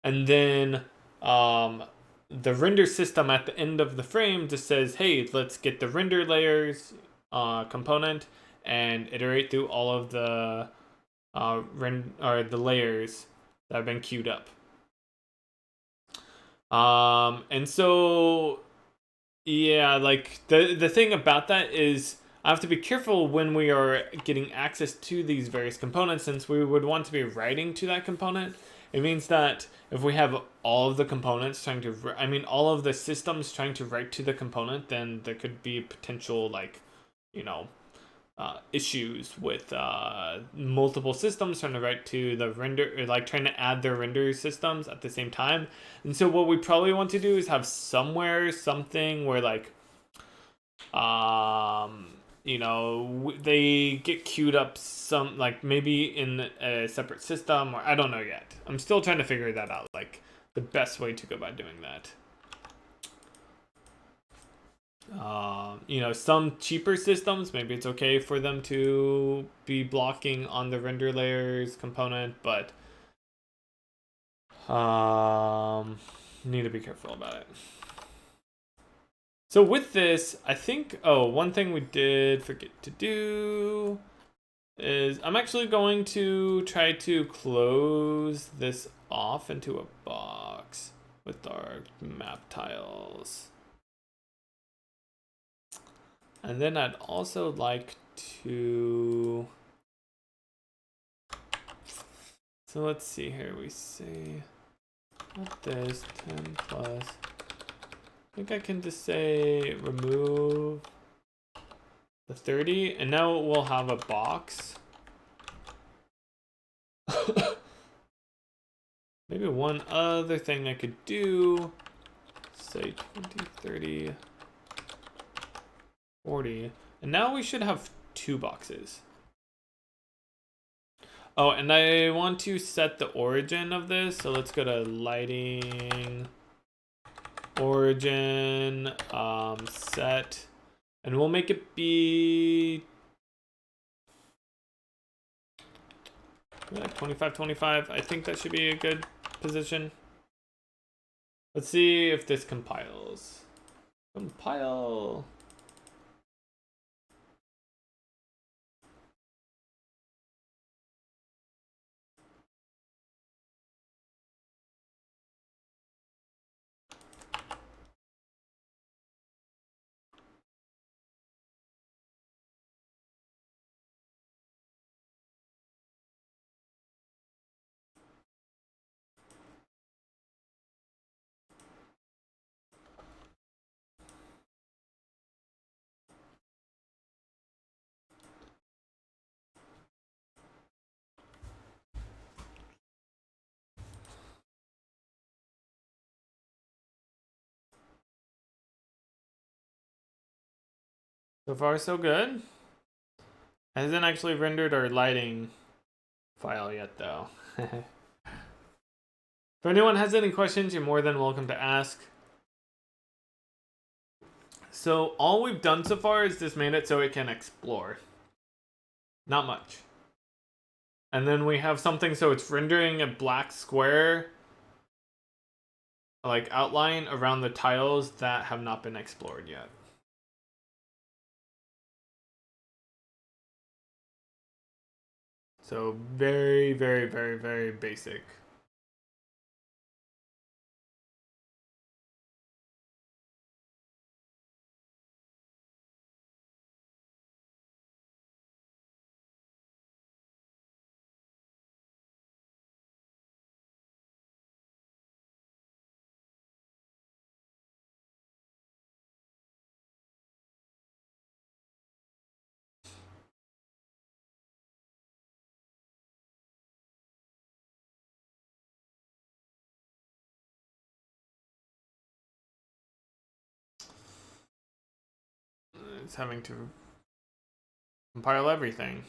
And then the render system at the end of the frame just says, hey, let's get the render layers component and iterate through all of the the layers that have been queued up. And so, yeah, like the thing about that is I have to be careful when we are getting access to these various components, since we would want to be writing to that component. It means that if we have all of the components trying to, all of the systems trying to write to the component, then there could be potential, like, you know, issues with multiple systems trying to write to the render, or like trying to add their render systems at the same time. And so what we probably want to do is have somewhere something where like, you know, they get queued up some, like maybe in a separate system, or I don't know yet. I'm still trying to figure that out, like the best way to go about doing that. You know, some cheaper systems, maybe it's okay for them to be blocking on the render layers component, but Need to be careful about it. So with this, I think, one thing we did forget to do is I'm actually going to try to close this off into a box with our map tiles. And then I'd also like to, so let's see here, we say, not this, 10 plus, I think I can just say remove the 30, and now we'll have a box. Maybe one other thing I could do, say 20, 30, 40, and now we should have 2 boxes. Oh, and I want to set the origin of this, so let's go to lighting, origin, set, and we'll make it be like 25, 25. I think that should be a good position. Let's see if this compiles. Compile. So far, so good. Hasn't actually rendered our lighting file yet, though. If anyone has any questions, you're more than welcome to ask. So all we've done so far is just made it so it can explore. Not much. And then we have something so it's rendering a black square, like outline around the tiles that have not been explored yet. So very, very, very, very basic. It's having to compile everything.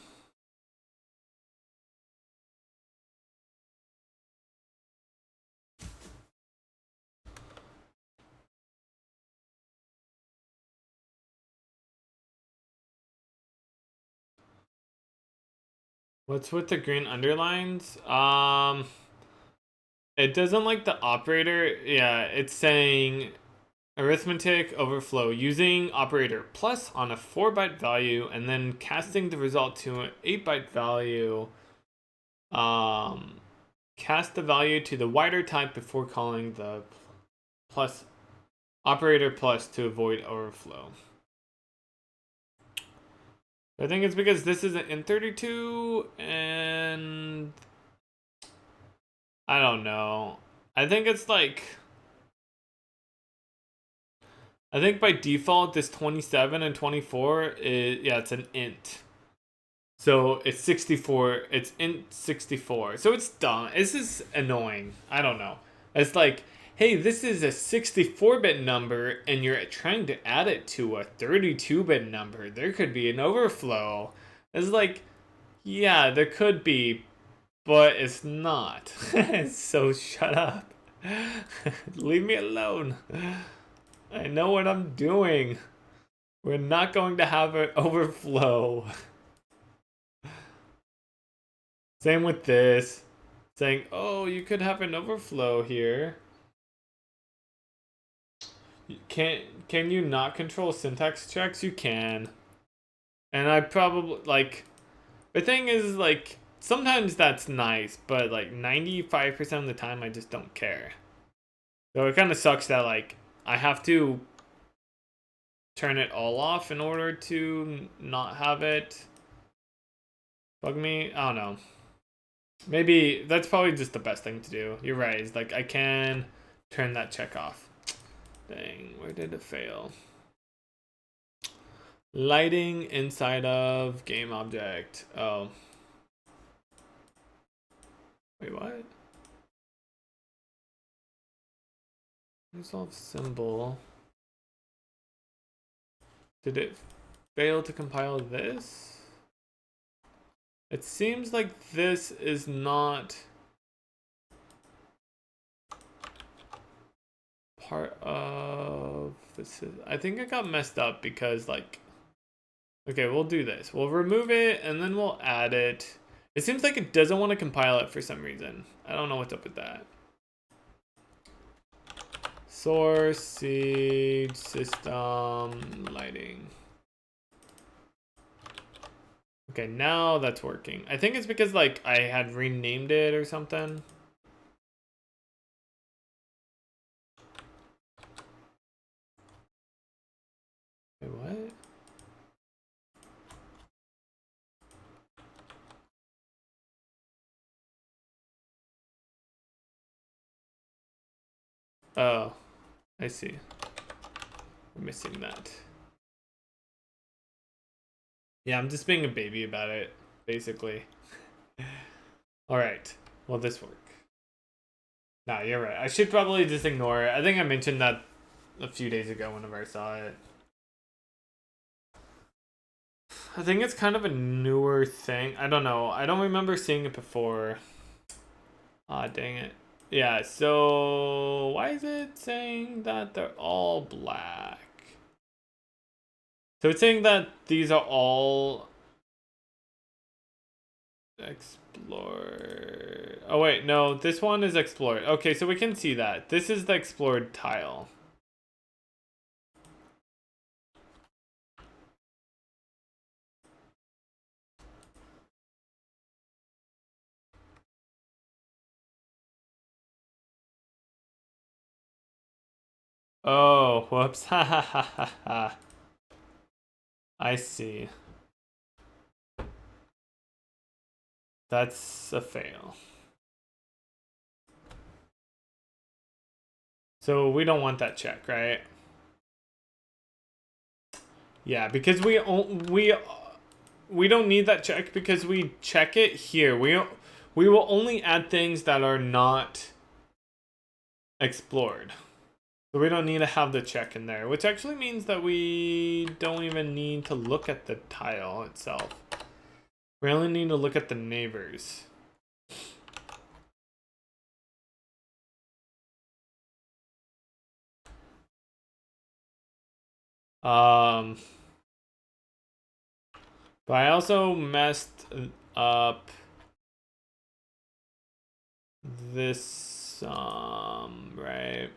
What's with the green underlines? It doesn't like the operator. Yeah, it's saying arithmetic overflow using operator plus on a 4-byte value and then casting the result to an 8-byte value. Cast the value to the wider type before calling the plus operator plus to avoid overflow. I think it's because this is an int32 and I don't know. I think it's like, I think by default this 27 and 24 is, yeah, it's an int. So it's 64, it's int 64. So it's dumb. This is annoying. I don't know. It's like, hey, this is a 64-bit number and you're trying to add it to a 32-bit number. There could be an overflow. It's like, yeah, there could be, but it's not. So shut up. Leave me alone. I know what I'm doing. We're not going to have an overflow. Same with this. saying, oh, you could have an overflow here. Can you not control syntax checks? You can. And I probably, like, the thing is, like, sometimes that's nice, but like 95% of the time I just don't care. So it kind of sucks that, like, I have to turn it all off in order to not have it bug me. I don't know. Maybe that's probably just the best thing to do. You're right. It's like I can turn that check off. Dang, where did it fail? Lighting inside of game object. Oh. Wait, what? Resolve symbol. Did it fail to compile this? It seems like this is not part of this. I think it got messed up because, like, okay, we'll do this. We'll remove it and then we'll add it. It seems like it doesn't want to compile it for some reason. I don't know what's up with that. Source, seed, system, lighting. Okay, now that's working. I think it's because, like, I had renamed it or something. Wait, what? Oh, I see. We're missing that. Yeah, I'm just being a baby about it, basically. All right, will this work? Nah, you're right. I should probably just ignore it. I think I mentioned that a few days ago whenever I saw it. I think it's kind of a newer thing. I don't know. I don't remember seeing it before. Ah, dang it. Yeah, so why is it saying that they're all black? So it's saying that these are all explored. Oh wait, no, this one is explored. Okay, so we can see that. This is the explored tile. Oh, whoops. Ha ha ha ha ha. I see. That's a fail. So we don't want that check, right? Yeah, because we don't need that check because we check it here. We will only add things that are not explored. So we don't need to have the check in there, which actually means that we don't even need to look at the tile itself. We only need to look at the neighbors. But I also messed up this, right?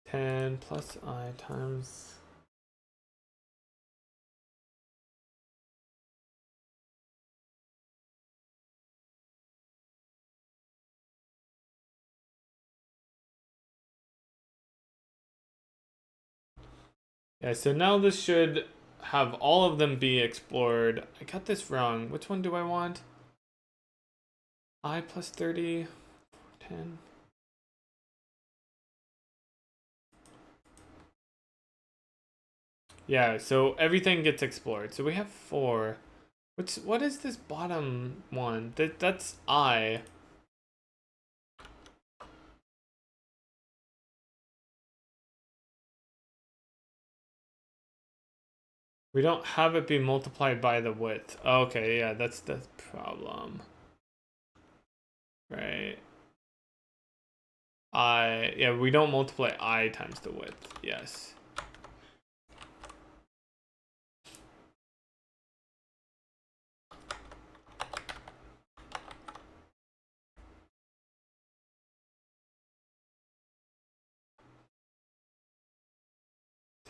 Ten plus I times. Yeah, so now this should have all of them be explored. I got this wrong. Which one do I want? I plus 30, 10. Yeah, so everything gets explored. So we have 4. What is this bottom one? That's I. We don't have it be multiplied by the width. Okay, yeah, that's the problem. Right. Yeah, we don't multiply I times the width. Yes.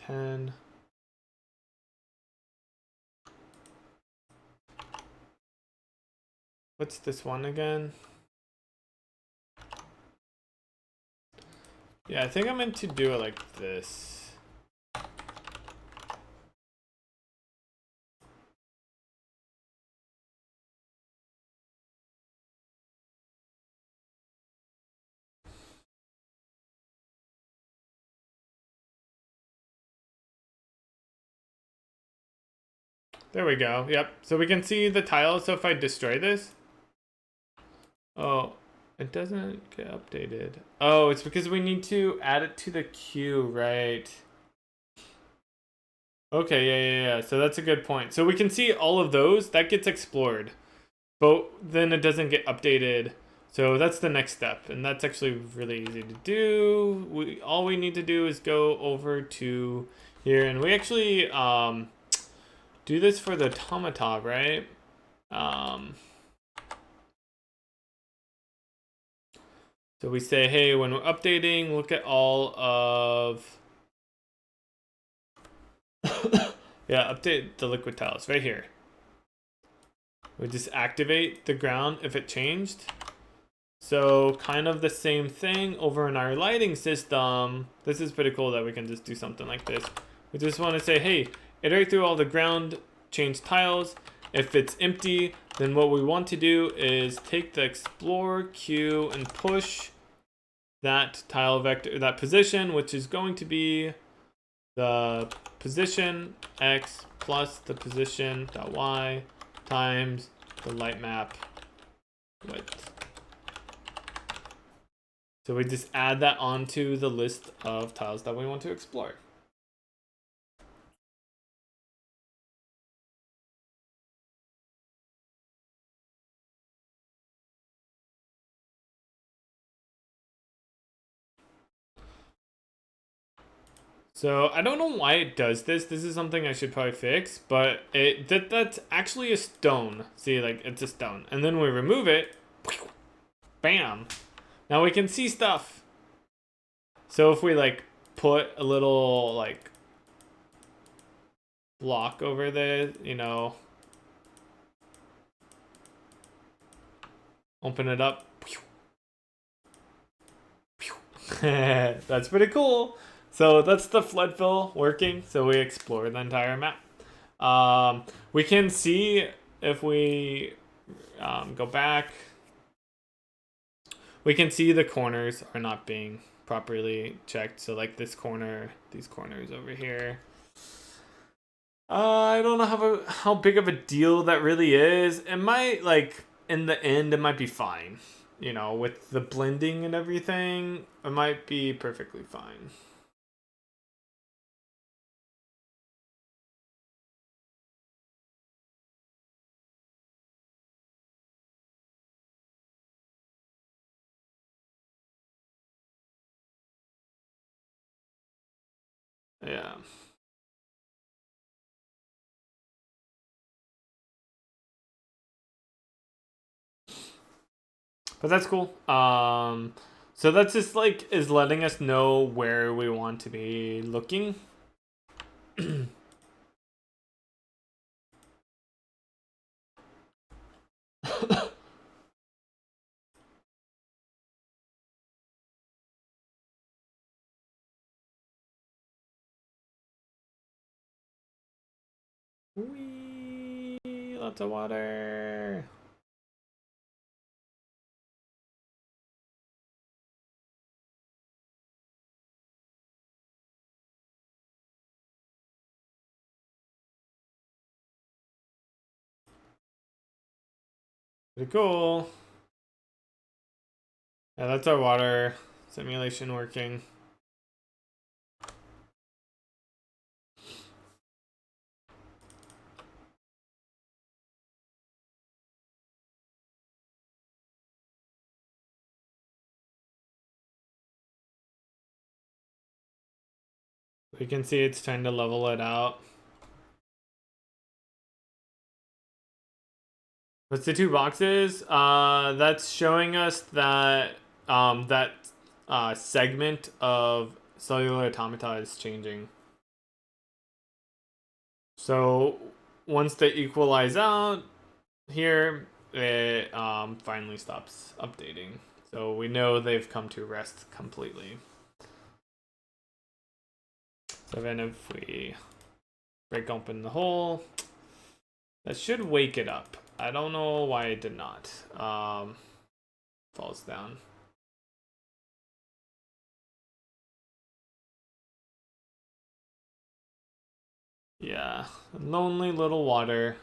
10. What's this one again? Yeah, I think I meant to do it like this. There we go. Yep. So we can see the tile. So if I destroy this, oh, it doesn't get updated. Oh, it's because we need to add it to the queue, right? Okay, yeah. So that's a good point. So we can see all of those that gets explored, but then it doesn't get updated. So that's the next step, and that's actually really easy to do. All we need to do is go over to here, and we actually do this for the automata, right? So we say, hey, when we're updating, look at all of yeah, update the liquid tiles right here. We just activate the ground if it changed. So kind of the same thing over in our lighting system. This is pretty cool that we can just do something like this. We just want to say, hey, iterate through all the ground change tiles. If it's empty, then what we want to do is take the explore queue and push that tile vector, that position, which is going to be the position x plus the position dot y times the light map width. So we just add that onto the list of tiles that we want to explore. So I don't know why it does this. This is something I should probably fix, but that's actually a stone. See, like it's a stone. And then we remove it. Bam. Now we can see stuff. So if we like put a little like block over there, you know, open it up. That's pretty cool. So that's the flood fill working. So we explore the entire map. We can see if we go back, we can see the corners are not being properly checked. So like this corner, these corners over here. I don't know how big of a deal that really is. It might, like, in the end, it might be fine. You know, with the blending and everything, it might be perfectly fine. Yeah. But that's cool. So that's just like is letting us know where we want to be looking. Whee! Lots of water. Pretty cool. Yeah, that's our water simulation working. We can see it's trying to level it out. What's the two boxes? That's showing us that segment of cellular automata is changing. So once they equalize out here, it finally stops updating. So we know they've come to rest completely. So then if we break open the hole, that should wake it up. I don't know why it did not. Falls down. Yeah, lonely little water.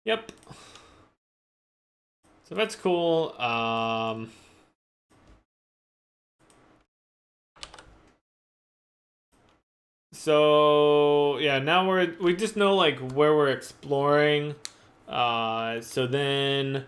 Yep. So that's cool. So yeah, now we just know like where we're exploring. So then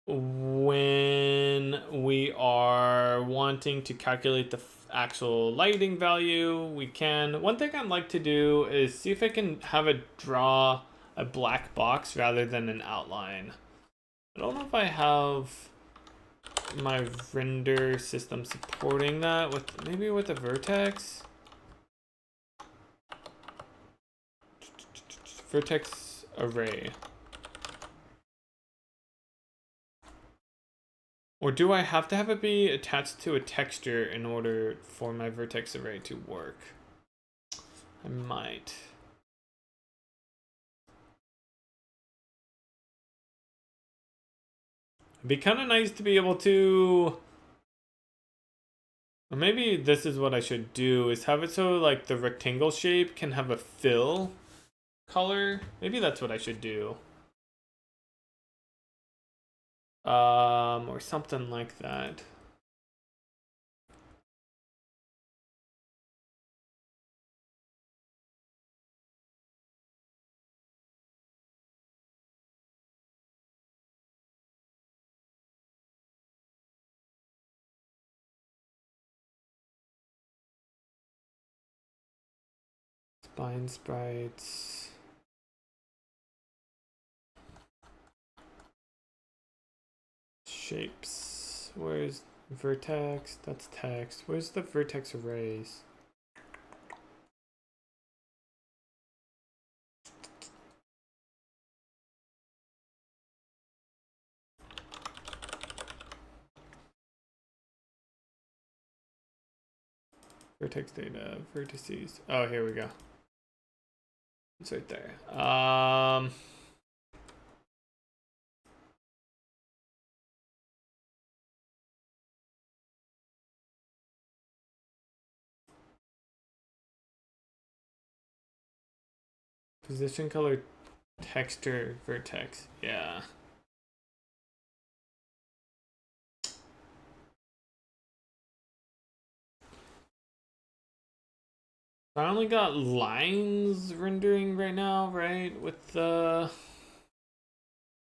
when we are wanting to calculate the actual lighting value, we can. One thing I'd like to do is see if I can have it draw a black box rather than an outline. I don't know if I have my render system supporting that with maybe with a vertex. Vertex array. Or do I have to have it be attached to a texture in order for my vertex array to work? I might. It'd be kind of nice to be able to... Or maybe this is what I should do, is have it so like the rectangle shape can have a fill color. Maybe that's what I should do. Or something like that. Spine sprites. Shapes. Where's vertex? That's text. Where's the vertex arrays? Vertex data, vertices. Oh, here we go. It's right there. Position color texture vertex. Yeah. I only got lines rendering right now, right? With the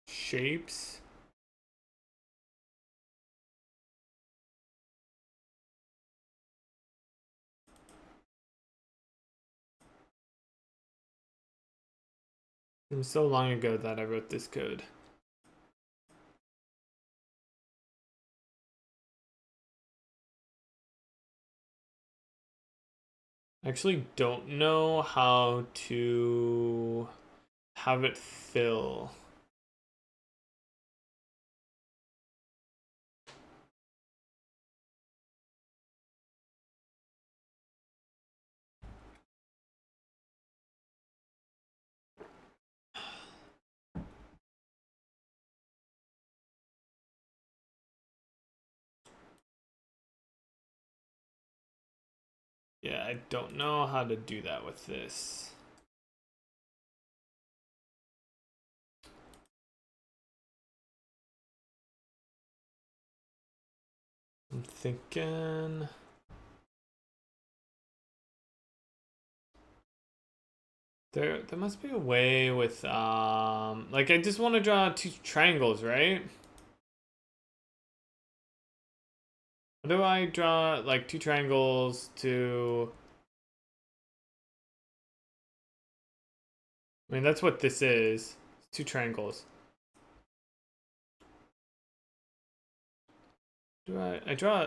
shapes. It was so long ago that I wrote this code. I actually don't know how to have it fill. Yeah, I don't know how to do that with this. I'm thinking... There must be a way with, like I just want to draw two triangles, right? How do I draw like two triangles to I mean, that's what this is. Two triangles. I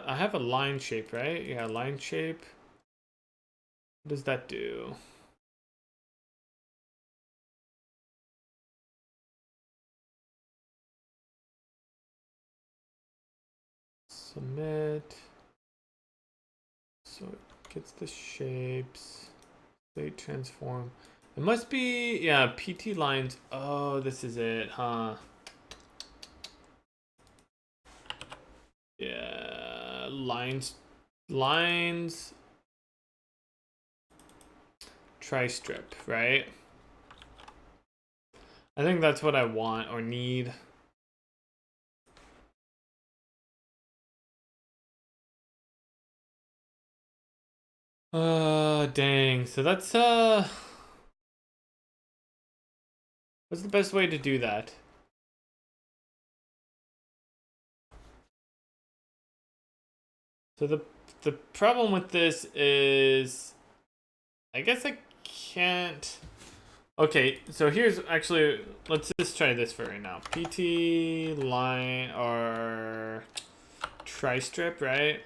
have a line shape, right? Yeah, line shape. What does that do? Submit. So it gets the shapes. State transform. It must be, yeah, PT lines. Oh, this is it, huh? Yeah, lines. Tri-strip, right? I think that's what I want or need. Dang. So that's, what's the best way to do that? So the problem with this is, I guess I can't. Okay, so here's actually, let's just try this for right now. PT line or tri-strip, right?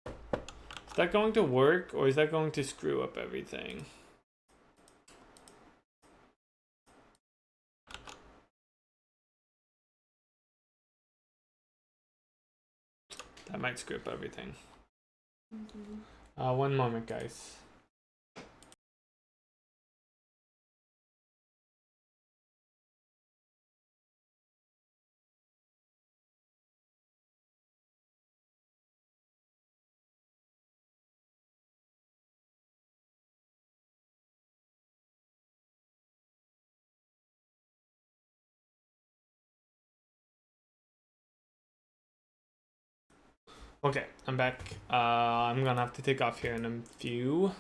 Is that going to work or is that going to screw up everything? That might screw up everything. One moment, guys. Okay, I'm back. I'm gonna have to take off here in a few.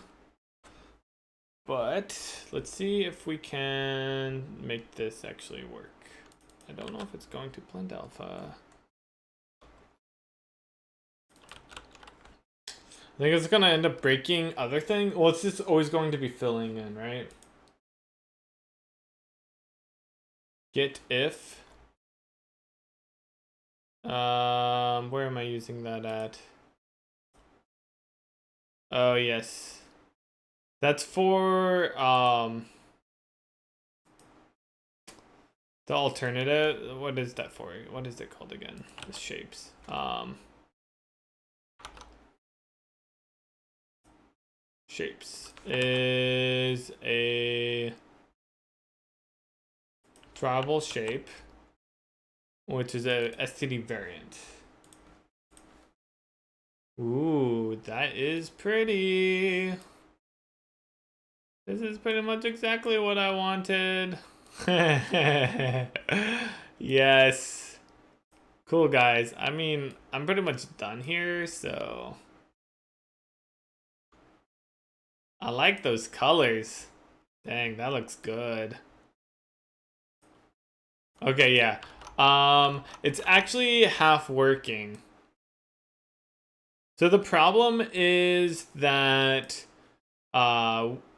But let's see if we can make this actually work. I don't know if it's going to blend alpha. I think it's gonna end up breaking other thing. Well, it's just always going to be filling in, right? Get if. Where am I using that at? Oh yes, that's for the alternative. What is that for? What is it called again? The shapes. Shapes is a drawable shape, which is a STD variant. Ooh, that is pretty. This is pretty much exactly what I wanted. Yes. Cool, guys. I mean, I'm pretty much done here, so I like those colors. Dang, that looks good. Okay, yeah. It's actually half working. So the problem is that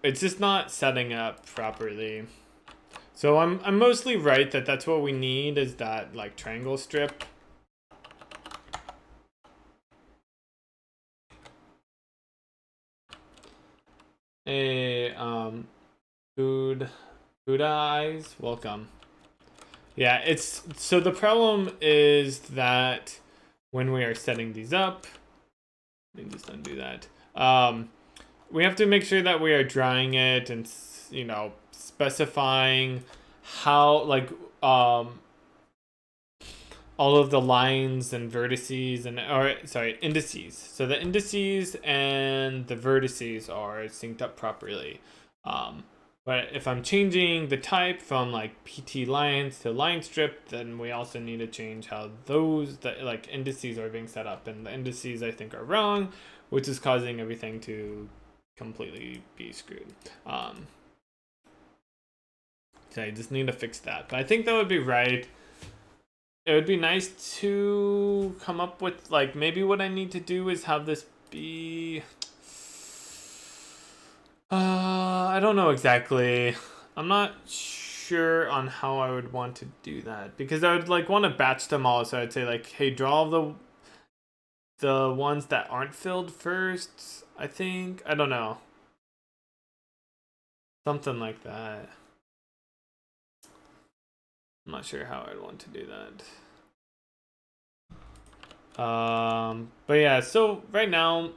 it's just not setting up properly. So I'm mostly right that that's what we need is that like triangle strip. Buddha eyes, welcome. Yeah, it's so the problem is that when we are setting these up, let me just undo that. We have to make sure that we are drawing it and specifying how all of the lines and vertices indices. So the indices and the vertices are synced up properly. But if I'm changing the type from like PT lines to line strip, then we also need to change how those indices are being set up. And the indices I think are wrong, which is causing everything to completely be screwed. So I just need to fix that. But I think that would be right. It would be nice to come up with maybe what I need to do is have this be I don't know exactly. I'm not sure on how I would want to do that, because I would like want to batch them all. So I'd say like, hey, draw the ones that aren't filled first, I think. I don't know. Something like that. I'm not sure how I'd want to do that. But yeah, so right now,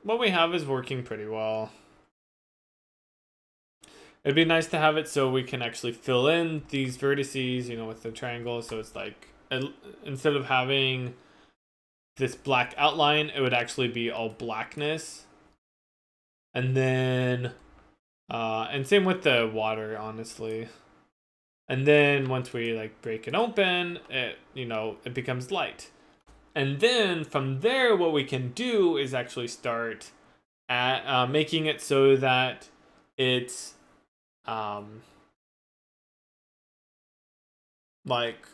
what we have is working pretty well. It'd be nice to have it so we can actually fill in these vertices, with the triangle. So it's like, instead of having this black outline, it would actually be all blackness. And then, and same with the water, honestly. And then once we like break it open, it becomes light. And then from there, what we can do is actually start at making it so that it's like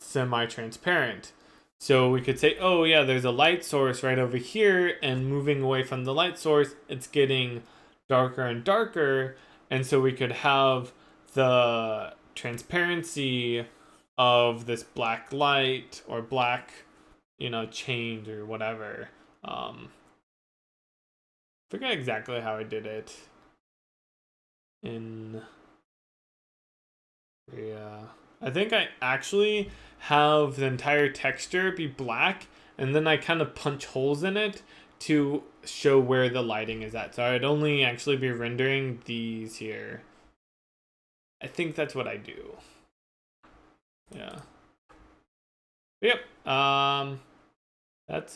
semi-transparent. So we could say, oh yeah, there's a light source right over here, and moving away from the light source, it's getting darker and darker. And so we could have the transparency of this black light or black, change or whatever. Forget exactly how I did it in, yeah. I think I actually have the entire texture be black, and then I kind of punch holes in it to show where the lighting is at. So I'd only actually be rendering these here. I think that's what I do. Yeah. Yep. That's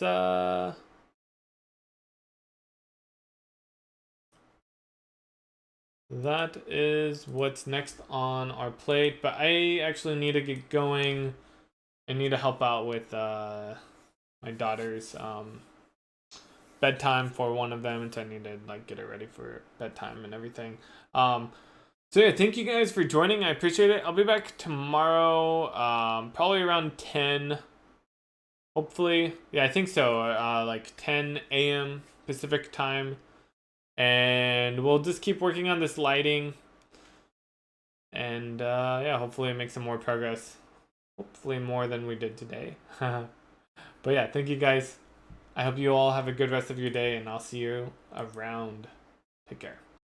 that is what's next on our plate, but I actually need to get going. I need to help out with my daughter's bedtime for one of them, and so I need to like get her ready for bedtime and everything. So yeah, thank you guys for joining. I appreciate it. I'll be back tomorrow, probably around 10. Hopefully, yeah, I think so. Like 10 a.m. Pacific time, and we'll just keep working on this lighting, and yeah, hopefully make some more progress. Hopefully more than we did today. But yeah, thank you guys. I hope you all have a good rest of your day, and I'll see you around. Take care.